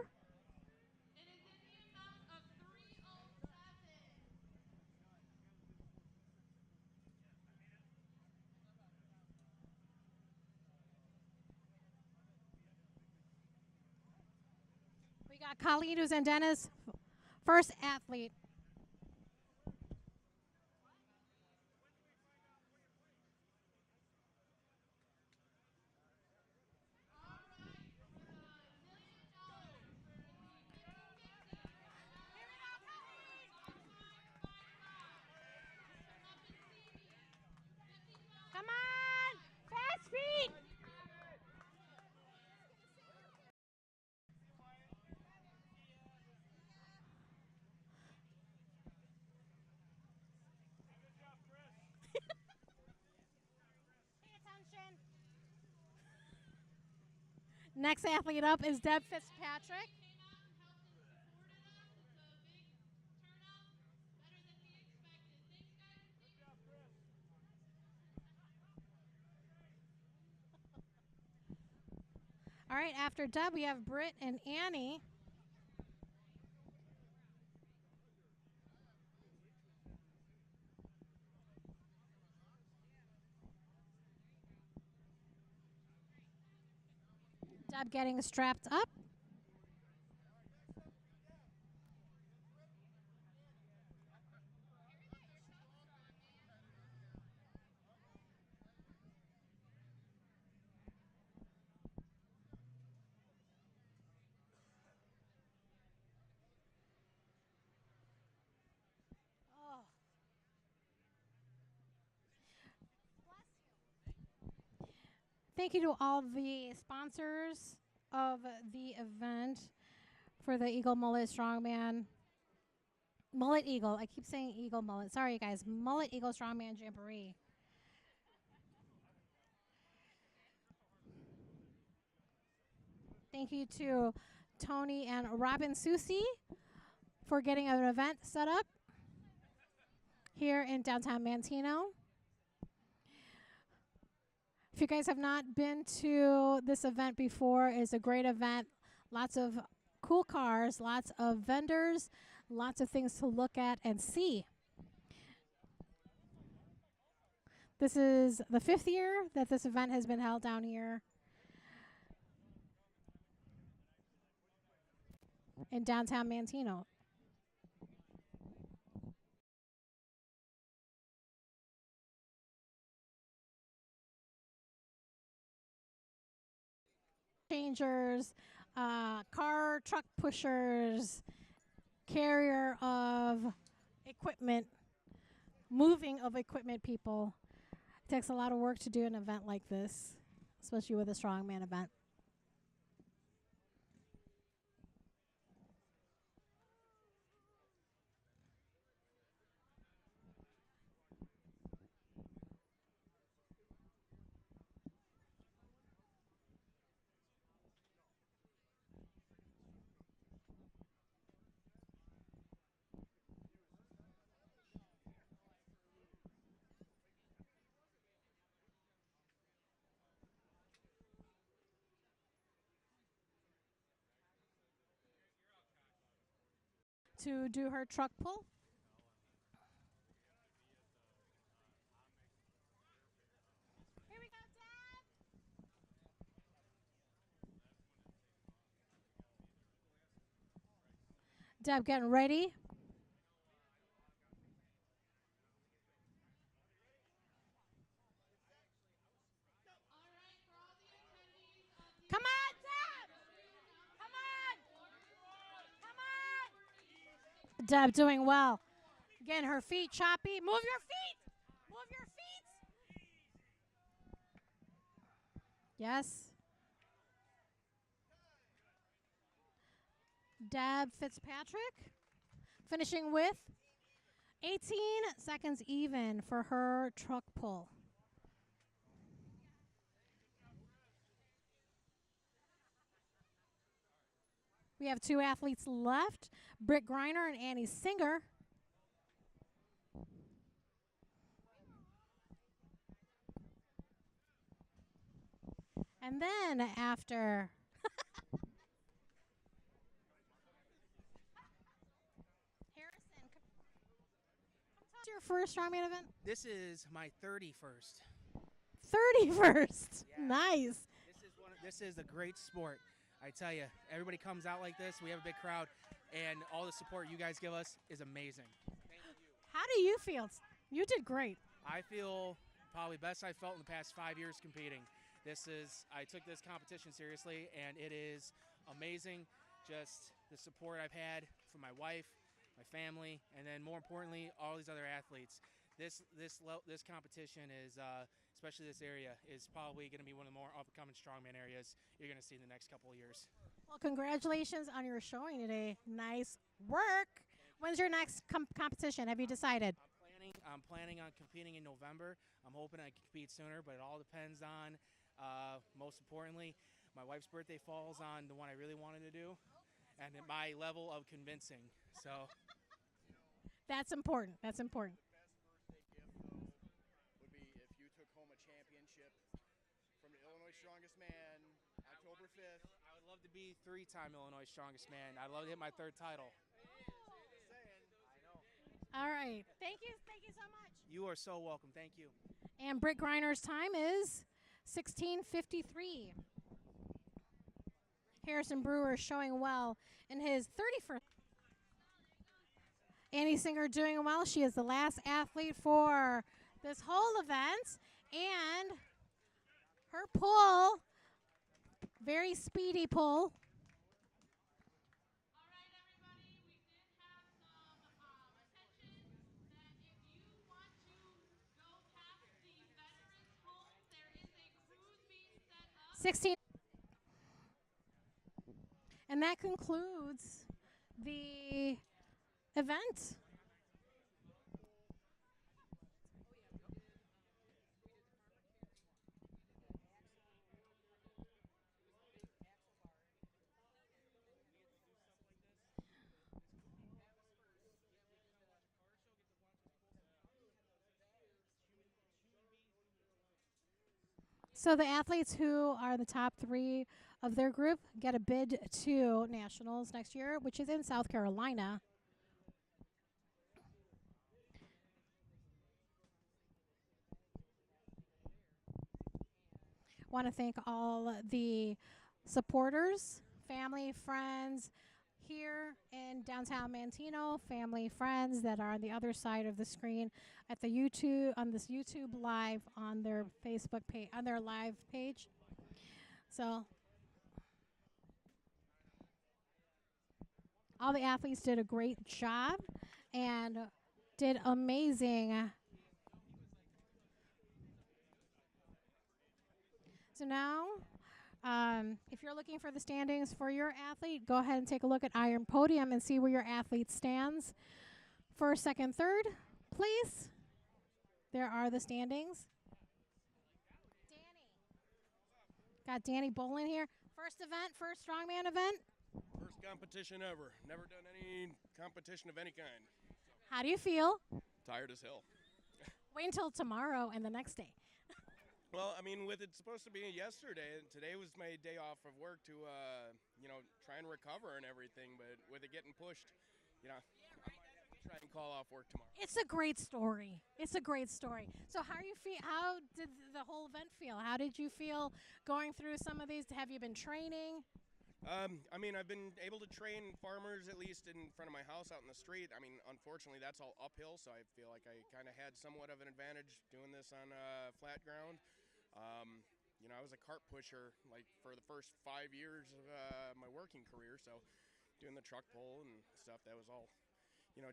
We got Colleen Uzendenis, first athlete. Come on, fast feet. Pay attention. Next athlete up is Deb Fitzpatrick. All right, after Deb, we have Britt and Annie. Deb getting strapped up. Oh. Thank you to all the sponsors of the event for the Eagle Mullet Strongman. Mullet Eagle. I keep saying Eagle Mullet. Sorry, guys. Mullet Eagle Strongman Jamboree. Thank you to Tony and Robin Susi for getting an event set up here in downtown Manteno. If you guys have not been to this event before, it's a great event. Lots of cool cars, lots of vendors, lots of things to look at and see. This is the 5th year that this event has been held down here in downtown Manteno. Changers, car truck pushers, carrier of equipment, moving of equipment people. It takes a lot of work to do an event like this, especially with a strongman event. To do her truck pull. Here we go, Deb. Deb getting ready. Come on, Deb! Come on! Come on! Deb doing well. Getting her feet choppy. Move your feet! Move your feet! Yes. Deb Fitzpatrick finishing with 18 seconds even for her truck pull. We have two athletes left, Britt Griner and Annie Singer. And then after Harrison, what's your first strongman event? This is my 31st. 31st. Yeah. Nice. This is a great sport. I tell you, everybody comes out like this. We have a big crowd, and all the support you guys give us is amazing. Thank you. How do you feel? You did great. I feel probably best I've felt in the past 5 years competing. I took this competition seriously, and it is amazing. Just the support I've had from my wife, my family, and then more importantly, all these other athletes. This competition is, especially this area, is probably going to be one of the more up-and-coming strongman areas you're going to see in the next couple of years. Well, congratulations on your showing today. Nice work. When's your next competition? Have you decided? I'm planning on competing in November. I'm hoping I can compete sooner, but it all depends on, most importantly, my wife's birthday falls on the one I really wanted to do, and my level of convincing. So that's important. That's important. Strongest Man, October 5th. I would love to be 3-time Illinois Strongest Man. I'd love to hit my 3rd title. All right. Thank you. Thank you so much. You are so welcome. Thank you. And Britt Griner's time is 16:53. Harrison Brewer showing well in his 31st. Annie Singer doing well. She is the last athlete for this whole event. And her pull, very speedy pull. All right, everybody, we did have some attention that if you want to go past the veterans home, there is a cruise being set up. 16. And that concludes the event. So the athletes who are the top 3 of their group get a bid to nationals next year, which is in South Carolina. Want to thank all the supporters, family, friends here in downtown Manteno, family, friends that are on the other side of the screen at the YouTube, on this YouTube live on their Facebook page, on their live page. So All the athletes did a great job and did amazing. So now, if you're looking for the standings for your athlete, go ahead and take a look at Iron Podium and see where your athlete stands. First, second, third place. There are the standings. Danny. Got Danny Bolin here. First event, first strongman event. First competition ever. Never done any competition of any kind. How do you feel? Tired as hell. Wait until tomorrow and the next day. Well, I mean, with it supposed to be yesterday, today was my day off of work to, try and recover and everything. But with it getting pushed, I might have to try and call off work tomorrow. It's a great story. It's a great story. So how did the whole event feel? How did you feel going through some of these? Have you been training? I've been able to train farmers at least in front of my house out in the street. I mean, unfortunately, that's all uphill, so I feel like I kind of had somewhat of an advantage doing this on flat ground. I was a cart pusher like for the first 5 years of my working career, so doing the truck pull and stuff, that was all,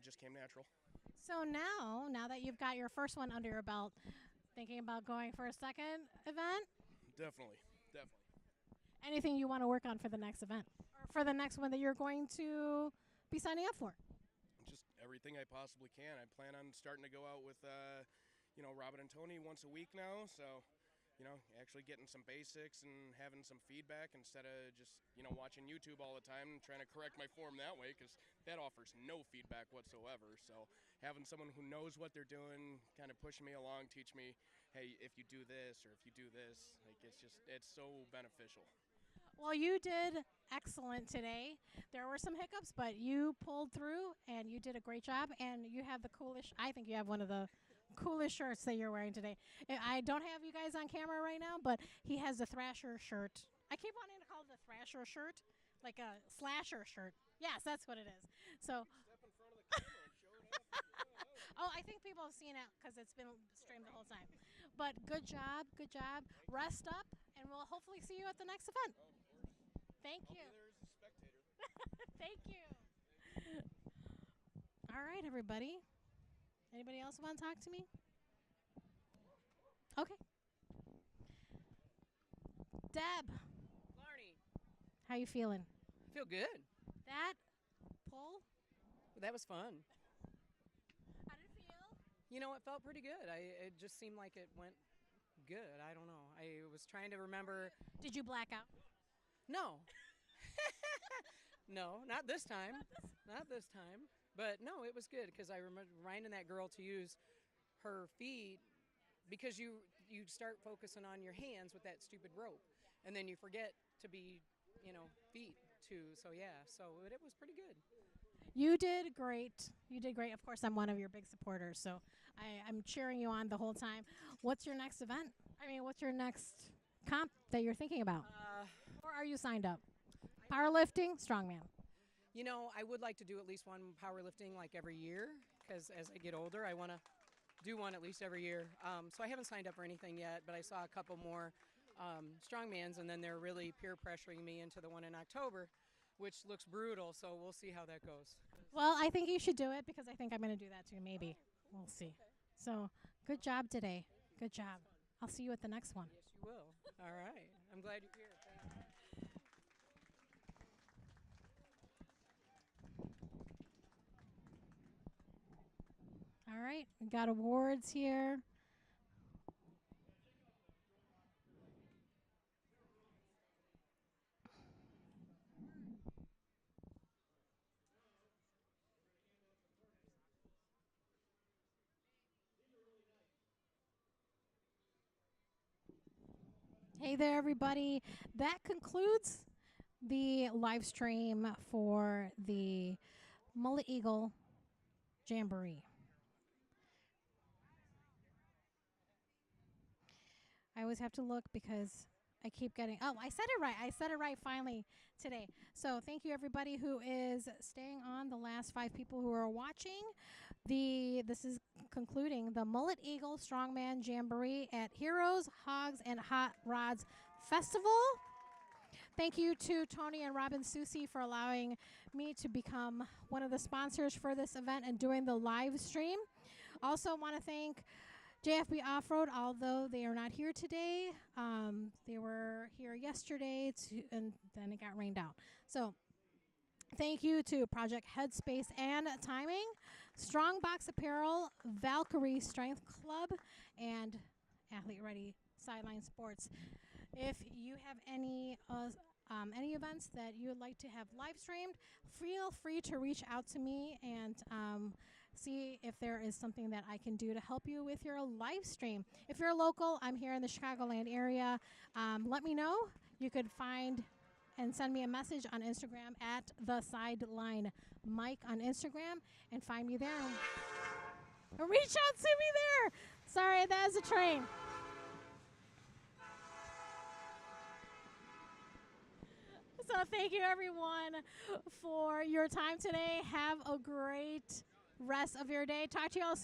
just came natural. So now that you've got your first one under your belt, thinking about going for a second event? Definitely. Anything you want to work on for the next event? Or for the next one that you're going to be signing up for? Just everything I possibly can. I plan on starting to go out with, Robin and Tony once a week now, so actually getting some basics and having some feedback instead of just, watching YouTube all the time and trying to correct my form that way, because that offers no feedback whatsoever. So having someone who knows what they're doing, kind of pushing me along, teach me, hey, if you do this or if you do this, like it's so beneficial. Well, you did excellent today. There were some hiccups, but you pulled through and you did a great job. And you have I think you have one of the coolest shirts that you're wearing today. I don't have you guys on camera right now, but he has the Thrasher shirt. I keep wanting to call it the Thrasher shirt, like a slasher shirt. Yes, that's what it is. So, oh, I think people have seen it because it's been streamed the whole time. But good job. Rest up, and we'll hopefully see you at the next event. Thank you. There's a spectator. Thank you. All right, everybody. Anybody else want to talk to me? Okay. Deb, Laarni, how you feeling? feel good. That pull? That was fun. How did it feel? It felt pretty good. It just seemed like it went good. I don't know. I was trying to remember. Did you black out? No. No, not this time. Not this time. But no, it was good because I remember reminding that girl to use her feet, because you start focusing on your hands with that stupid rope, and then you forget to be, feet too. So yeah, it was pretty good. You did great. Of course, I'm one of your big supporters, so I'm cheering you on the whole time. What's your next event? What's your next comp that you're thinking about? Or are you signed up? Powerlifting, strongman. I would like to do at least one powerlifting like every year, because as I get older, I want to do one at least every year. So I haven't signed up for anything yet, but I saw a couple more strongmans, and then they're really peer pressuring me into the one in October, which looks brutal. So we'll see how that goes. Well, I think you should do it, because I think I'm going to do that too, maybe. We'll see. Okay. So good job today. Good job. I'll see you at the next one. Yes, you will. All right. I'm glad you're here. Thank you. All right, we got awards here. Hey there, everybody. That concludes the live stream for the Mullet Eagle Jamboree. I always have to look because I keep getting, I said it right. I said it right finally today. So thank you, everybody who is staying on, the last 5 people who are watching. This is concluding the Mullet Eagle Strongman Jamboree at Heroes, Hogs, and Hot Rods Festival. Thank you to Tony and Robin Susi for allowing me to become one of the sponsors for this event and doing the live stream. Also want to thank JFB Off-Road, although they are not here today. They were here yesterday, and then it got rained out. So thank you to Project Headspace and Timing, Strong Box Apparel, Valkyrie Strength Club, and Athlete Ready Sideline Sports. If you have any events that you would like to have live streamed, feel free to reach out to me and see if there is something that I can do to help you with your live stream. If you're local, I'm here in the Chicagoland area. Let me know. You could find and send me a message on Instagram at The Sideline Mike on Instagram and find me there. Or reach out to me there. Sorry, that is a train. So thank you, everyone, for your time today. Have a great rest of your day. Talk to you all soon.